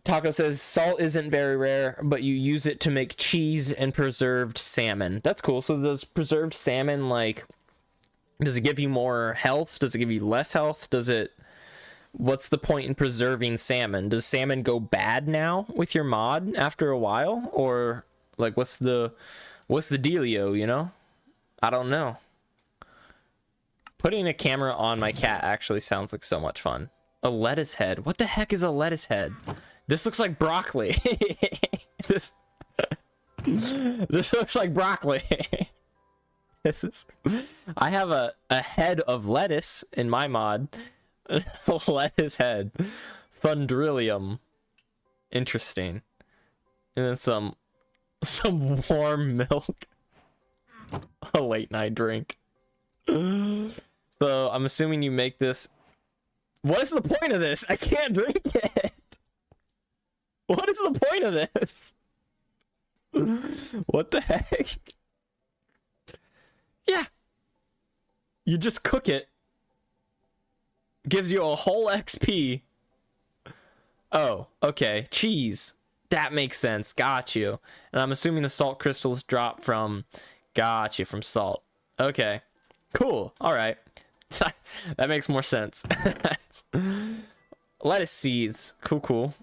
Taco says salt isn't very rare, but you use it to make cheese and preserved salmon. That's cool. So does preserved salmon, like, does it give you more health? Does it give you less health? What's the point in preserving salmon? Does salmon go bad now with your mod after a while? Or like what's the dealio, you know? I don't know. Putting a camera on my cat actually sounds like so much fun. A lettuce head. What the heck is a lettuce head? This looks like broccoli. This looks like broccoli. I have a head of lettuce in my mod. Lettuce head. Thundrillium. Interesting. And then some warm milk. A late night drink. So I'm assuming you make this. What is the point of this? I can't drink it. What is the point of this? What the heck? Yeah. You just cook it. Gives you a whole XP. Oh, okay. Cheese. That makes sense. Got you. And I'm assuming the salt crystals drop from... Got you, from salt. Okay. Cool. All right. That makes more sense. Lettuce seeds. Cool, cool.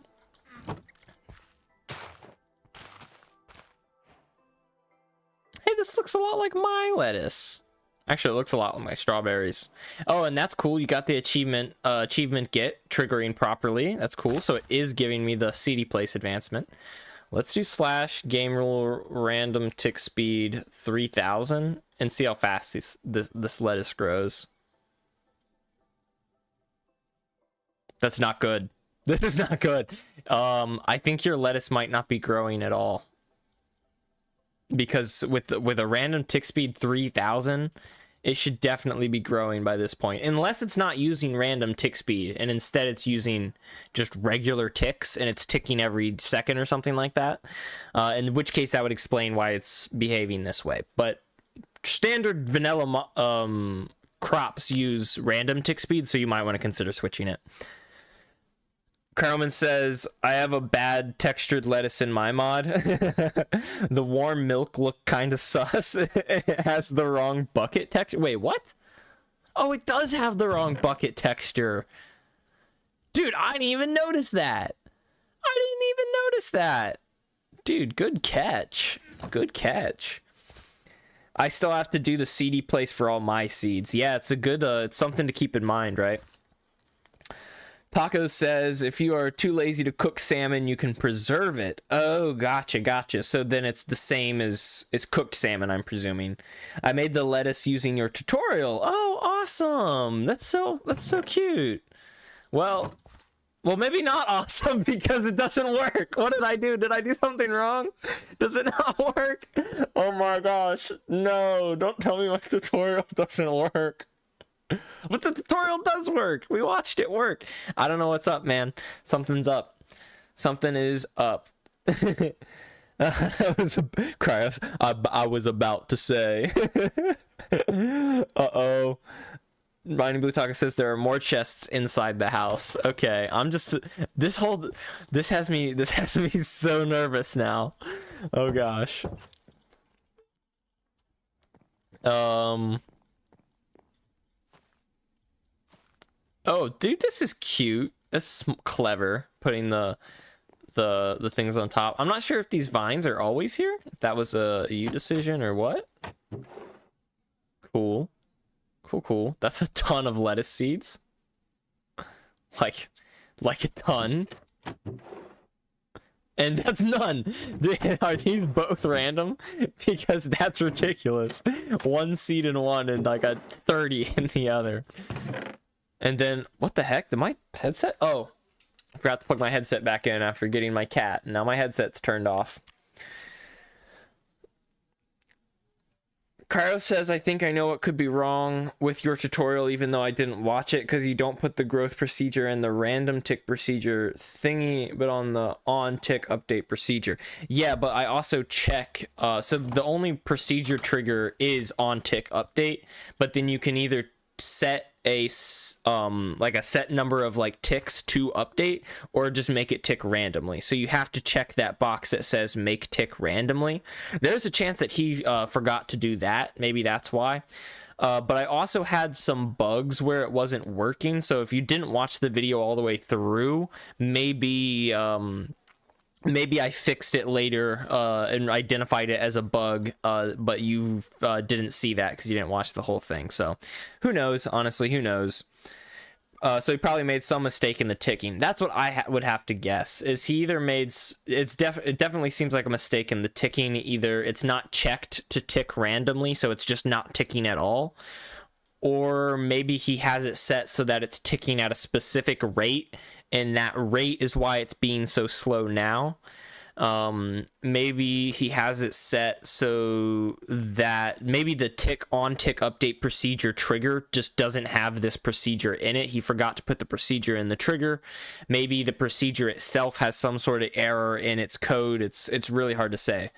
Hey, this looks a lot like my lettuce. Actually, it looks a lot like my strawberries. Oh, and that's cool. You got the achievement get triggering properly. That's cool. So it is giving me the CD place advancement. Let's do / game rule random tick speed 3000 and see how fast this lettuce grows. That's not good. This is not good. I think your lettuce might not be growing at all. Because with a random tick speed 3000, it should definitely be growing by this point, unless it's not using random tick speed and instead it's using just regular ticks and it's ticking every second or something like that, in which case that would explain why it's behaving this way. But standard vanilla crops use random tick speed, so you might want to consider switching it. Carlman says, I have a bad textured lettuce in my mod. The warm milk look kind of sus. It has the wrong bucket texture. Wait, what? Oh, it does have the wrong bucket texture. Dude, I didn't even notice that. Dude, good catch. Good catch. I still have to do the CD place for all my seeds. Yeah, it's a good, it's something to keep in mind, right? Taco says, if you are too lazy to cook salmon, you can preserve it. Oh, gotcha. So then it's the same as cooked salmon, I'm presuming. I made the lettuce using your tutorial. Oh, awesome. That's so cute. Well, Well, maybe not awesome because it doesn't work. What did I do? Did I do something wrong? Does it not work? Oh my gosh. No, don't tell me my tutorial doesn't work. But the tutorial does work. We watched it work. I don't know what's up, man. Something's up. Something is up. I was about to say. Uh-oh. Ryan Blue Talker says there are more chests inside the house. Okay, I'm just this has me so nervous now. Oh gosh. Oh, dude, this is cute. That's clever. Putting the things on top. I'm not sure if these vines are always here. If that was a you decision or what. Cool. Cool. That's a ton of lettuce seeds. Like a ton. And that's none. Are these both random? Because that's ridiculous. One seed in one and like a 30 in the other. And then, what the heck? Did my headset? Oh, I forgot to plug my headset back in after getting my cat. Now my headset's turned off. Cryo says, I think I know what could be wrong with your tutorial, even though I didn't watch it, because you don't put the growth procedure and the random tick procedure thingy, but on the on tick update procedure. Yeah, but I also check, so the only procedure trigger is on tick update, but then you can either set a like a set number of like ticks to update, or just make it tick randomly. So you have to check that box that says make tick randomly. There's a chance that he forgot to do that. Maybe that's why. But I also had some bugs where it wasn't working. So if you didn't watch the video all the way through, maybe I fixed it later and identified it as a bug, but you didn't see that because you didn't watch the whole thing. So who knows? Honestly, who knows? So he probably made some mistake in the ticking. That's what I would have to guess. Is he either made... it definitely seems like a mistake in the ticking. Either it's not checked to tick randomly, so it's just not ticking at all. Or maybe he has it set so that it's ticking at a specific rate, and that rate is why it's being so slow now. Maybe he has it set so that maybe the tick on tick update procedure trigger just doesn't have this procedure in it. He forgot to put the procedure in the trigger. Maybe the procedure itself has some sort of error in its code. It's really hard to say.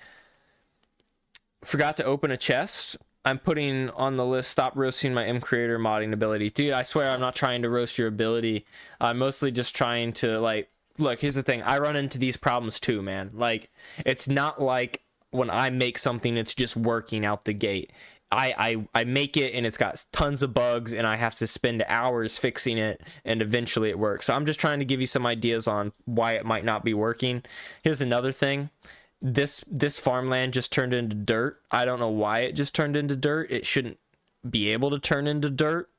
Forgot to open a chest. I'm putting on the list, stop roasting my M creator modding ability. Dude, I swear I'm not trying to roast your ability. I'm mostly just trying to, like, look, here's the thing. I run into these problems too, man. Like, it's not like when I make something, it's just working out the gate. I make it and it's got tons of bugs and I have to spend hours fixing it and eventually it works. So I'm just trying to give you some ideas on why it might not be working. Here's another thing. This farmland just turned into dirt. I don't know why it just turned into dirt. It shouldn't be able to turn into dirt,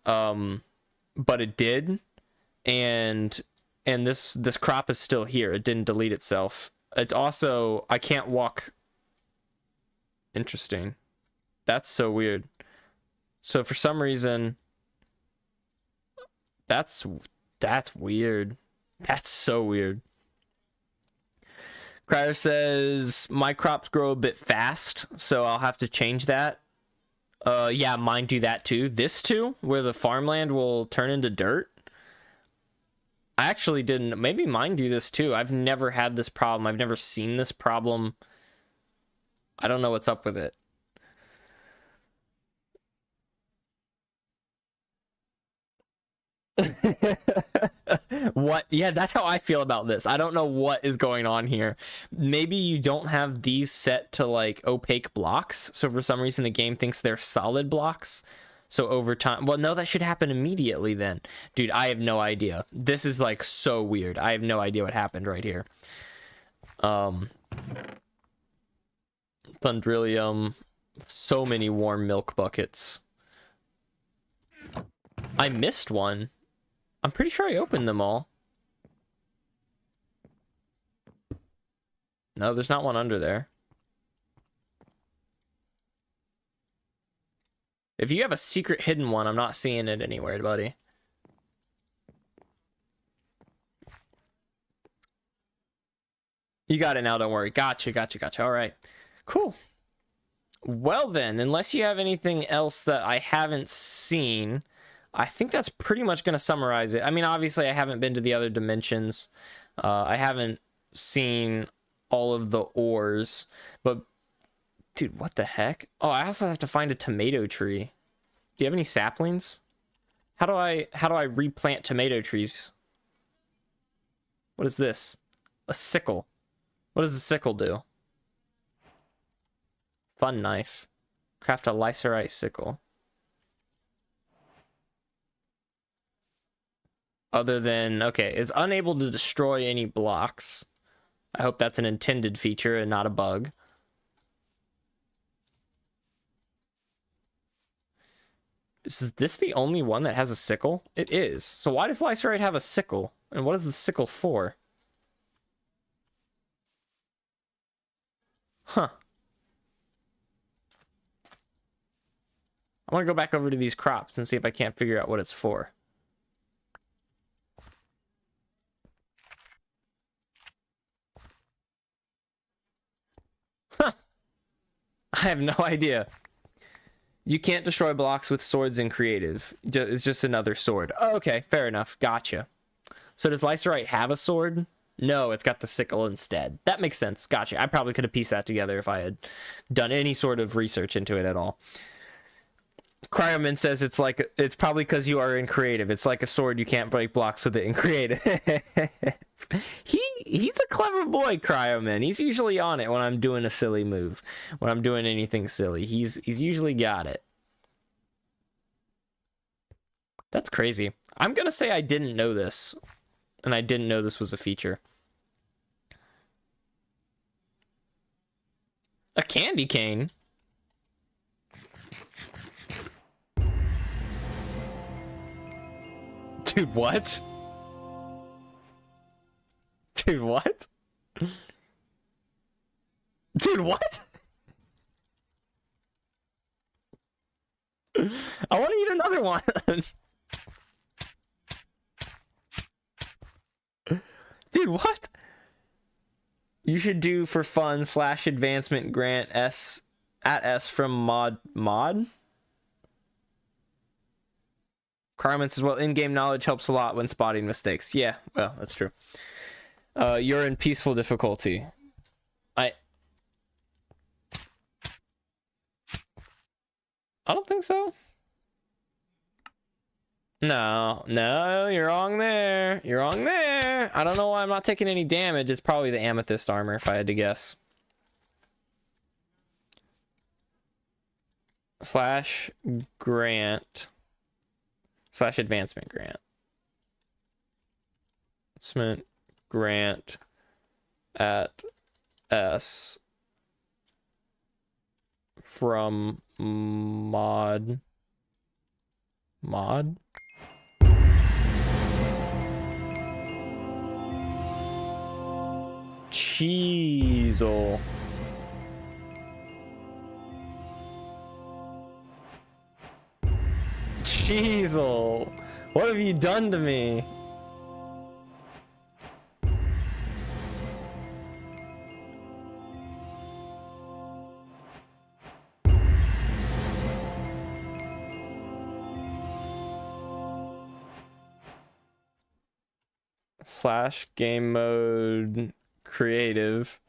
but it did. And this crop is still here. It didn't delete itself. It's also, I can't walk. Interesting. That's so weird. So for some reason, that's weird. That's so weird. Cryer says, my crops grow a bit fast, so I'll have to change that. Yeah, mine do that too. This too, where the farmland will turn into dirt. I actually didn't. Maybe mine do this too. I've never had this problem. I've never seen this problem. I don't know what's up with it. What? Yeah, that's how I feel about this. I don't know what is going on here. Maybe you don't have these set to like opaque blocks, so for some reason the game thinks they're solid blocks. So over time, well, no, that should happen immediately then. Dude, I have no idea. This is like so weird. I have no idea what happened right here. Thundrillium, so many warm milk buckets. I missed one. I'm pretty sure I opened them all. No, there's not one under there. If you have a secret hidden one, I'm not seeing it anywhere, buddy. You got it now, don't worry. Gotcha. All right. Cool. Well then, unless you have anything else that I haven't seen, I think that's pretty much going to summarize it. I mean, obviously, I haven't been to the other dimensions. I haven't seen all of the ores, but dude, what the heck? Oh, I also have to find a tomato tree. Do you have any saplings? How do I replant tomato trees? What is this? A sickle. What does a sickle do? Fun knife. Craft a lycerite sickle. Other than, okay, it's unable to destroy any blocks. I hope that's an intended feature and not a bug. Is this the only one that has a sickle? It is. So why does lycerite have a sickle? And what is the sickle for? Huh. I want to go back over to these crops and see if I can't figure out what it's for. Huh. I have no idea. You can't destroy blocks with swords in creative. It's just another sword. Oh, okay, fair enough. Gotcha. So does lycerite have a sword? No, it's got the sickle instead. That makes sense. Gotcha. I probably could have pieced that together if I had done any sort of research into it at all. Cryoman says it's probably because you are in creative. It's like a sword, you can't break blocks with it in creative. He's a clever boy, Cryoman. He's usually on it when I'm doing a silly move. When I'm doing anything silly. He's usually got it. That's crazy. I'm gonna say I didn't know this. And I didn't know this was a feature. A candy cane? Dude, what? Dude, what? Dude, what? I want to eat another one. Dude, what? You should do for fun / advancement grant S at S from mod. Carmen says, well, in-game knowledge helps a lot when spotting mistakes. Yeah, well, that's true. You're in peaceful difficulty. I don't think so. No, you're wrong there. You're wrong there. I don't know why I'm not taking any damage. It's probably the amethyst armor, if I had to guess. / grant / advancement grant. Advancement grant at S from mod. Cheezel. Cheezel. What have you done to me? / game mode creative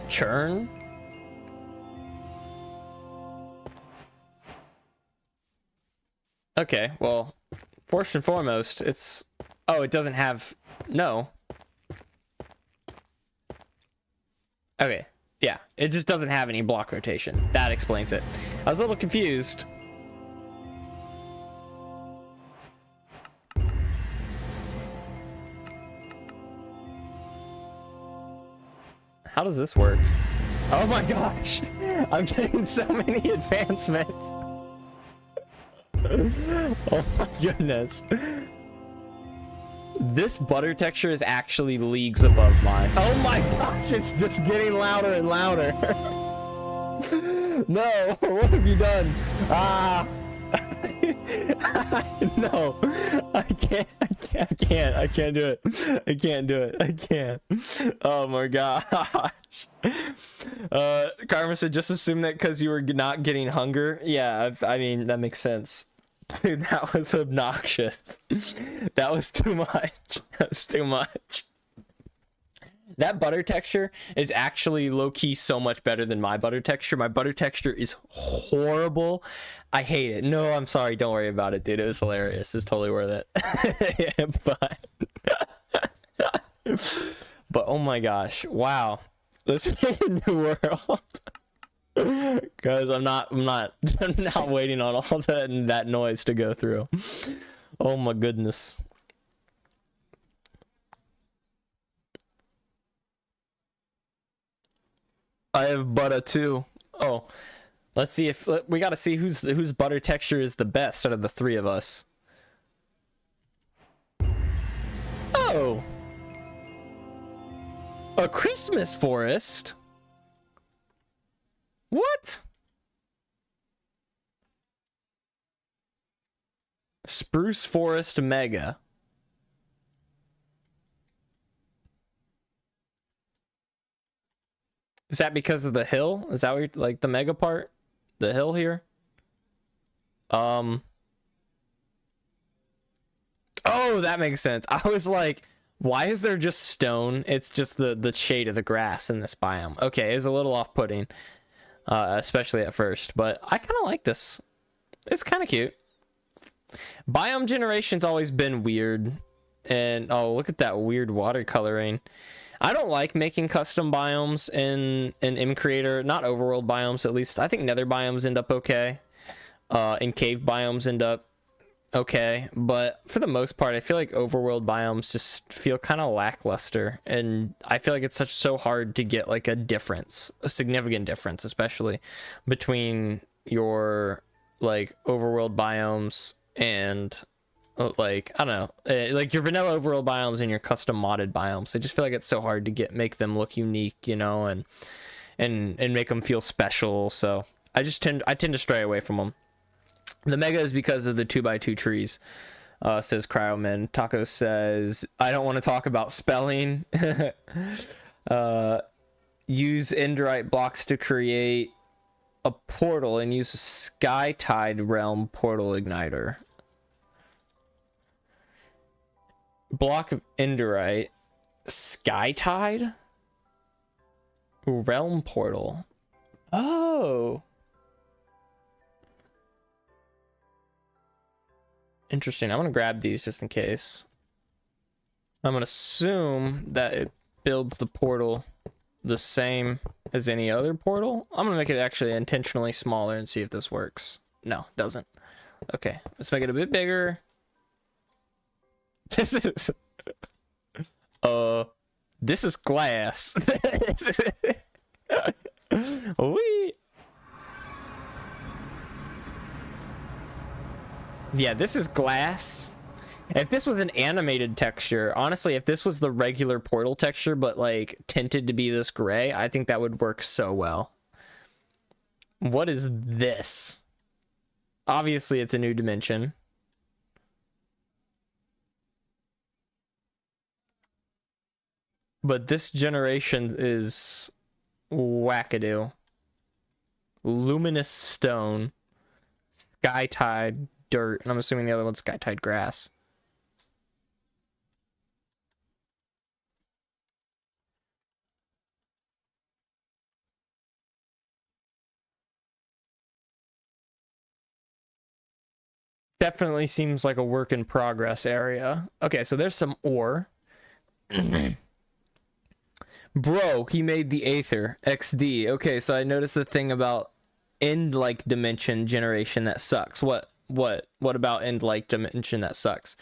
churn. Okay, well, first and foremost, it's... Oh, it doesn't have... No. Okay, yeah, it just doesn't have any block rotation. That explains it. I was a little confused. How does this work? Oh my gosh! I'm getting so many advancements. Oh my goodness. This butter texture is actually leagues above mine. Oh my gosh, it's just getting louder and louder. No, what have you done? Ah, No, I can't do it. I can't do it. I can't. Oh my gosh. Karma said, just assume that because you were not getting hunger. Yeah, I mean, that makes sense. Dude, that was obnoxious. That was too much. That was too much. That butter texture is actually low-key so much better than my butter texture. My butter texture is horrible. I hate it. No, I'm sorry. Don't worry about it, dude. It was hilarious. It's totally worth it. But oh my gosh. Wow. Let's make a new world. Guys, I'm not waiting on all that noise to go through. Oh my goodness. I have butter too. Oh, let's see if we gotta see whose butter texture is the best out of the three of us. Oh, a Christmas forest. What? Spruce forest mega. Is that because of the hill? Is that what you're, like the mega part? The hill here? Oh, that makes sense. I was like, why is there just stone? It's just the shade of the grass in this biome. Okay, it's a little off-putting, especially at first, but I kind of like this. It's kind of cute. Biome generation's always been weird, and oh, look at that weird watercoloring. I don't like making custom biomes in M Creator, not overworld biomes at least. I think nether biomes end up okay, and cave biomes end up okay, but for the most part I feel like overworld biomes just feel kind of lackluster, and I feel like it's so hard to get like a difference, a significant difference, especially between your like overworld biomes and like I don't know, like your vanilla overworld biomes and your custom modded biomes. I just feel like it's so hard to make them look unique, you know, and make them feel special. So I tend to stray away from them. The mega is because of the 2x2 trees, says Cryoman. Taco says, I don't want to talk about spelling. Use Enderite blocks to create a portal and use a Skytide realm portal igniter. Block of Enderite. Skytide? Realm portal. Oh. Interesting. I'm going to grab these just in case. I'm going to assume that it builds the portal the same as any other portal. I'm going to make it actually intentionally smaller and see if this works. No, it doesn't. Okay, let's make it a bit bigger. This is glass. Wee. Yeah, this is glass. If this was an animated texture, honestly, if this was the regular portal texture, but like tinted to be this gray, I think that would work so well. What is this? Obviously, it's a new dimension. But this generation is wackadoo. Luminous stone. Skytide dirt. And I'm assuming the other one's Skytide grass. Definitely seems like a work in progress area. Okay, so there's some ore. Bro, he made the Aether XD. Okay, so I noticed the thing about end like dimension generation that sucks. What about end like dimension that sucks?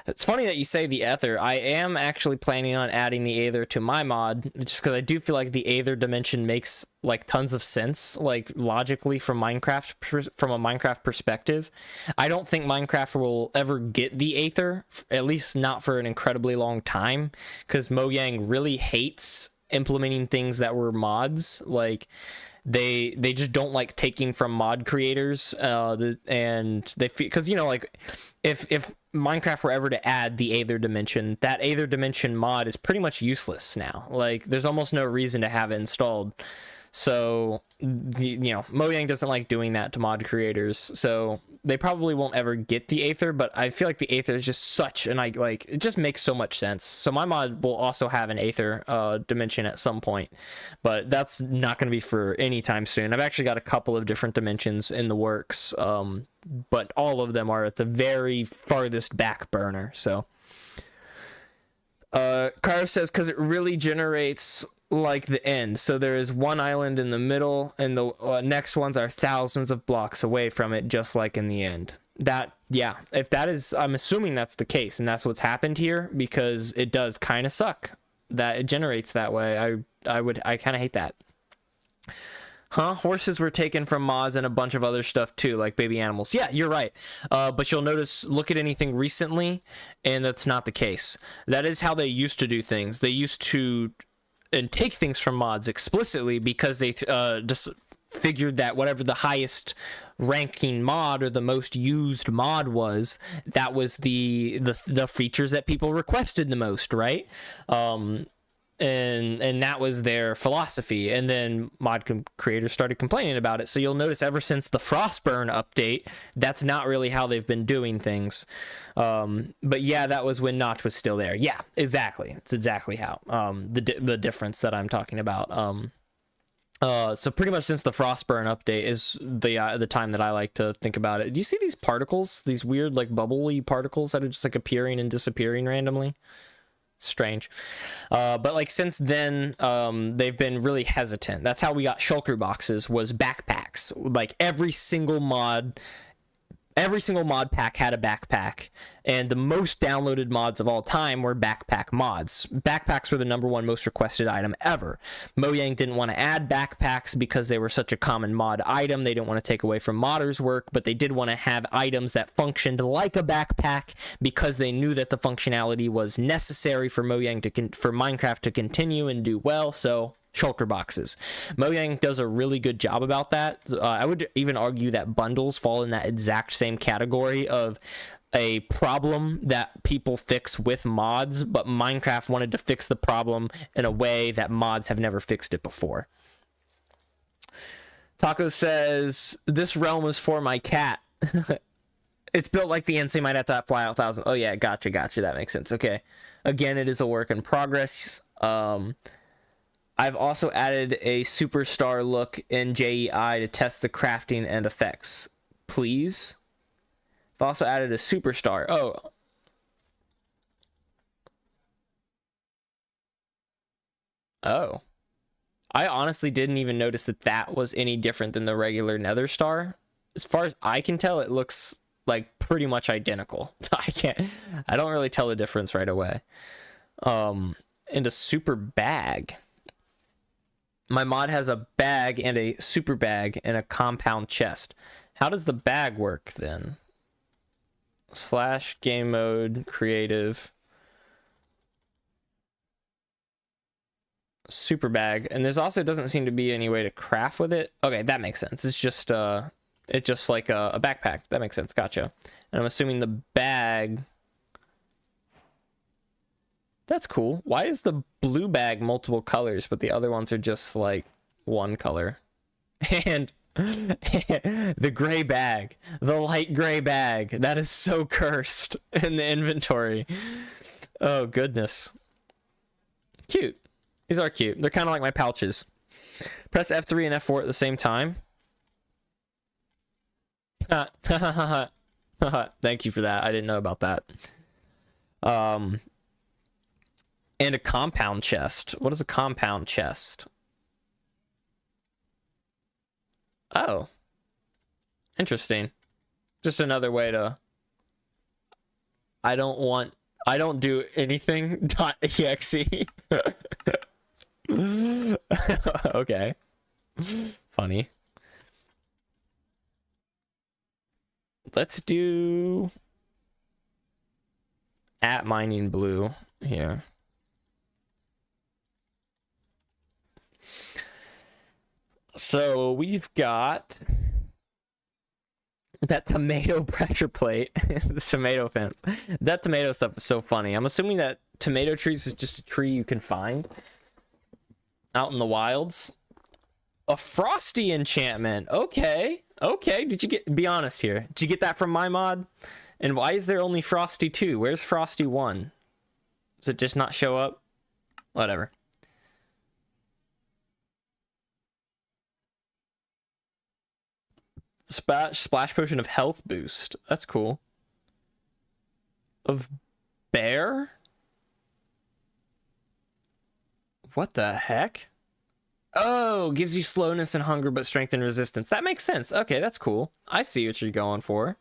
It's funny that you say the Aether. I am actually planning on adding the Aether to my mod, just because I do feel like the Aether dimension makes like tons of sense, like logically from a Minecraft perspective. I don't think Minecraft will ever get the Aether, at least not for an incredibly long time, because Mojang really hates implementing things that were mods. Like they just don't like taking from mod creators, and they, because you know, like if Minecraft were ever to add the Aether Dimension, that Aether Dimension mod is pretty much useless now. Like there's almost no reason to have it installed. So you know, Mojang doesn't like doing that to mod creators, so they probably won't ever get the Aether, but I feel like the Aether is just such, and it just makes so much sense. So my mod will also have an Aether dimension at some point, but that's not going to be for any time soon. I've actually got a couple of different dimensions in the works, but all of them are at the very farthest back burner. So Kara says, because it really generates like the end. So there is one island in the middle, and the next ones are thousands of blocks away from it, just like in the end. That, yeah, if that is, I'm assuming that's the case, and that's what's happened here, because it does kind of suck that it generates that way. I kind of hate that. Huh? Horses were taken from mods and a bunch of other stuff too, like baby animals. Yeah, you're right. But you'll notice, look at anything recently, and that's not the case. That is how they used to do things. They used to and take things from mods explicitly because they just figured that whatever the highest ranking mod or the most used mod was, that was the features that people requested the most, right? And that was their philosophy, and then creators started complaining about it. So you'll notice ever since the Frostburn update, that's not really how they've been doing things. But yeah, that was when Notch was still there. Yeah, exactly. It's exactly how the difference that I'm talking about. So pretty much since the Frostburn update is the time that I like to think about it. Do you see these particles, these weird like bubbly particles that are just like appearing and disappearing randomly? Strange. But like since then, they've been really hesitant. That's how we got shulker boxes, was backpacks. Like every single mod pack had a backpack, and the most downloaded mods of all time were backpack mods. Backpacks were the #1 most requested item ever. Mojang didn't want to add backpacks because they were such a common mod item. They didn't want to take away from modders' work, but they did want to have items that functioned like a backpack because they knew that the functionality was necessary for Mojang for Minecraft to continue and do well. So shulker boxes. Mojang does a really good job about that. I would even argue that bundles fall in that exact same category of a problem that people fix with mods, but Minecraft wanted to fix the problem in a way that mods have never fixed it before. Taco says, this realm is for my cat. It's built like the NC might have to fly out 1,000. Oh yeah, gotcha. That makes sense. Okay. Again, it is a work in progress. I've also added a superstar look in JEI to test the crafting and effects. Please. I've also added a superstar. Oh. I honestly didn't even notice that was any different than the regular Nether star. As far as I can tell, it looks like pretty much identical. I don't really tell the difference right away. And a super bag. My mod has a bag and a super bag and a compound chest. How does the bag work then? / game mode, creative, super bag. And there's also doesn't seem to be any way to craft with it. Okay, that makes sense. It's just like a backpack. That makes sense. Gotcha. And I'm assuming the bag. That's cool. Why is the blue bag multiple colors, but the other ones are just like one color? And the gray bag, the light gray bag, that is so cursed in the inventory. Oh, goodness. Cute. These are cute. They're kind of like my pouches. Press F3 and F4 at the same time. Thank you for that. I didn't know about that. And a compound chest. What is a compound chest? Oh. Interesting. Just another way to... I don't do anything .exe. Okay. Funny. Let's do... @miningblue here. So we've got that tomato pressure plate, the tomato fence. That tomato stuff is so funny. I'm assuming that tomato trees is just a tree you can find out in the wilds. A frosty enchantment. Okay. Okay. Be honest here. Did you get that from my mod? And why is there only Frosty 2? Where's Frosty 1? Does it just not show up? Whatever. Splash potion of health boost. That's cool. Of bear? What the heck? Oh, gives you slowness and hunger, but strength and resistance. That makes sense. Okay, that's cool. I see what you're going for.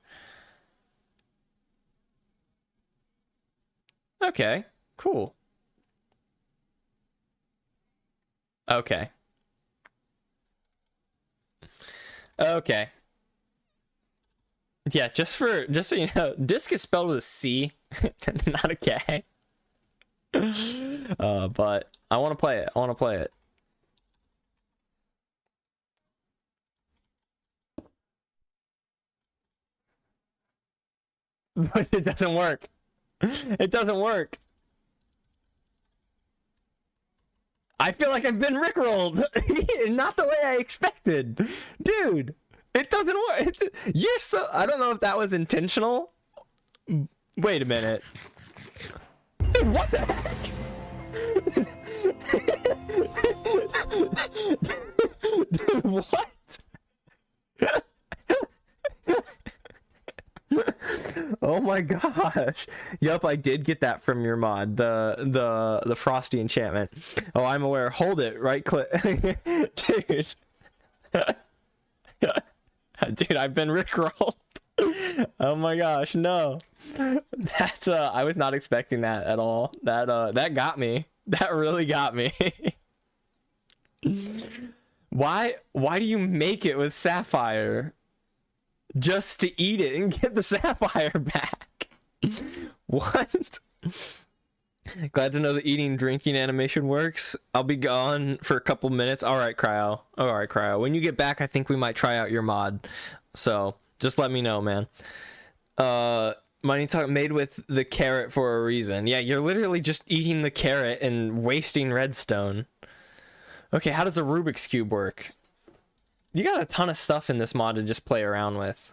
Okay, cool. Okay. Okay. Yeah, just so you know, disc is spelled with a C, not a K. But I want to play it. I want to play it. But it doesn't work. It doesn't work. I feel like I've been rickrolled. Not the way I expected. Dude, it doesn't work. You're so... I don't know if that was intentional. Wait a minute. Dude, what the heck? Dude, what? Oh my gosh. Yup, I did get that from your mod. The frosty enchantment. Oh, I'm aware. Hold it. Right click. Dude. Dude, I've been rickrolled. Oh my gosh, no. That's I was not expecting that at all. That got me. That really got me. Why do you make it with sapphire? Just to eat it and get the sapphire back. What? Glad to know the eating drinking animation works. I'll be gone for a couple minutes. All right, Cryo. All right, Cryo. When you get back, I think we might try out your mod. So just let me know, man. Money talk made with the carrot for a reason. Yeah, you're literally just eating the carrot and wasting redstone. Okay, how does a Rubik's Cube work? You got a ton of stuff in this mod to just play around with.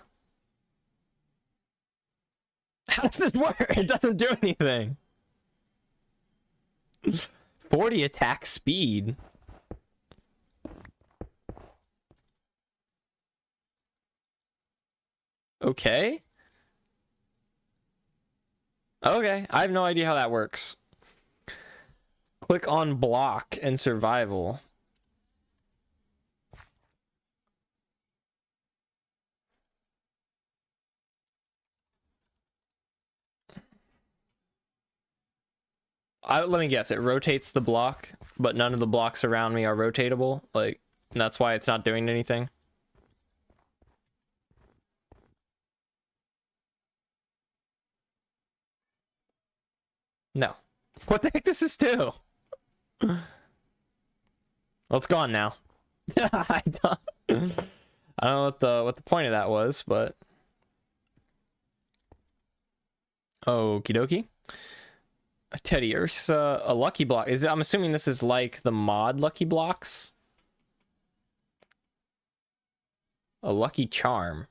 How does this work? It doesn't do anything. 40 attack speed. Okay. Okay, I have no idea how that works. Click on block and survival. Let me guess, it rotates the block, but none of the blocks around me are rotatable. Like, that's why it's not doing anything. No. What the heck does this do? Well, it's gone now. I don't know what the point of that was, but okie dokie. A Teddy Ursa, a lucky block. I'm assuming this is like the mod lucky blocks. A lucky charm.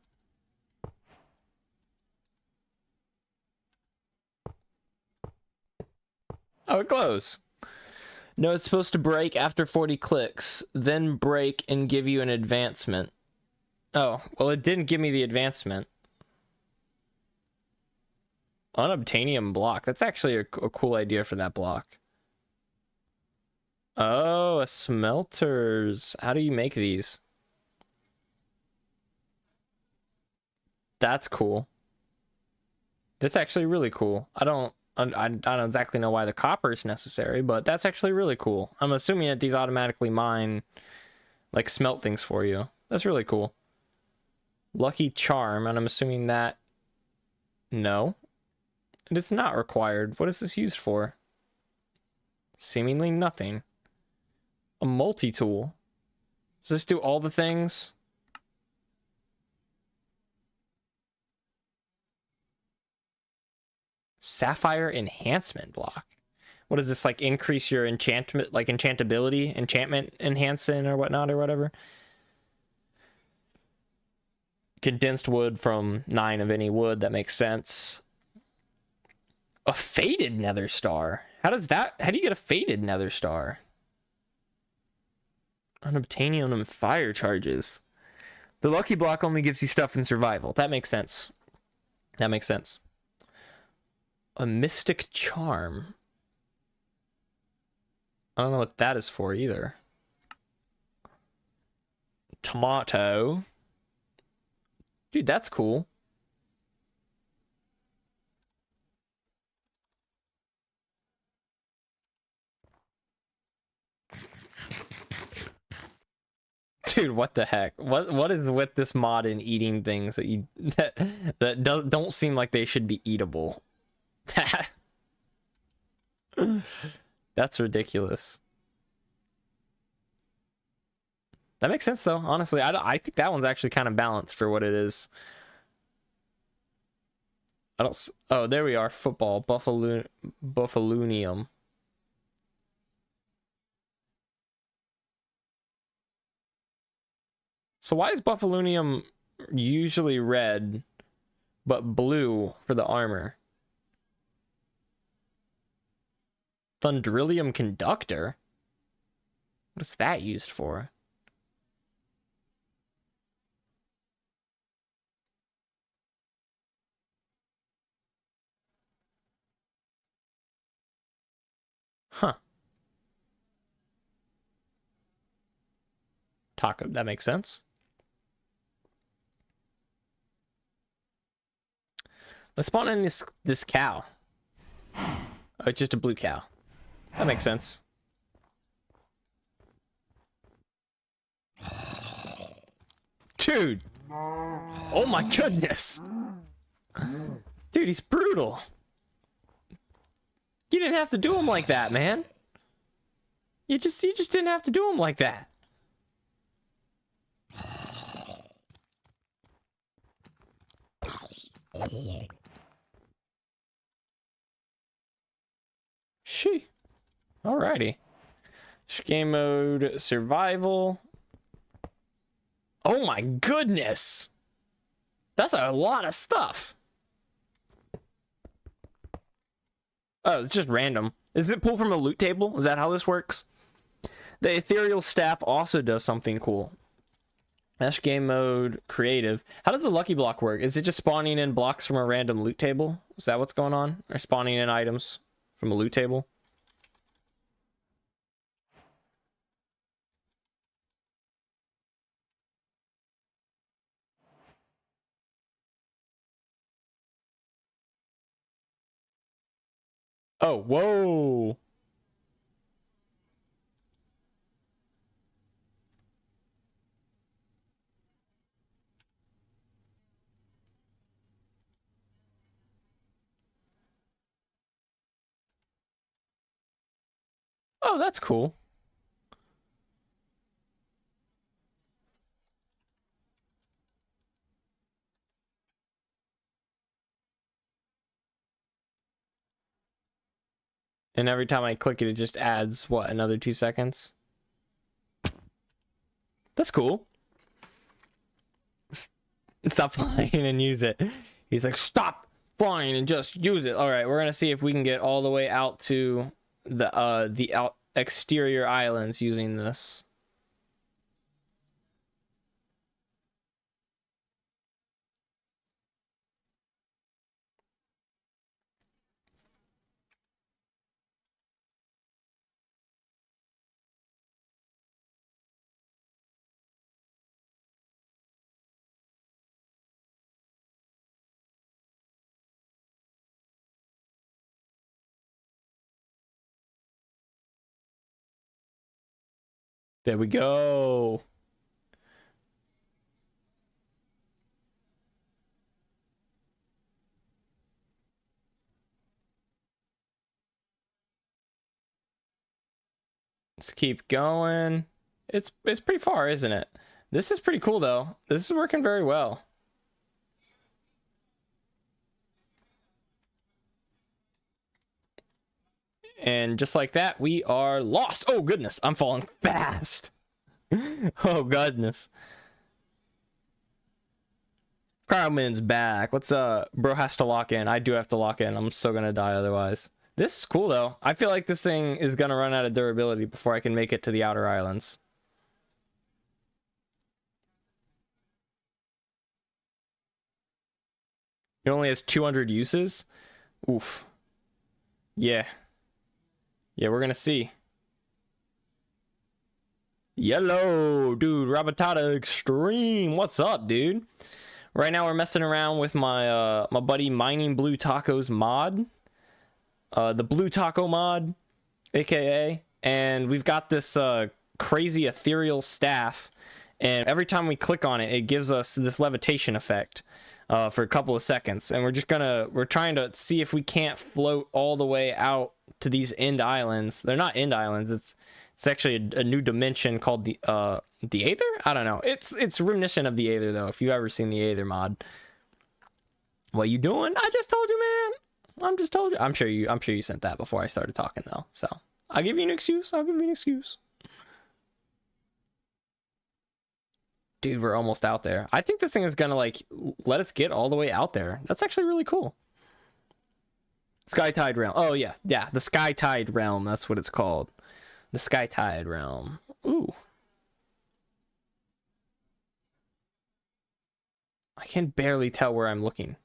Oh, it glows. No, it's supposed to break after 40 clicks, then break and give you an advancement. Oh, well, it didn't give me the advancement. Unobtainium block. That's actually a cool idea for that block. Oh, a smelters. How do you make these? That's cool. That's actually really cool. I don't exactly know why the copper is necessary, but that's actually really cool. I'm assuming that these automatically mine, like, smelt things for you. That's really cool. Lucky charm, and I'm assuming that... No. It is not required. What is this used for? Seemingly nothing. A multi-tool. So let's do all the things. Sapphire enhancement block. What is this, like increase your enchantment, like enchantability, enchantment enhancing or whatnot or whatever? Condensed wood from 9 of any wood. That makes sense. A faded nether star. How do you get a faded nether star? Unobtainium fire charges. The lucky block only gives you stuff in survival. That makes sense. That makes sense. A mystic charm. I don't know what that is for either. Tomato. Dude, that's cool. Dude, what the heck? What is with this mod in eating things that don't seem like they should be eatable? That's ridiculous. That makes sense though. Honestly, I think that one's actually kind of balanced for what it is. I don't. Oh, there we are. Football. Buffalonium. So why is Buffalonium usually red, but blue for the armor? Thundrillium conductor? What is that used for? Huh. Taco, that makes sense. Let's spawn in this cow. Oh, it's just a blue cow. That makes sense. Dude. Oh my goodness. Dude, he's brutal. You didn't have to do him like that, man. You just didn't have to do him like that. She. Alrighty. Game mode, survival. Oh my goodness. That's a lot of stuff. Oh, it's just random. Is it pulled from a loot table? Is that how this works? The ethereal staff also does something cool. Mesh game mode, creative. How does the lucky block work? Is it just spawning in blocks from a random loot table? Is that what's going on? Or spawning in items from a loot table? Oh, whoa. Oh, that's cool. And every time I click it, it just adds, what, another 2 seconds? That's cool. Stop flying and use it. He's like, stop flying and just use it. All right, we're gonna see if we can get all the way out to the exterior islands using this. There we go. Let's keep going. It's pretty far, isn't it? This is pretty cool though. This is working very well. And just like that, we are lost. Oh goodness, I'm falling fast. Oh goodness. Carlman's back. What's up? Bro has to lock in. I do have to lock in. I'm so gonna die otherwise. This is cool though. I feel like this thing is gonna run out of durability before I can make it to the outer islands. It only has 200 uses. Oof. Yeah. Yeah, we're gonna see. Yellow, dude. Rabatata Extreme. What's up, dude? Right now we're messing around with my my buddy Mining Blue Tacos mod. The Blue Taco mod, aka, and we've got this crazy ethereal staff, and every time we click on it, it gives us this levitation effect for a couple of seconds, and we're trying to see if we can't float all the way out to these end islands. They're not end islands. It's actually a new dimension called the Aether. I don't know. It's reminiscent of the Aether though. If you've ever seen the Aether mod. What you doing? I just told you, man. I'm just told you. I'm sure you sent that before I started talking though. So I'll give you an excuse. Dude, we're almost out there. I think this thing is gonna like let us get all the way out there. That's actually really cool. Skytide Realm. Oh yeah, the Skytide Realm. That's what it's called. The Skytide Realm. Ooh. I can barely tell where I'm looking.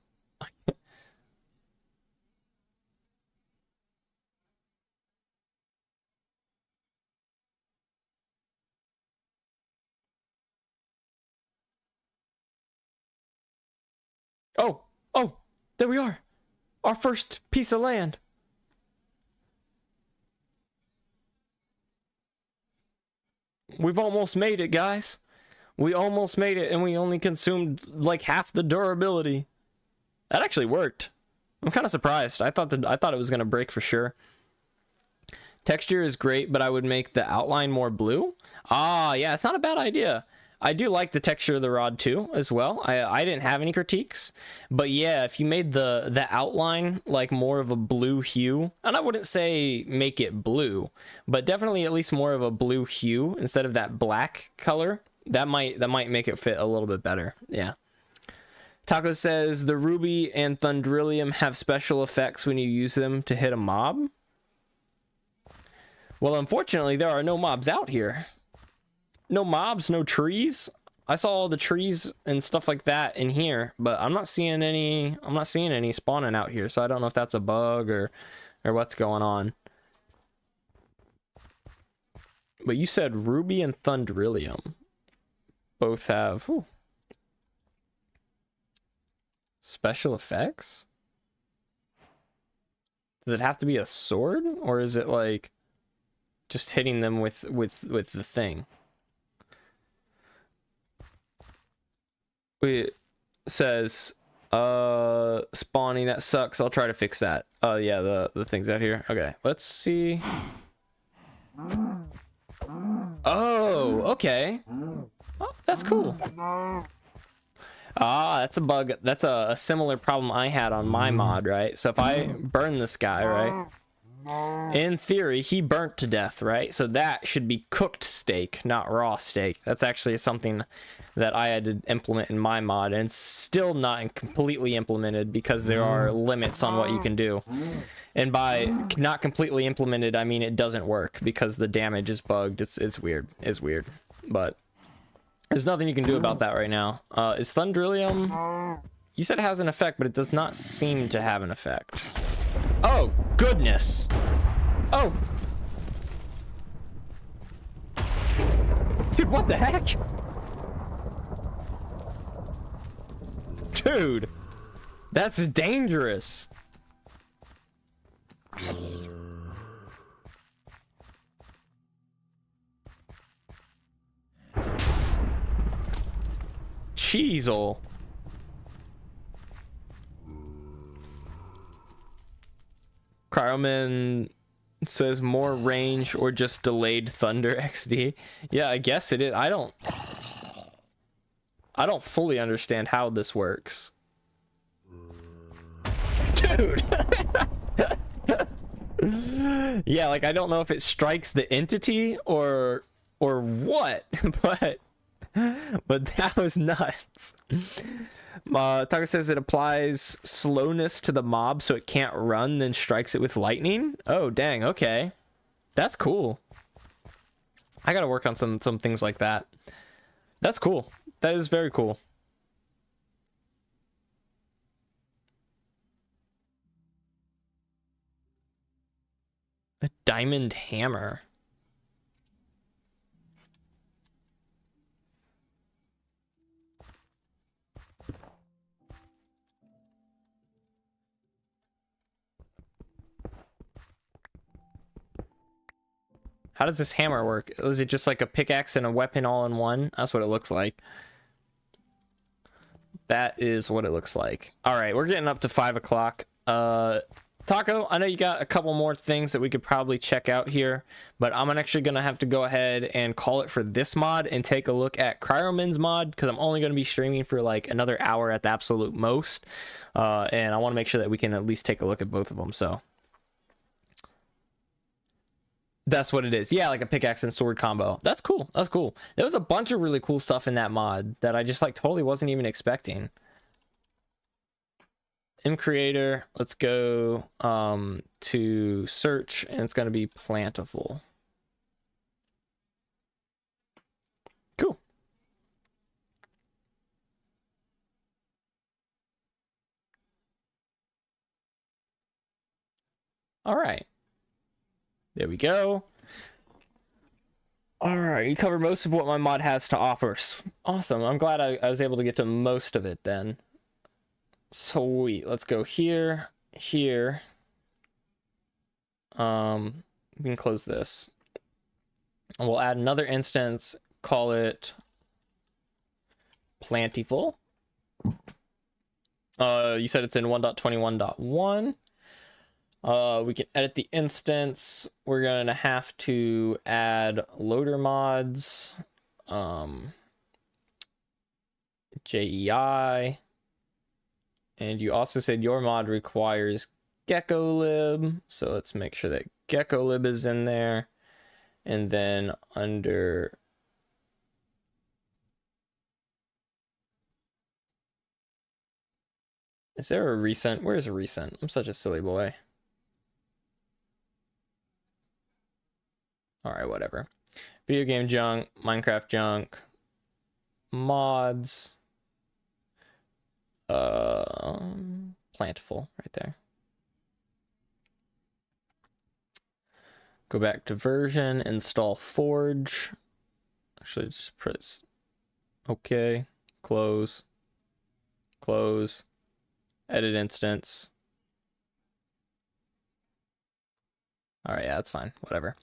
Oh, there we are. Our first piece of land. We've almost made it, guys. We almost made it, and we only consumed like half the durability. That actually worked. I'm kind of surprised. I thought it was gonna break for sure. Texture is great, but I would make the outline more blue. Ah, yeah, it's not a bad idea. I do like the texture of the rod too, as well. I didn't have any critiques, but yeah, if you made the outline like more of a blue hue, and I wouldn't say make it blue, but definitely at least more of a blue hue instead of that black color, that might make it fit a little bit better. Yeah. Taco says the ruby and thundrillium have special effects when you use them to hit a mob. Well, unfortunately, there are no mobs out here. No mobs, no trees. I saw all the trees and stuff like that in here, but I'm not seeing any spawning out here, so I don't know if that's a bug or what's going on. But you said ruby and thundrillium both have special effects? Does it have to be a sword, or is it like just hitting them with the thing? It says spawning, that sucks. I'll try to fix that. Yeah, the things out here. Okay, let's see. Oh, okay. Oh, that's cool. Ah, that's a bug. That's a similar problem I had on my mod, right? So if I burn this guy, right? In theory, he burnt to death, right? So that should be cooked steak, not raw steak. That's actually something that I had to implement in my mod, and it's still not completely implemented because there are limits on what you can do. And by not completely implemented, I mean it doesn't work because the damage is bugged. It's weird. It's weird. But there's nothing you can do about that right now. Is Thundrillium... You said it has an effect, but it does not seem to have an effect. Oh, goodness. Oh. Dude, what the heck? Dude, that's dangerous. Cheezel. Cryoman It says more range or just delayed thunder XD. Yeah, I guess it is. I don't fully understand how this works. Dude. Yeah, like I don't know if it strikes the entity or what, but that was nuts. Tucker says it applies slowness to the mob so it can't run, then strikes it with lightning. Oh, dang. Okay. That's cool. I gotta work on some things like that. That's cool. That is very cool. A diamond hammer. How does this hammer work? Is it just like a pickaxe and a weapon all in one? That's what it looks like. That is what it looks like. All right, we're getting up to 5 o'clock. Taco, I know you got a couple more things that we could probably check out here, but I'm actually going to have to go ahead and call it for this mod and take a look at Cryomin's mod, because I'm only going to be streaming for like another hour at the absolute most. And I want to make sure that we can at least take a look at both of them, so. That's what it is. Yeah, like a pickaxe and sword combo. That's cool. That's cool. There was a bunch of really cool stuff in that mod that I just like totally wasn't even expecting. M creator, let's go to search, and it's going to be plentiful. Cool. All right. There we go. All right, you covered most of what my mod has to offer. Awesome. I'm glad I was able to get to most of it then. Sweet. Let's go here, here. We can close this. And we'll add another instance, call it Plentiful. You said it's in 1.21.1. We can edit the instance. We're going to have to add loader mods, JEI, and you also said your mod requires GeckoLib, so let's make sure that GeckoLib is in there. And then under is there a recent? Where's a recent? I'm such a silly boy. All right, whatever. Video game junk, Minecraft junk, mods, Plentiful right there. Go back to version, install Forge. Actually, just press OK, close, close, edit instance. All right, yeah, that's fine. Whatever.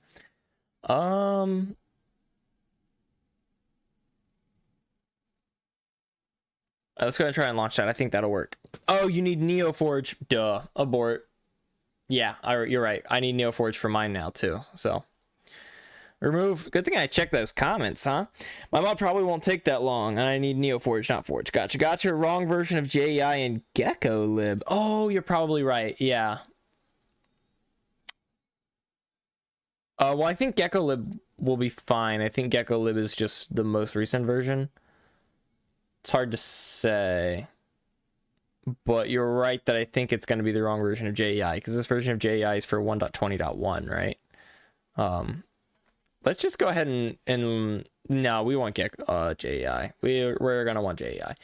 Let's go ahead and try and launch that. I think that'll work. Oh, you need NeoForge. Duh. Abort. Yeah, you're right. I need NeoForge for mine now too. So remove. Good thing I checked those comments, huh? My mod probably won't take that long, and I need NeoForge, not Forge. Gotcha. Gotcha. Wrong version of JEI and GeckoLib. Oh, you're probably right. Yeah. Well, I think GeckoLib will be fine. I think GeckoLib is just the most recent version. It's hard to say, but you're right that I think it's going to be the wrong version of JEI, because this version of JEI is for 1.20.1, right? Let's just go ahead and no, we won't get JEI. We're going to want JEI.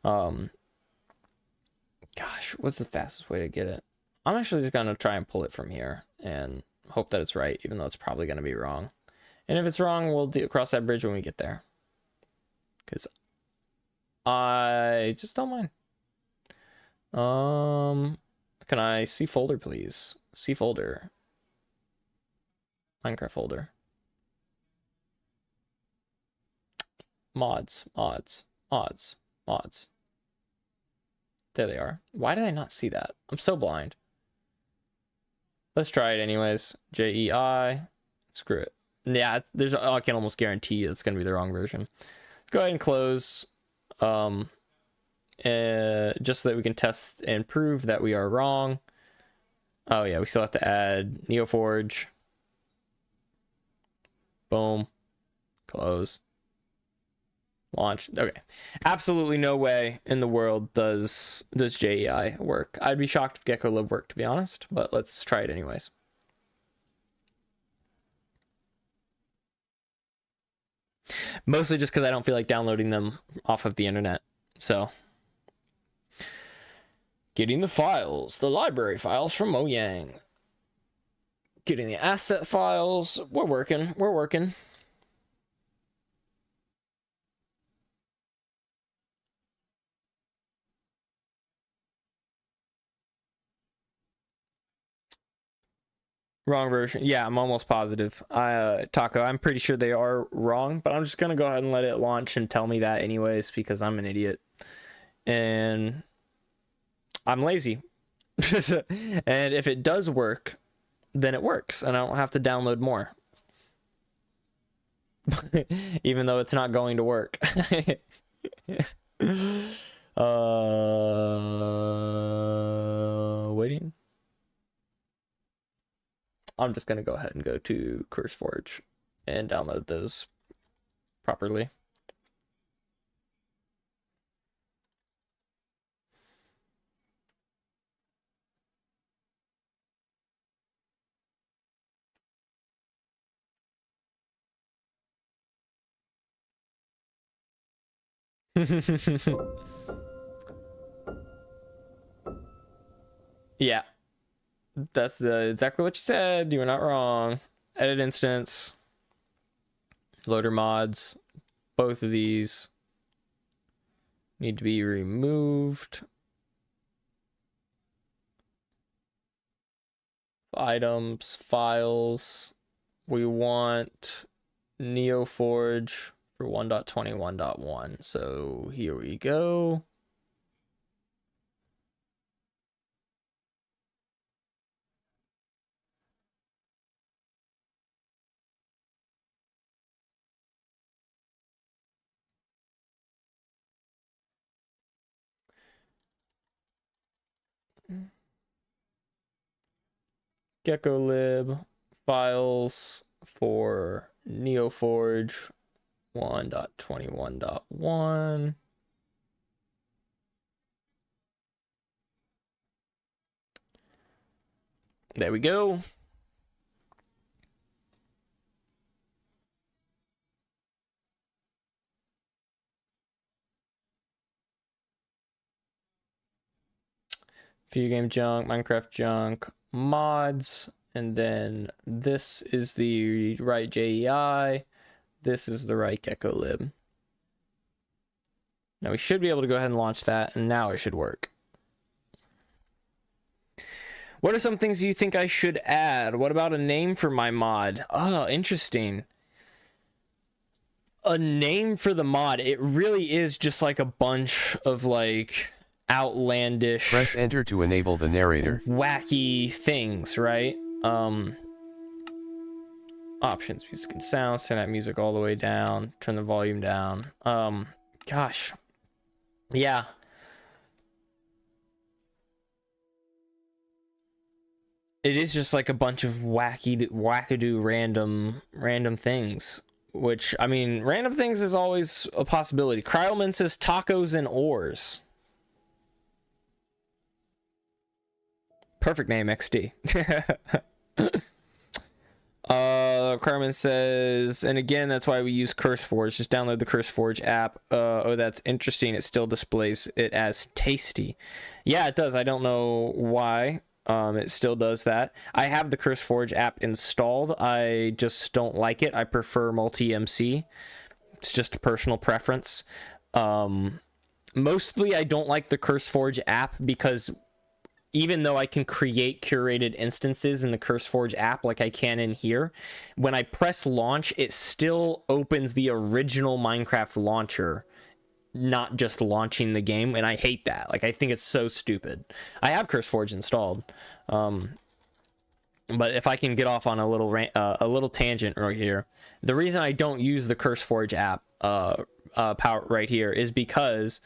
Gosh, what's the fastest way to get it? I'm actually just going to try and pull it from here and hope that it's right, even though it's probably going to be wrong. And if it's wrong, we'll cross that bridge when we get there, because I just don't mind. Can I see folder, please? See folder. Minecraft folder. Mods, mods, mods, mods. There they are. Why did I not see that? I'm so blind. let's try it anyways. JEI. Screw it. Yeah, there's. I can almost guarantee it's gonna be the wrong version. Let's go ahead and close. Just so that we can test and prove that we are wrong. Oh yeah, we still have to add NeoForge. Boom. Close. Launch. Okay. Absolutely no way in the world does JEI work. I'd be shocked if GeckoLib worked, to be honest, but let's try it anyways. Mostly just because I don't feel like downloading them off of the internet. So getting the files, the library files from Mojang. Getting the asset files. We're working. Wrong version. Yeah, I'm almost positive. Taco, I'm pretty sure they are wrong, but I'm just gonna go ahead and let it launch and tell me that anyways because I'm an idiot. And I'm lazy. And if it does work, then it works and I don't have to download more. Even though it's not going to work. Waiting. I'm just gonna go ahead and go to CurseForge and download those properly. Yeah, that's exactly what you said. You were not wrong. Edit instance, loader mods, both of these need to be removed. Items, files, we want NeoForge for 1.21.1. So here we go. GeckoLib files for NeoForge 1.21.1. There we go. Video game junk, Minecraft junk, mods, and then this is the right JEI. This is the right GeckoLib. Now we should be able to go ahead and launch that, and now it should work. What are some things you think I should add? What about a name for my mod? Oh, interesting. A name for the mod. It really is just like a bunch of like outlandish. Press enter to enable the narrator. Wacky things, right? Options, music and sounds, turn that music all the way down, turn the volume down. Gosh. Yeah. It is just like a bunch of wackadoo random things. Which, I mean, random things is always a possibility. Cryoman says tacos and ores. Perfect name, XD. Carmen says, and again, that's why we use CurseForge. Just download the CurseForge app. Oh, that's interesting. It still displays it as tasty. Yeah, it does. I don't know why. It still does that. I have the CurseForge app installed. I just don't like it. I prefer multi-MC. It's just a personal preference. Mostly, I don't like the CurseForge app because even though I can create curated instances in the CurseForge app like I can in here, when I press launch, it still opens the original Minecraft launcher, not just launching the game, and I hate that. Like, I think it's so stupid. I have CurseForge installed. But if I can get off on a little tangent right here, the reason I don't use the CurseForge app power right here is because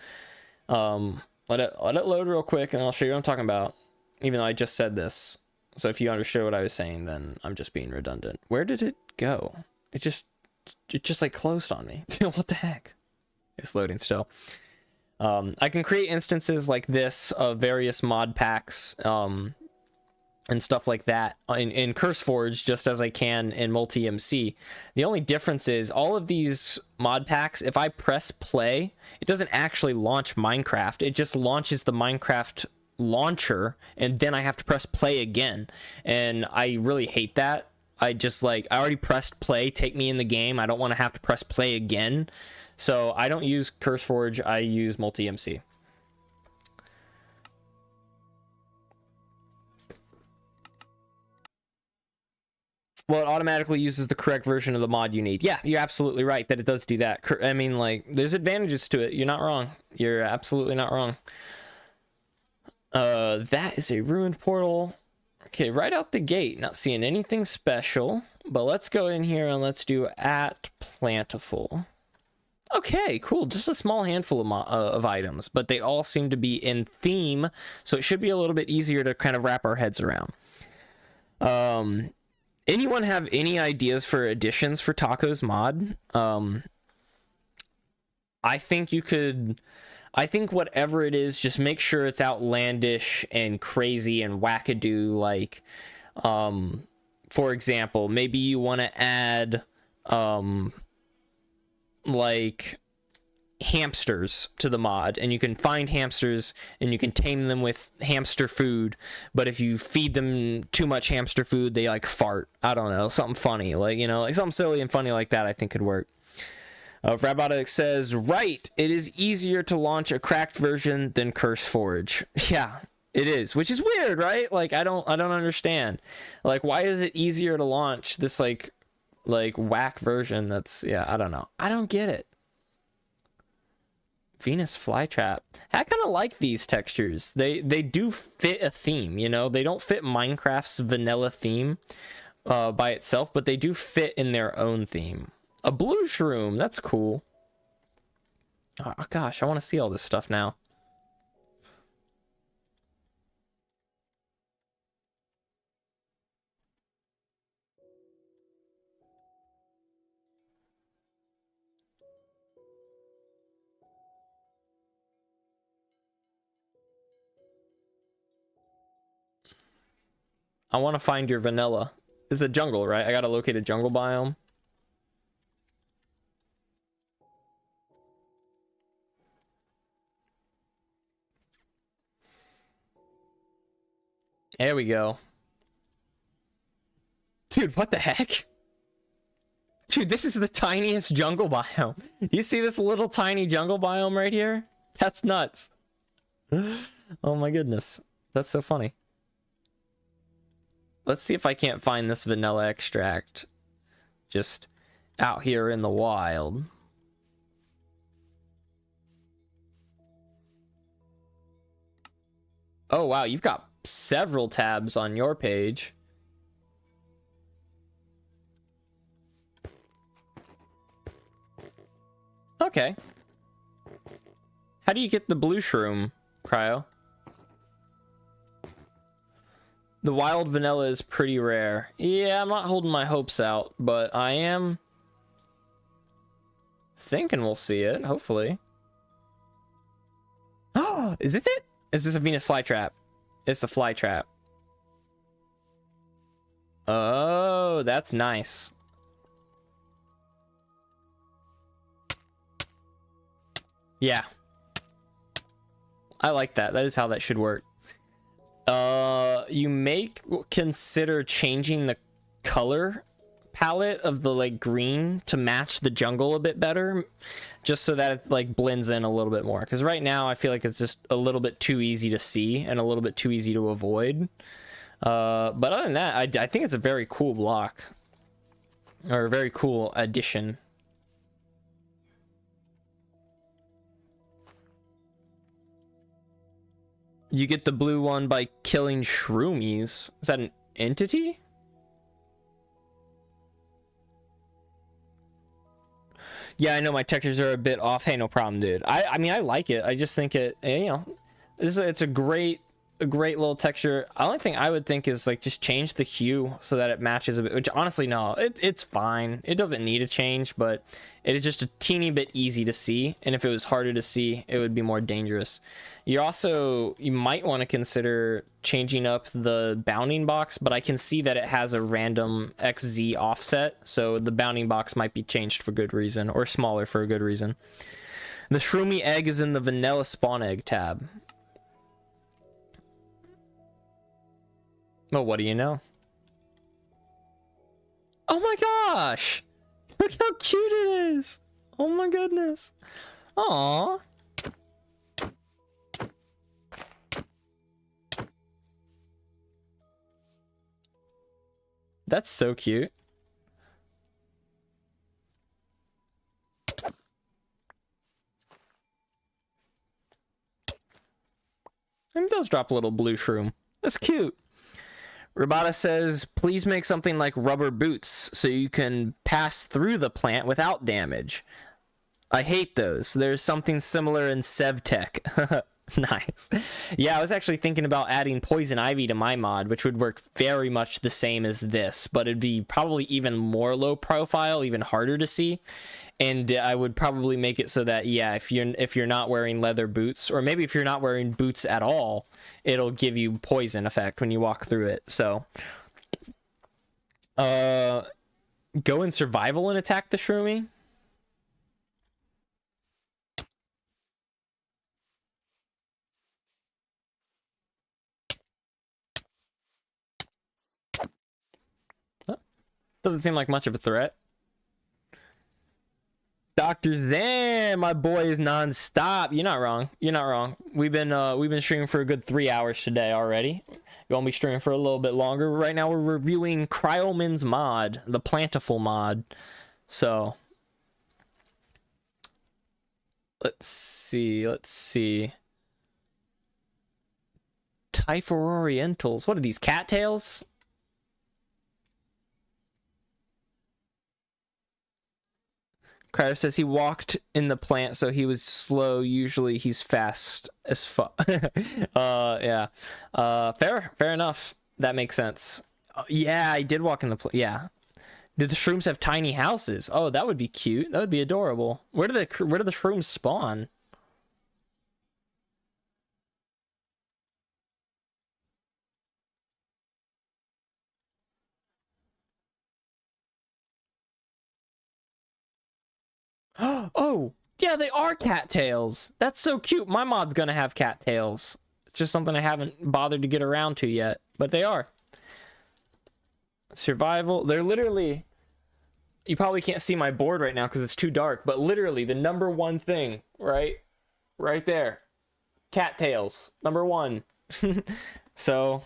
let it load real quick and I'll show you what I'm talking about, even though I just said this. So if you understood what I was saying, then I'm just being redundant. Where did it go? It just like closed on me. What the heck? It's loading still. I can create instances like this of various mod packs and stuff like that in CurseForge, just as I can in Multi-MC. The only difference is all of these mod packs, if I press play, it doesn't actually launch Minecraft. It just launches the Minecraft launcher, and then I have to press play again. And I really hate that. I already pressed play, take me in the game. I don't want to have to press play again. So I don't use CurseForge, I use Multi-MC. Well, it automatically uses the correct version of the mod you need. Yeah, you're absolutely right that it does do that. I mean, like, there's advantages to it. You're not wrong. You're absolutely not wrong. That is a ruined portal. Okay, right out the gate. Not seeing anything special. But let's go in here and let's do @plentiful. Okay, cool. Just a small handful of items, but they all seem to be in theme, so it should be a little bit easier to kind of wrap our heads around. Anyone have any ideas for additions for Taco's mod? I think whatever it is, just make sure it's outlandish and crazy and wackadoo. Like, for example, maybe you want to add, like hamsters to the mod, and you can find hamsters and you can tame them with hamster food, but if you feed them too much hamster food, they like fart. I don't know, something funny, like, you know, like something silly and funny like that I think could work. Rabotic says, right, it is easier to launch a cracked version than CurseForge. Yeah, it is, which is weird, right? Like, I don't understand, like, why is it easier to launch this like whack version? That's, yeah, I don't know, I don't get it. Venus flytrap. I kind of like these textures. They do fit a theme, you know. They don't fit Minecraft's vanilla theme by itself, but they do fit in their own theme. A blue shroom, that's cool. Oh gosh, I want to see all this stuff now. I want to find your vanilla. It's a jungle, right? I gotta locate a jungle biome. There we go. Dude, what the heck? Dude, this is the tiniest jungle biome. You see this little tiny jungle biome right here? That's nuts. Oh my goodness. That's so funny. Let's see if I can't find this vanilla extract just out here in the wild. Oh wow, you've got several tabs on your page. Okay. How do you get the blue shroom, Cryo? The wild vanilla is pretty rare. Yeah, I'm not holding my hopes out, but I am thinking we'll see it, hopefully. Oh, is this it? Is this a Venus flytrap? It's the flytrap. Oh, that's nice. Yeah. I like that. That is how that should work. You may consider changing the color palette of the like green to match the jungle a bit better, just so that it like blends in a little bit more, because right now I feel like it's just a little bit too easy to see and a little bit too easy to avoid. But other than that, I think it's a very cool block, or a very cool addition. You get the blue one by killing shroomies. Is that an entity? Yeah, I know my textures are a bit off. Hey, no problem, dude. I mean, I like it. I just think it, you know, it's a great little texture. The only thing I would think is like just change the hue so that it matches a bit, which honestly, no, it's fine. It doesn't need a change, but it is just a teeny bit easy to see. And if it was harder to see, it would be more dangerous. You might want to consider changing up the bounding box, but I can see that it has a random XZ offset. So the bounding box might be changed for good reason, or smaller for a good reason. The Shroomy egg is in the vanilla spawn egg tab. Well, what do you know? Oh my gosh! Look how cute it is! Oh my goodness! Aww! That's so cute. And it does drop a little blue shroom. That's cute. Rabata says, please make something like rubber boots so you can pass through the plant without damage. I hate those. There's something similar in Sevtech. Nice. Yeah, I was actually thinking about adding poison ivy to my mod, which would work very much the same as this, but it'd be probably even more low profile, even harder to see. And I would probably make it so that, yeah, if you're not wearing leather boots, or maybe if you're not wearing boots at all, it'll give you poison effect when you walk through it. So go in survival and attack the shroomy. Doesn't seem like much of a threat. Dr. Zan, my boy is non-stop. You're not wrong. You're not wrong. We've been streaming for a good 3 hours today already. You want me streaming for a little bit longer? Right now we're reviewing Cryoman's mod, the Plantiful mod. So let's see. Typhor Orientals. What are these, cattails? Cryer says he walked in the plant, so he was slow. Usually he's fast as fuck. Yeah. Fair enough. That makes sense. Yeah, I did walk in the plant. Yeah. Did the shrooms have tiny houses? Oh, that would be cute. That would be adorable. Where do the shrooms spawn? Oh, yeah, they are cattails. That's so cute. My mod's gonna have cattails. It's just something I haven't bothered to get around to yet, but they are. Survival. They're literally... You probably can't see my board right now because it's too dark, but literally the number one thing, right there. Cattails. Number one. So...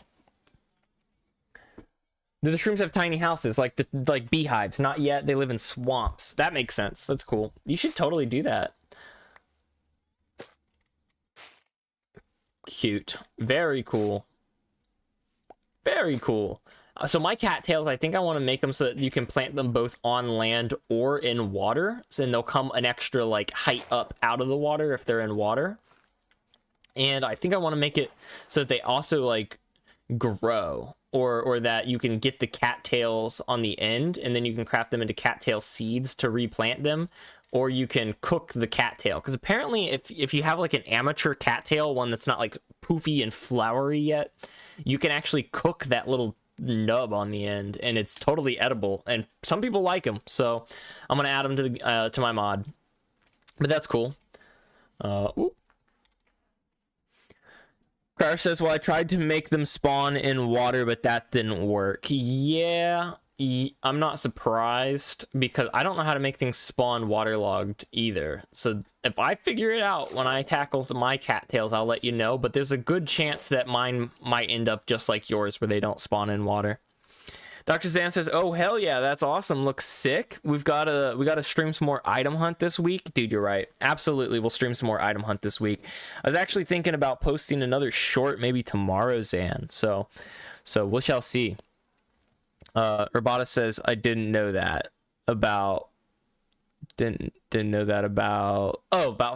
Do the shrooms have tiny houses like beehives? Not yet. They live in swamps. That makes sense. That's cool. You should totally do that. Cute. Very cool. Very cool. So my cattails, I think I want to make them so that you can plant them both on land or in water. So then they'll come an extra like height up out of the water if they're in water. And I think I want to make it so that they also like grow. Or that you can get the cattails on the end and then you can craft them into cattail seeds to replant them, or you can cook the cattail, because apparently if you have like an amateur cattail, one that's not like poofy and flowery yet, you can actually cook that little nub on the end and it's totally edible, and some people like them, so I'm gonna add them to the to my mod. But that's cool. Car says, well, I tried to make them spawn in water, but that didn't work. Yeah, I'm not surprised, because I don't know how to make things spawn waterlogged either. So if I figure it out when I tackle my cattails, I'll let you know. But there's a good chance that mine might end up just like yours, where they don't spawn in water. Dr. Zan says, oh, hell yeah, that's awesome. Looks sick. We gotta stream some more item hunt this week. Dude, you're right. Absolutely, we'll stream some more item hunt this week. I was actually thinking about posting another short maybe tomorrow, Zan. So we shall see. Rabata says, I didn't know that about Didn't know that about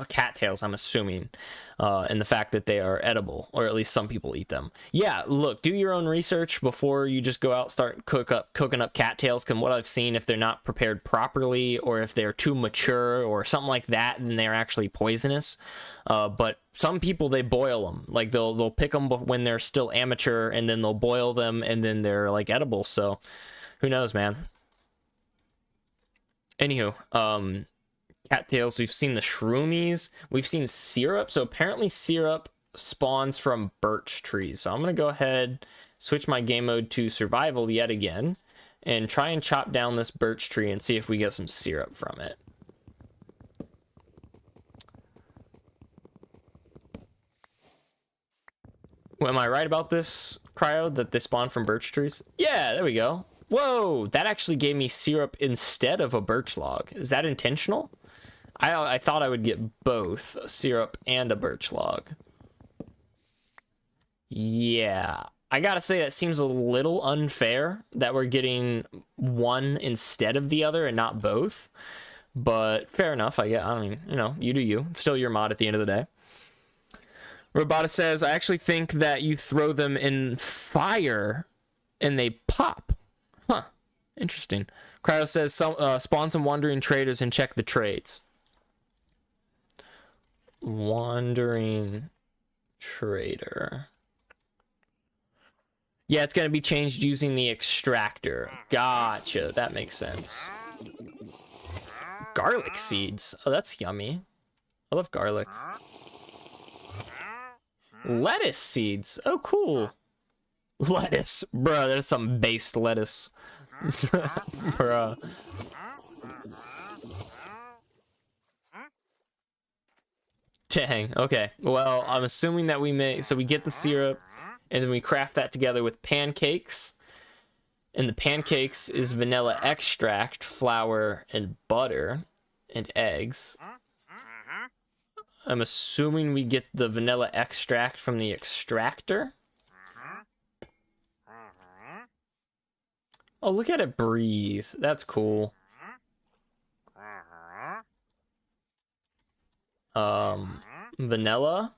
cattails, I'm assuming, and the fact that they are edible, or at least some people eat them. Yeah, look, do your own research before you just go out and start cooking up cattails. Because what I've seen, if they're not prepared properly, or if they're too mature or something like that, then they're actually poisonous. But some people, they boil them. Like they'll pick them when they're still amateur, and then they'll boil them, and then they're like edible. So who knows, man. Anywho, cattails, we've seen the shroomies, we've seen syrup. So apparently syrup spawns from birch trees. So I'm going to go ahead, switch my game mode to survival yet again, and try and chop down this birch tree and see if we get some syrup from it. Well, am I right about this, Cryo, that they spawn from birch trees? Yeah, there we go. Whoa, that actually gave me syrup instead of a birch log. Is that intentional? I thought I would get both a syrup and a birch log. Yeah, I gotta say that seems a little unfair that we're getting one instead of the other and not both. But fair enough, I mean, you know, you do you. It's still your mod at the end of the day. Robota says, I actually think that you throw them in fire and they pop. Huh. Interesting. Cryo says, spawn some wandering traders and check the trades. Wandering trader. Yeah, it's going to be changed using the extractor. Gotcha. That makes sense. Garlic seeds. Oh, that's yummy. I love garlic. Lettuce seeds. Oh, cool. Lettuce. Bruh, there's some based lettuce. Bruh. Dang. Okay. Well, I'm assuming that we get the syrup, and then we craft that together with pancakes. And the pancakes is vanilla extract, flour, and butter, and eggs. I'm assuming we get the vanilla extract from the extractor. Oh, look at it breathe. That's cool. Vanilla.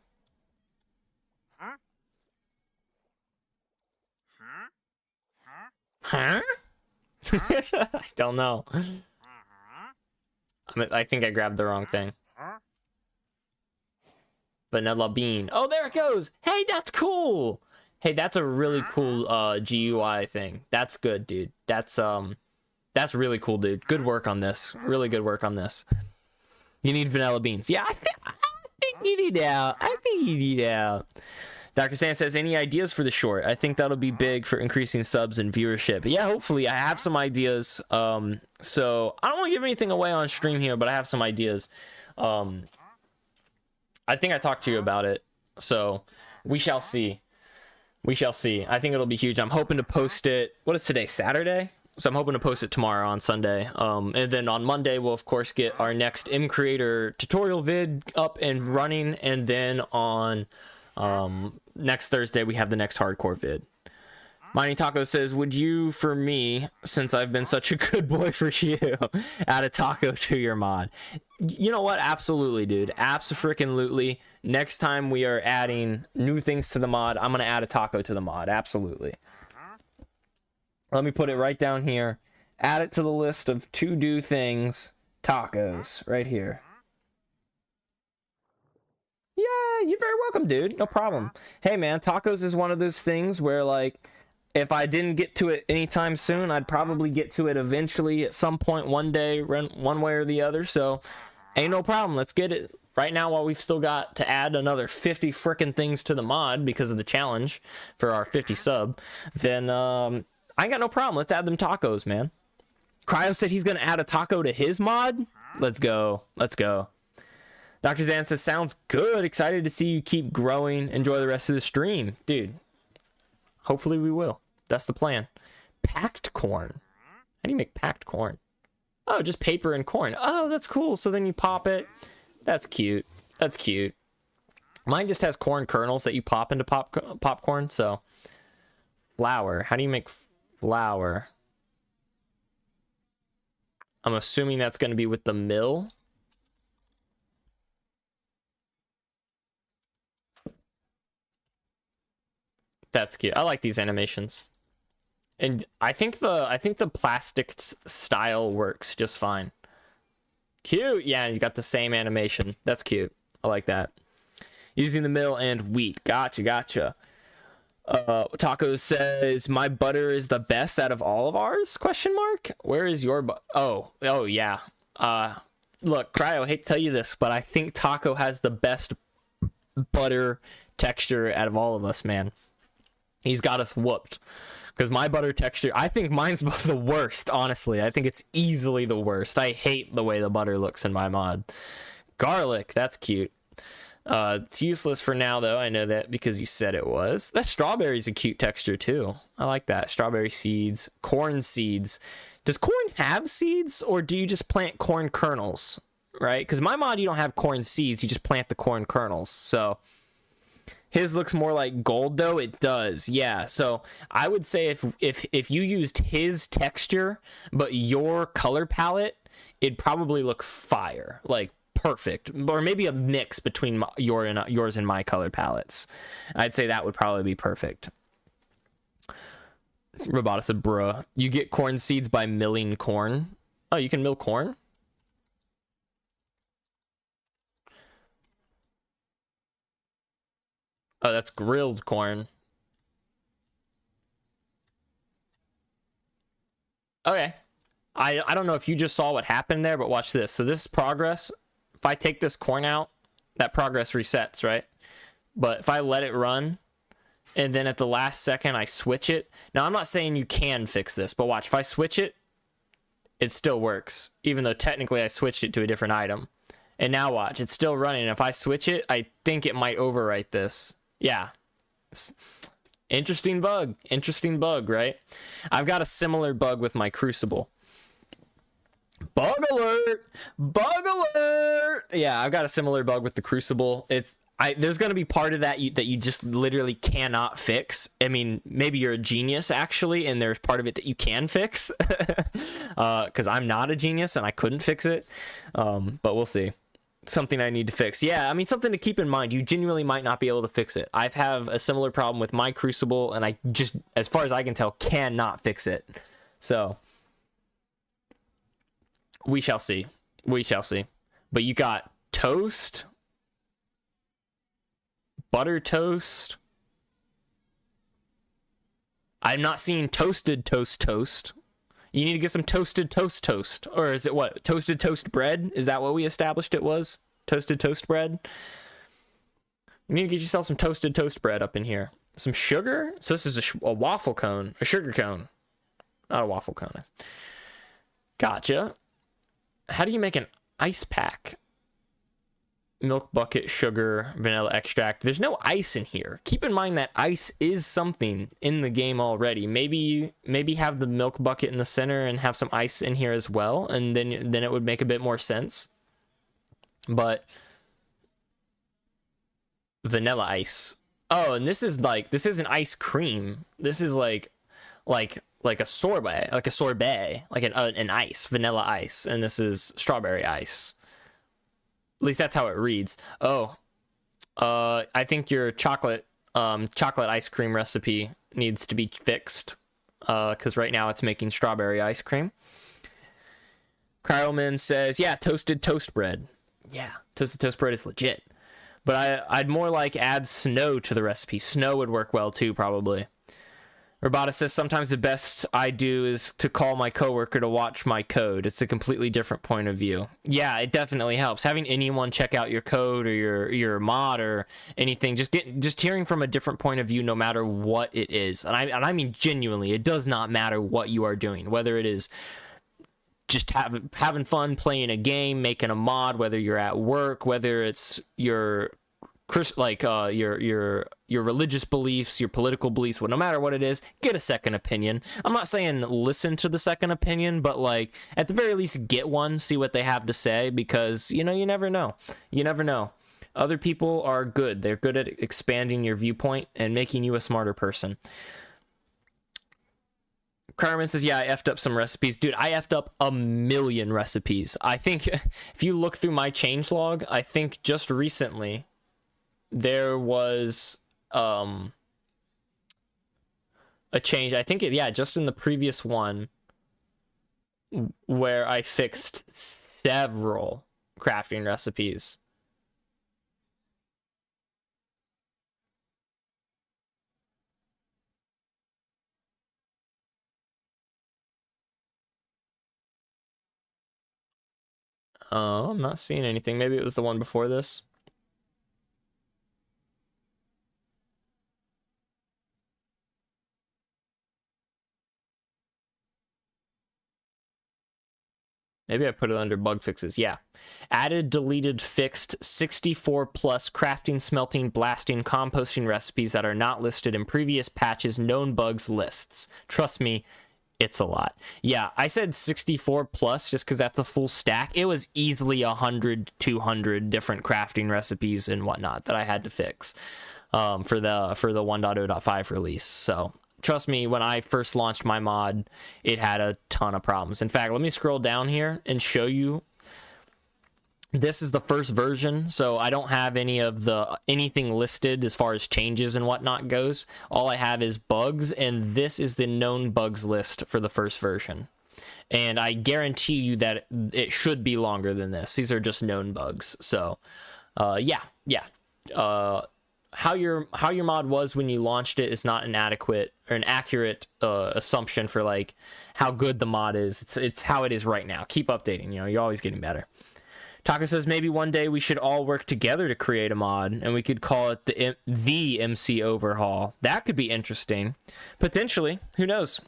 Huh? I don't know. I think I grabbed the wrong thing. Vanilla bean. Oh, there it goes. Hey, that's cool. Hey, that's a really cool GUI thing. That's good, dude. That's really cool, dude. Good work on this. Really good work on this. You need vanilla beans. Yeah, I think you need out. I think you need out. Dr. Sand says, any ideas for the short? I think that'll be big for increasing subs and viewership. Yeah, hopefully. I have some ideas. So I don't want to give anything away on stream here, but I have some ideas. I think I talked to you about it. So we shall see. We shall see. I think it'll be huge. I'm hoping to post it. What is today? Saturday? So I'm hoping to post it tomorrow on Sunday. And then on Monday, we'll of course get our next M Creator tutorial vid up and running. And then on next Thursday, we have the next hardcore vid. Mining Taco says, would you, for me, since I've been such a good boy for you, add a taco to your mod? You know what? Absolutely, dude. Abso-freaking-lutely. Next time we are adding new things to the mod, I'm going to add a taco to the mod. Absolutely. Let me put it right down here. Add it to the list of to-do things. Tacos. Right here. Yeah, you're very welcome, dude. No problem. Hey, man, tacos is one of those things where, like, if I didn't get to it anytime soon, I'd probably get to it eventually at some point one day, one way or the other. So, ain't no problem. Let's get it. Right now, while we've still got to add another 50 frickin' things to the mod because of the challenge for our 50 sub, then I ain't got no problem. Let's add them tacos, man. Cryo said he's going to add a taco to his mod. Let's go. Let's go. Dr. Zan says, sounds good. Excited to see you keep growing. Enjoy the rest of the stream. Dude, hopefully we will. That's the plan. Packed corn. How do you make packed corn? Oh, just paper and corn. Oh, that's cool. So then you pop it. That's cute. That's cute. Mine just has corn kernels that you pop into popcorn. So flour. How do you make flour? I'm assuming that's going to be with the mill. That's cute. I like these animations. And I think the plastic style works just fine. Cute. Yeah, you got the same animation. That's cute. I like that. Using the mill and wheat. Gotcha. Taco says, my butter is the best out of all of ours? Question mark. Where is your oh yeah. Look, Cryo, I hate to tell you this, but I think Taco has the best butter texture out of all of us, man. He's got us whooped. Because my butter texture, I think mine's the worst, honestly. I think it's easily the worst. I hate the way the butter looks in my mod. Garlic, that's cute. It's useless for now, though. I know that because you said it was. That strawberry's a cute texture, too. I like that. Strawberry seeds. Corn seeds. Does corn have seeds, or do you just plant corn kernels? Right? Because my mod, you don't have corn seeds. You just plant the corn kernels. So his looks more like gold, though. It does. Yeah. So I would say if you used his texture, but your color palette, it'd probably look fire. Like, perfect, or maybe a mix between yours and my color palettes. I'd say that would probably be perfect. Robota said, bruh, you get corn seeds by milling corn. Oh, you can mill corn? Oh, that's grilled corn. Okay. I don't know if you just saw what happened there, but watch this. So this is progress. If I take this corn out, that progress resets, right? But if I let it run, and then at the last second I switch it. Now, I'm not saying you can fix this, but watch. If I switch it, it still works, even though technically I switched it to a different item. And now watch, it's still running. If I switch it, I think it might overwrite this. Yeah. Interesting bug, right? I've got a similar bug with my Crucible. Bug alert! Yeah, I've got a similar bug with the Crucible. There's going to be part of that you just literally cannot fix. I mean, maybe you're a genius, actually, and there's part of it that you can fix. Because I'm not a genius, and I couldn't fix it. But we'll see. Something I need to fix. Yeah, I mean, something to keep in mind. You genuinely might not be able to fix it. I've have a similar problem with my Crucible, and I just, as far as I can tell, cannot fix it. So we shall see. But you got toast, butter toast. I'm not seeing toasted toast. You need to get some toasted toast. Or is it what? Toasted toast bread? Is that what we established it was? Toasted toast bread? You need to get yourself some toasted toast bread up in here. Some sugar? So this is a waffle cone. A sugar cone. Not a waffle cone. Gotcha. How do you make an ice pack? Milk bucket, sugar, vanilla extract. There's no ice in here. Keep in mind that ice is something in the game already. Maybe have the milk bucket in the center and have some ice in here as well, and then it would make a bit more sense. But vanilla ice. Oh, and this isn't ice cream. This is like a sorbet, like an ice, vanilla ice, and this is strawberry ice. At least that's how it reads. Oh, I think your chocolate ice cream recipe needs to be fixed, because right now it's making strawberry ice cream. Kyleman says, yeah, toasted toast bread. Yeah, toasted toast bread is legit. But I'd more like add snow to the recipe. Snow would work well too, probably. Robota says, sometimes the best I do is to call my coworker to watch my code. It's a completely different point of view. Yeah, it definitely helps. Having anyone check out your code or your mod or anything, just hearing from a different point of view, no matter what it is. And I mean genuinely, it does not matter what you are doing, whether it is just having fun playing a game, making a mod, whether you're at work, whether it's your religious beliefs, your political beliefs, well, no matter what it is, get a second opinion. I'm not saying listen to the second opinion, but like at the very least get one, see what they have to say, because you never know. Other people are good. They're good at expanding your viewpoint and making you a smarter person. Carmen says, yeah, I effed up some recipes. Dude, I effed up a million recipes. I think if you look through my changelog, I think just recently there was a change. I think just in the previous one where I fixed several crafting recipes. Oh, I'm not seeing anything. Maybe it was the one before this. Maybe I put it under bug fixes. Yeah. Added, deleted, fixed 64 plus crafting, smelting, blasting, composting recipes that are not listed in previous patches, known bugs lists. Trust me, it's a lot. Yeah, I said 64 plus just because that's a full stack. It was easily 100, 200 different crafting recipes and whatnot that I had to fix for the 1.0.5 release. So trust me, when I first launched my mod, it had a ton of problems. In fact, let me scroll down here and show you. This is the first version, so I don't have anything listed as far as changes and whatnot goes. All I have is bugs, and this is the known bugs list for the first version. And I guarantee you that it should be longer than this. These are just known bugs. So, yeah. How your mod was when you launched it is not an accurate assumption for like how good the mod is. It's how it is right now. Keep updating. You're always getting better. Taka says maybe one day we should all work together to create a mod, and we could call it the MC Overhaul. That could be interesting, potentially. Who knows?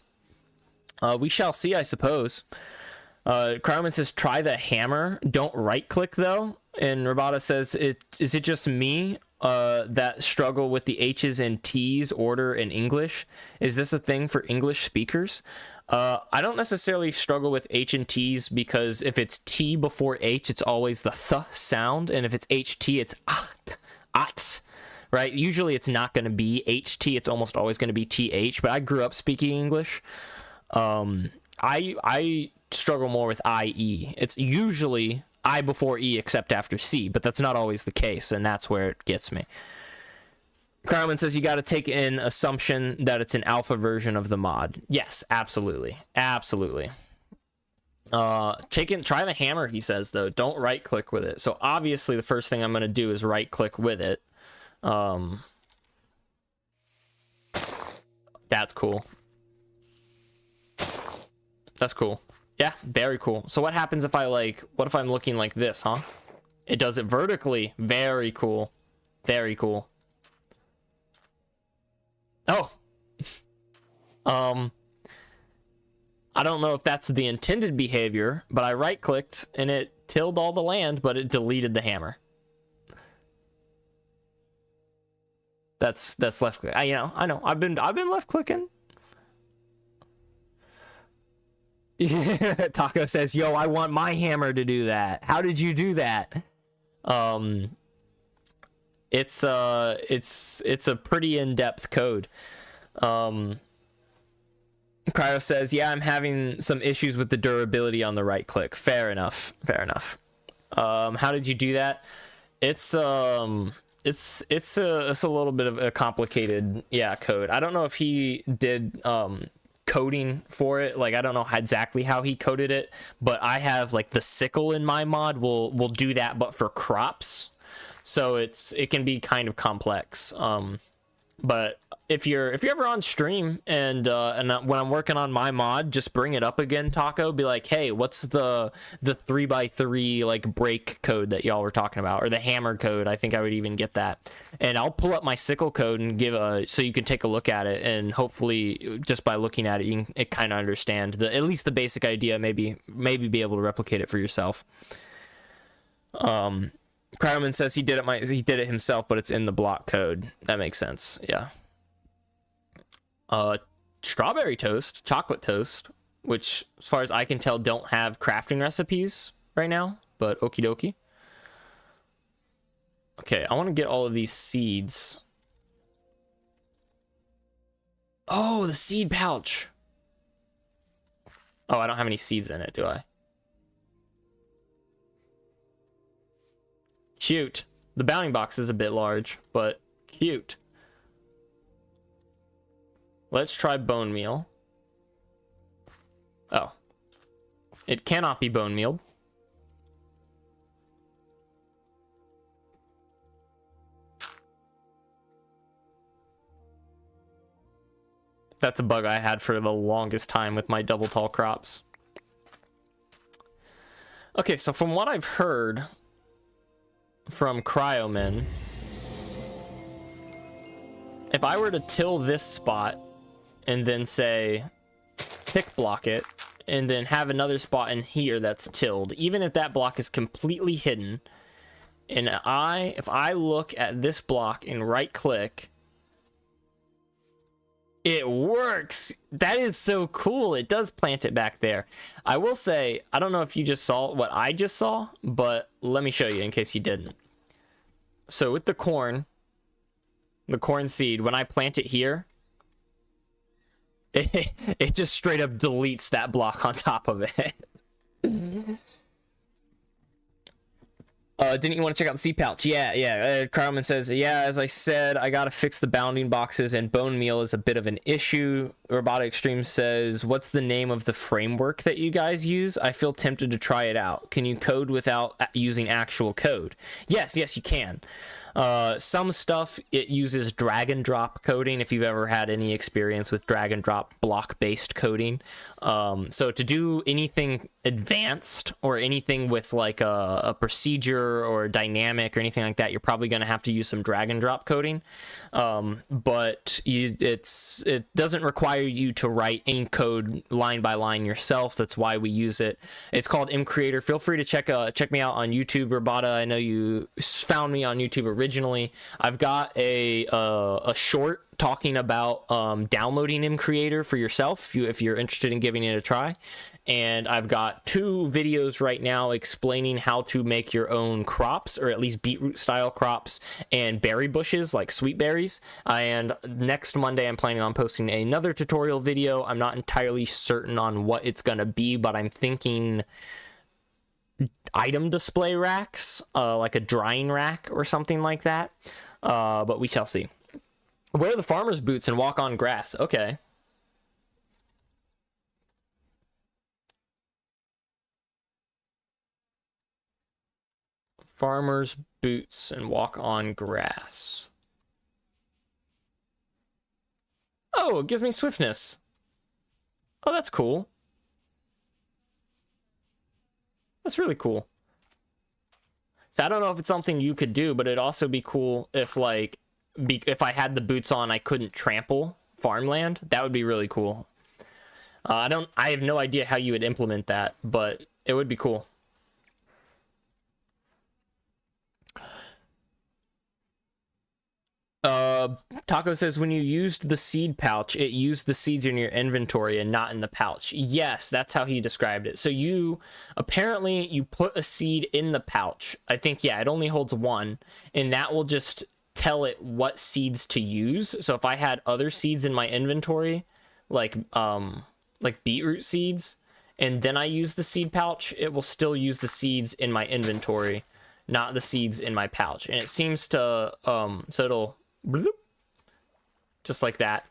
We shall see, I suppose. Crowman says try the hammer. Don't right click though. And Rabata says is it just me that struggle with the H's and T's order in English? Is this a thing for English speakers? I don't necessarily struggle with H and T's because if it's T before H, it's always the th sound, and if it's HT, it's at, right? Usually it's not going to be HT, it's almost always going to be TH, but I grew up speaking English. I struggle more with IE. It's usually I before E except after C, but that's not always the case, and that's where it gets me. Carmen says you got to take in assumption that it's an alpha version of the mod. Yes, absolutely. Try the hammer, he says, though. Don't right click with it. So obviously the first thing I'm going to do is right click with it. That's cool. That's cool. Yeah, very cool. So what happens if what if I'm looking like this, huh? It does it vertically. Very cool. Very cool. Oh. I don't know if that's the intended behavior, but I right clicked and it tilled all the land, but it deleted the hammer. That's left click. I know. I've been left clicking. Taco says, "Yo, I want my hammer to do that." How did you do that? It's a pretty in-depth code. Cryo says, "Yeah, I'm having some issues with the durability on the right click." Fair enough. How did you do that? It's a little bit of a complicated code. I don't know if he did coding for it. Like, I don't know exactly how he coded it, but I have like the sickle in my mod will do that, but for crops. So it can be kind of complex. But if you're ever on stream and when I'm working on my mod, just bring it up again, Taco. Be like, hey, what's the 3x3 like break code that y'all were talking about, or the hammer code? I think I would even get that, and I'll pull up my sickle code and so you can take a look at it, and hopefully just by looking at it, you can kind of understand at least the basic idea. Maybe be able to replicate it for yourself. Crowman says he did it himself, but it's in the block code. That makes sense. Yeah. Strawberry toast, chocolate toast, which as far as I can tell don't have crafting recipes right now, but okie dokie. Okay, I want to get all of these seeds. Oh, the seed pouch. Oh, I don't have any seeds in it, do I? Cute. The bounding box is a bit large, but cute. Let's try bone meal. Oh. It cannot be bone mealed. That's a bug I had for the longest time with my double tall crops. Okay, so from what I've heard from Cryomen, if I were to till this spot and then say pick block it and then have another spot in here that's tilled, even if that block is completely hidden, and if I look at this block and right click, it works. That is so cool. It does plant it back there. I will say, I don't know if you just saw what I just saw, but let me show you in case you didn't. So with the corn seed, when I plant it here, it just straight up deletes that block on top of it. Didn't you want to check out the seed pouch? Yeah. Carmen says, yeah, as I said, I gotta fix the bounding boxes, and bone meal is a bit of an issue. Robotic Extreme says, what's the name of the framework that you guys use? I feel tempted to try it out. Can you code without using actual code? Yes, you can. Some stuff, it uses drag and drop coding, if you've ever had any experience with drag and drop block-based coding. So to do anything advanced or anything with like a procedure or a dynamic or anything like that, you're probably going to have to use some drag and drop coding. But it doesn't require you to write any code line by line yourself. That's why we use it. It's called mCreator. Feel free to check me out on YouTube, Robata. I know you found me on YouTube originally. I've got a short talking about downloading mCreator for yourself if you're interested in giving it a try. And I've got 2 videos right now explaining how to make your own crops, or at least beetroot style crops, and berry bushes like sweet berries. And next Monday I'm planning on posting another tutorial video. I'm not entirely certain on what it's gonna be, but I'm thinking item display racks, like a drying rack or something like that. But we shall see. Wear the farmer's boots and walk on grass. Okay. Farmer's boots and walk on grass. Oh, it gives me swiftness. Oh, that's cool. That's really cool. So I don't know if it's something you could do, but it'd also be cool if if I had the boots on, I couldn't trample farmland. That would be really cool. I have no idea how you would implement that, but it would be cool. Taco says, when you used the seed pouch, it used the seeds in your inventory and not in the pouch. Yes, that's how he described it. So you put a seed in the pouch. I think, yeah, it only holds 1, and that will just tell it what seeds to use. So if I had other seeds in my inventory, like beetroot seeds, and then I use the seed pouch, it will still use the seeds in my inventory, not the seeds in my pouch. And it seems to so it'll bloop, just like that.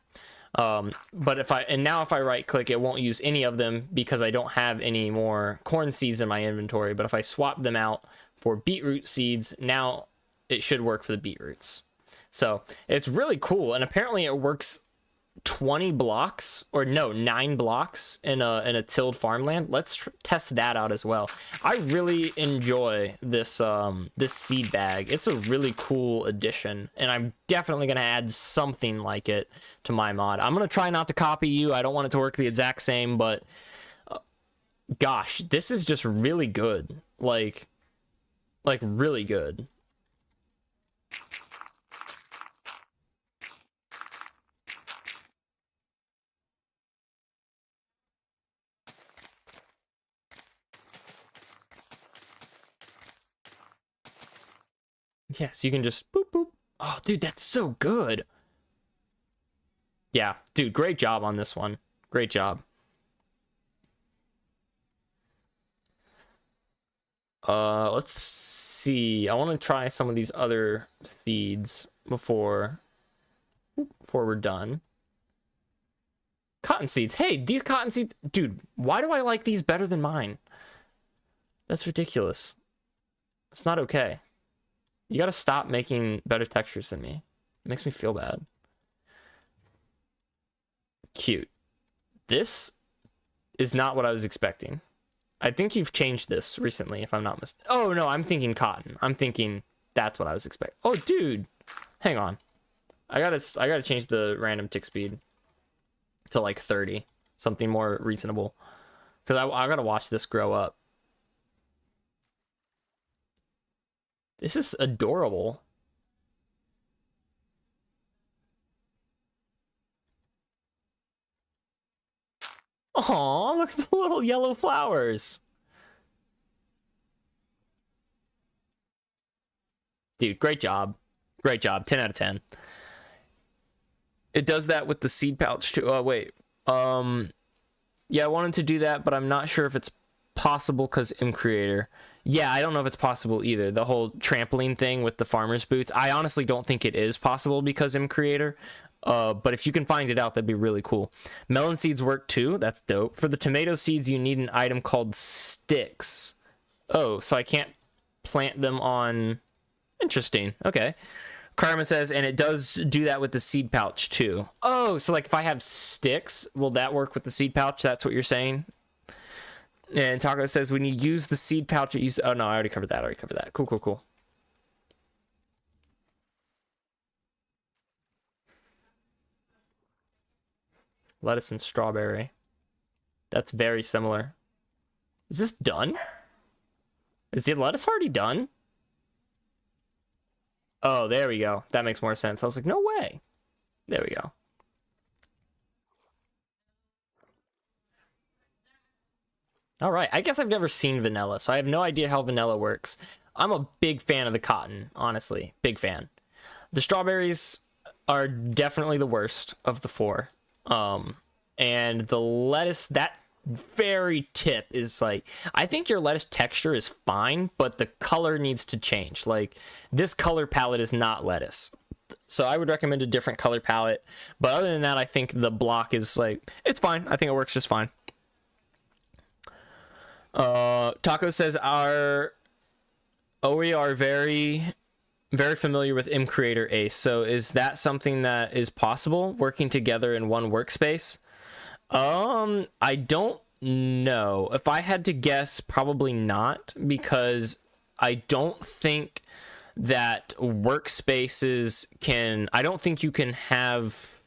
But if I right click, it won't use any of them because I don't have any more corn seeds in my inventory. But if I swap them out for beetroot seeds, now it should work for the beetroots. So it's really cool, and apparently it works 9 blocks in a tilled farmland. Let's test that out as well. I really enjoy this this seed bag. It's a really cool addition, and I'm definitely gonna add something like it to my mod. I'm gonna try not to copy you. I don't want it to work the exact same, but gosh, this is just really good. Like really good. Yes, you can just boop boop. Oh, dude, that's so good. Yeah, dude, great job on this one. Great job. Let's see. I want to try some of these other seeds before we're done. Cotton seeds. Hey, these cotton seeds, dude, why do I like these better than mine? That's ridiculous. It's not okay. You gotta stop making better textures than me. It makes me feel bad. Cute. This is not what I was expecting. I think you've changed this recently, if I'm not mistaken. Oh, no, I'm thinking cotton. I'm thinking that's what I was expecting. Oh, dude. Hang on. I gotta change the random tick speed to like 30. Something more reasonable. Because I gotta watch this grow up. This is adorable. Aw, look at the little yellow flowers. Dude, great job. Great job. 10 out of 10. It does that with the seed pouch too. Oh, wait. Yeah, I wanted to do that, but I'm not sure if it's possible because MCreator. Yeah, I don't know if it's possible either. The whole trampoline thing with the farmer's boots. I honestly don't think it is possible because MCreator. But if you can find it out, that'd be really cool. Melon seeds work too. That's dope. For the tomato seeds, you need an item called sticks. Oh, so I can't plant them on... Interesting. Okay. Carmen says, and it does do that with the seed pouch too. Oh, so like if I have sticks, will that work with the seed pouch? That's what you're saying? And Taco says, when you use the seed pouch, it uses... Oh, no, I already covered that. Cool, cool, cool. Lettuce and strawberry. That's very similar. Is this done? Is the lettuce already done? Oh, there we go. That makes more sense. I was like, no way. There we go. All right. I guess I've never seen vanilla, so I have no idea how vanilla works. I'm a big fan of the cotton, honestly. Big fan. The strawberries are definitely the worst of the four. And the lettuce, that very tip is like, I think your lettuce texture is fine, but the color needs to change. Like, this color palette is not lettuce. So I would recommend a different color palette. But other than that, I think the block is like, it's fine. I think it works just fine. Taco says we are very familiar with MCreator Ace. So is that something that is possible, working together in one workspace? I don't know. If I had to guess, probably not, because I don't think that workspaces can... I don't think you can have...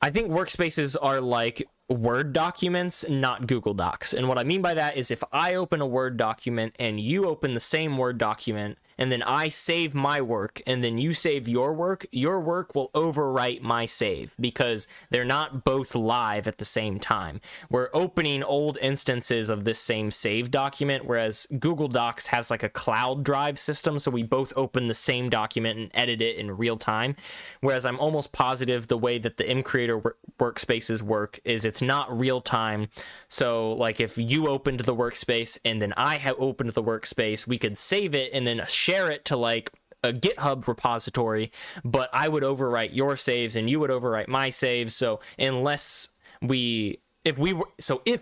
I think workspaces are like Word documents, not Google Docs. And what I mean by that is if I open a Word document and you open the same Word document, and then I save my work and then you save your work will overwrite my save because they're not both live at the same time. We're opening old instances of this same save document, whereas Google Docs has like a cloud drive system, so we both open the same document and edit it in real time. Whereas I'm almost positive the way that the MCreator workspaces work is it's not real time. So like if you opened the workspace and then I have opened the workspace, we could save it and then share it to like a GitHub repository, but I would overwrite your saves and you would overwrite my saves. So if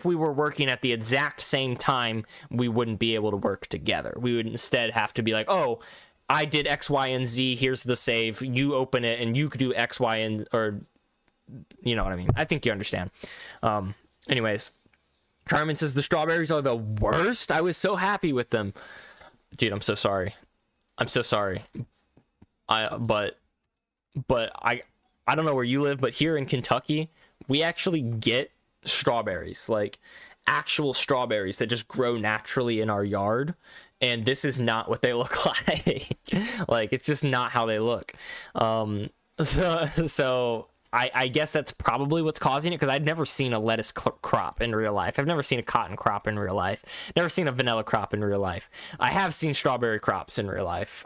we were working at the exact same time, we wouldn't be able to work together. We would instead have to be like, oh, I did X, Y, and Z. Here's the save. You open it and you could do X, Y, and, or you know what I mean? I think you understand. Anyways, Carmen says the strawberries are the worst. I was so happy with them. Dude, I'm so sorry. I'm so sorry. But I don't know where you live, but here in Kentucky, we actually get strawberries, like actual strawberries that just grow naturally in our yard. And this is not what they look like. Like, it's just not how they look. So I guess that's probably what's causing it, because I'd never seen a lettuce crop in real life. I've never seen a cotton crop in real life. Never seen a vanilla crop in real life. I have seen strawberry crops in real life.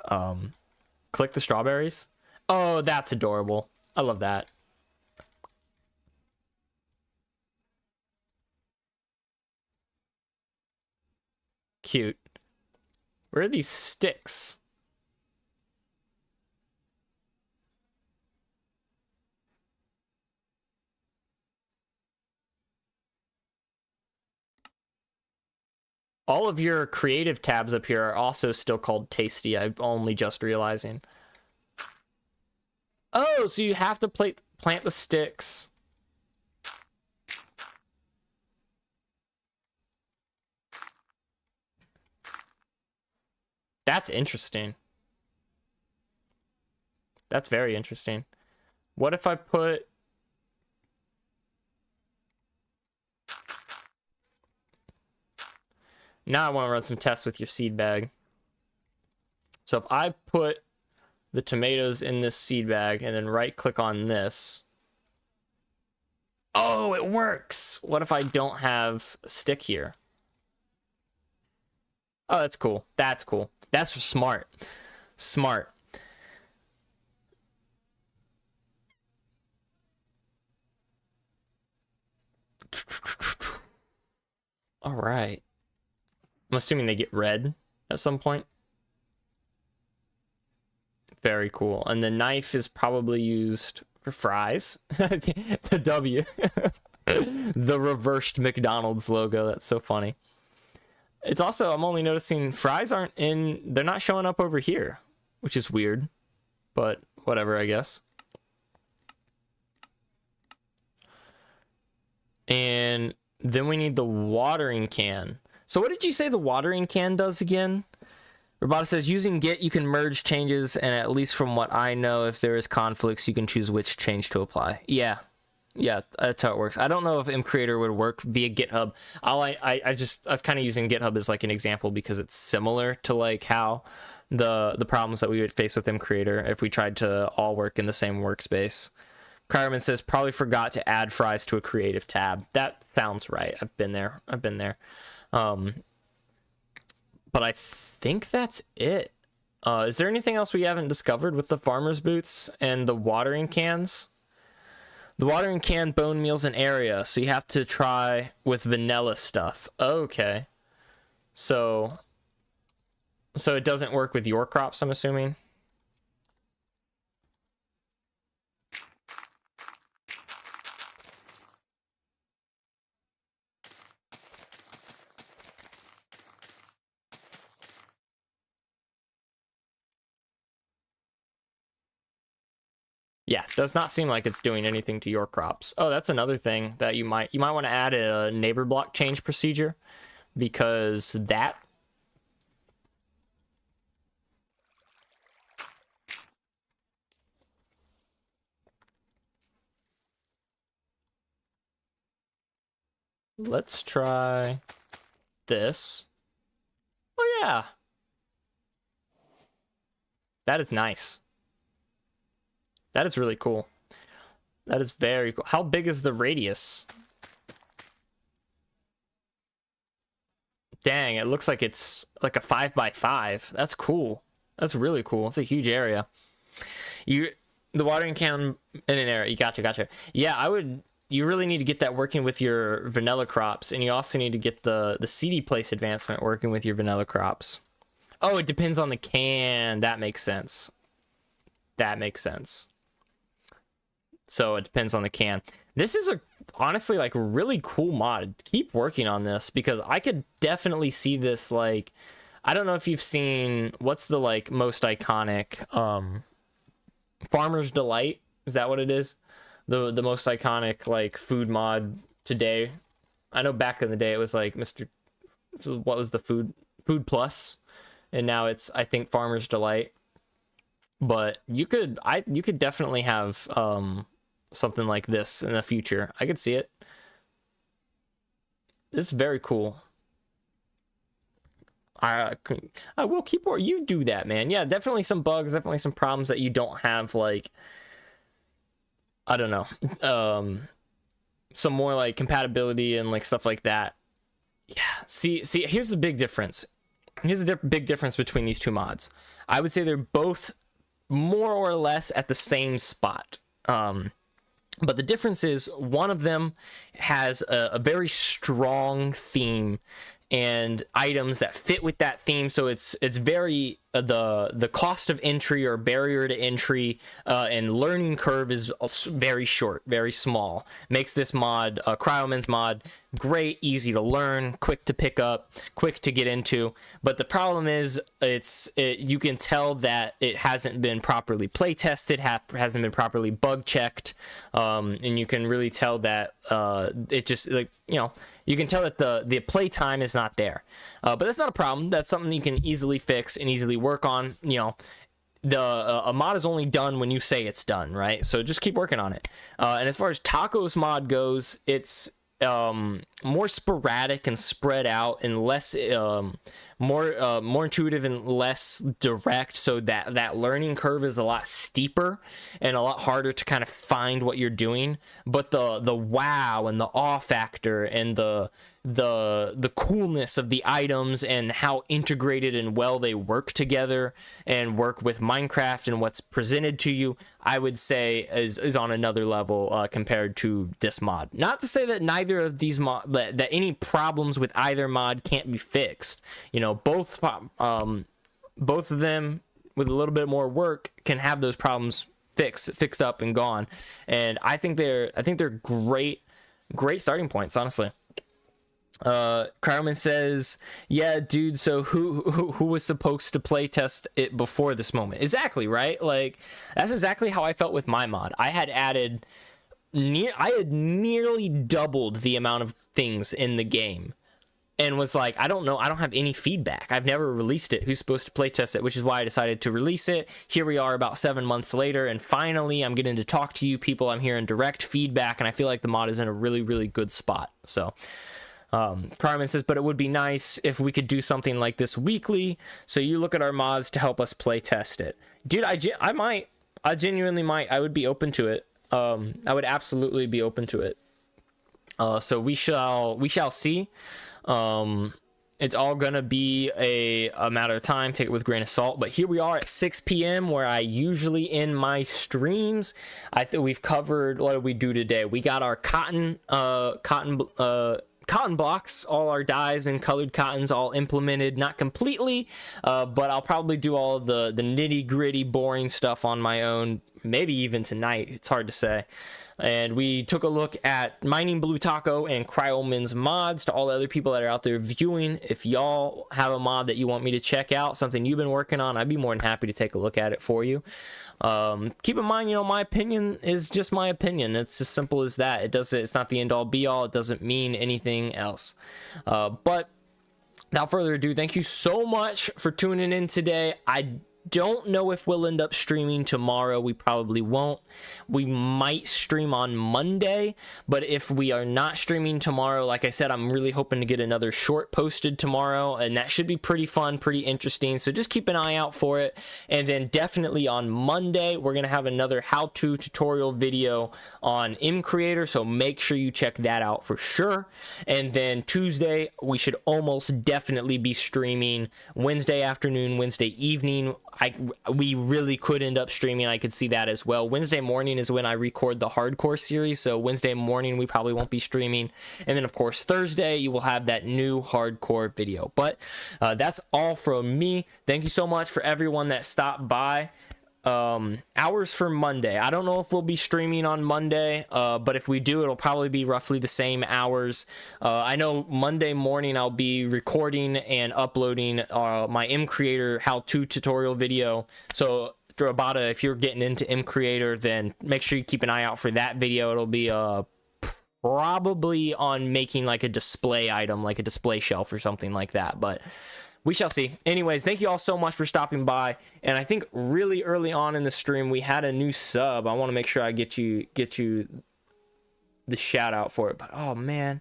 Click the strawberries. Oh, that's adorable. I love that. Cute. Where are these sticks? All of your creative tabs up here are also still called tasty. I'm only just realizing. Oh, so you have to plant the sticks. That's interesting. That's very interesting. What if I put... Now I want to run some tests with your seed bag. So if I put the tomatoes in this seed bag and then right click on this. Oh, it works. What if I don't have a stick here? Oh, that's cool. That's cool. That's smart. Smart. All right. I'm assuming they get red at some point. Very cool. And the knife is probably used for fries. The W. The reversed McDonald's logo. That's so funny. It's also, I'm only noticing fries aren't in, they're not showing up over here, which is weird, but whatever, I guess. And then we need the watering can. So what did you say the watering can does again? Roboto says, using Git, you can merge changes, and at least from what I know, if there is conflicts, you can choose which change to apply. Yeah, that's how it works. I don't know if mCreator would work via GitHub. I was kind of using GitHub as like an example because it's similar to like how the problems that we would face with mCreator if we tried to all work in the same workspace. Kyerman says, probably forgot to add fries to a creative tab. That sounds right. I've been there. But I think that's it. Is there anything else we haven't discovered with the farmer's boots and the watering cans? The watering can, bone meals, and area. So you have to try with vanilla stuff. Okay. So it doesn't work with your crops, I'm assuming? Yeah, does not seem like it's doing anything to your crops. Oh, that's another thing that you might want to add a neighbor block change procedure, because that let's try this. Oh yeah. That is nice. That is really cool. That is very cool. How big is the radius? Dang, it looks like it's like a 5x5. That's cool. That's really cool. It's a huge area. The watering can in an area. Gotcha. Yeah, you really need to get that working with your vanilla crops, and you also need to get the seedy place advancement working with your vanilla crops. Oh, it depends on the can. That makes sense. So it depends on the can. This is honestly like really cool mod. Keep working on this, because I could definitely see this, like, I don't know if you've seen, what's the like most iconic Farmer's Delight? Is that what it is? The most iconic like food mod today. I know back in the day it was like what was the Food Plus, and now it's, I think, Farmer's Delight. But you could definitely have something like this in the future. I could see it. This is very cool. I will keep working. You do that, man. Yeah, definitely some bugs, definitely some problems that you don't have, like, I don't know, some more like compatibility and like stuff like that. Yeah. See, here's the big difference. Here's the big difference between these two mods. I would say they're both more or less at the same spot. But the difference is one of them has a very strong theme and items that fit with that theme. So it's very the cost of entry or barrier to entry and learning curve is very short, very small. Makes this mod, Cryoman's mod, great, easy to learn, quick to pick up, quick to get into. But the problem is you can tell that it hasn't been properly play tested, hasn't been properly bug checked, and you can really tell that it just, like, you know, you can tell that the play time is not there. But that's not a problem. That's something you can easily fix and easily work on. You know, a mod is only done when you say it's done, right? So just keep working on it. And as far as Taco's mod goes, it's more sporadic and spread out and less more intuitive and less direct, so that learning curve is a lot steeper and a lot harder to kind of find what you're doing. But the wow and the awe factor and the coolness of the items and how integrated and well they work together and work with Minecraft and what's presented to you, I would say is on another level compared to this mod. Not to say that neither of these that any problems with either mod can't be fixed. You know, both of them with a little bit more work can have those problems fixed up and gone. And I think they're great starting points, honestly. Cryoman says, yeah, dude, so who was supposed to play test it before this moment? Exactly, right? Like, that's exactly how I felt with my mod. I had nearly doubled the amount of things in the game and was like, I don't know, I don't have any feedback. I've never released it. Who's supposed to play test it? Which is why I decided to release it. Here we are about 7 months later, and finally I'm getting to talk to you people. I'm hearing direct feedback, and I feel like the mod is in a really, really good spot. So Carmen says, but it would be nice if we could do something like this weekly, so you look at our mods to help us play test it. Dude, I genuinely might. I would be open to it. I would absolutely be open to it. So we shall see. It's all gonna be a matter of time. Take it with a grain of salt. But here we are at 6 p.m. where I usually end my streams. I think we've covered, what did we do today? We got our cotton blocks, all our dyes and colored cottons all implemented, not completely, but I'll probably do all the nitty gritty boring stuff on my own, maybe even tonight. It's hard to say. And we took a look at Mining Blue Taco and Cryoman's mods. To all the other people that are out there viewing, if y'all have a mod that you want me to check out, something you've been working on, I'd be more than happy to take a look at it for you. Keep in mind, you know, my opinion is just my opinion. It's as simple as that. It's not the end all be all. It doesn't mean anything else. But without further ado, thank you so much for tuning in today. I don't know if we'll end up streaming tomorrow. We probably won't. We might stream on Monday, but if we are not streaming tomorrow, like I said, I'm really hoping to get another short posted tomorrow, and that should be pretty fun, pretty interesting. So just keep an eye out for it. And then definitely on Monday, we're going to have another how-to tutorial video on MCreator, so make sure you check that out for sure. And then Tuesday, we should almost definitely be streaming. Wednesday afternoon, Wednesday evening, we really could end up streaming. I could see that as well. Wednesday morning is when I record the hardcore series, so Wednesday morning we probably won't be streaming. And then of course Thursday you will have that new hardcore video. But that's all from me. Thank you so much for everyone that stopped by. Hours for Monday, I don't know if we'll be streaming on Monday, but if we do, it'll probably be roughly the same hours. I know Monday morning I'll be recording and uploading my MCreator how-to tutorial video. So Robata, if you're getting into MCreator, then make sure you keep an eye out for that video. It'll be probably on making like a display item, like a display shelf or something like that, but we shall see. Anyways, thank you all so much for stopping by. And I think really early on in the stream we had a new sub. I want to make sure I get you the shout out for it. But oh man,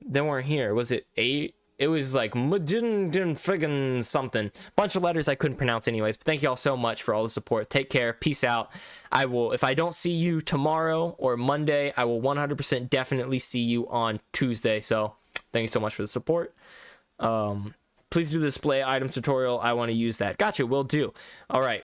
they weren't here. Was it 8? It was like friggin' something. Bunch of letters I couldn't pronounce anyways. But thank you all so much for all the support. Take care. Peace out. I will, if I don't see you tomorrow or Monday, I will 100% definitely see you on Tuesday. So thank you so much for the support. Please do the display item tutorial. I want to use that. Gotcha, will do. All right.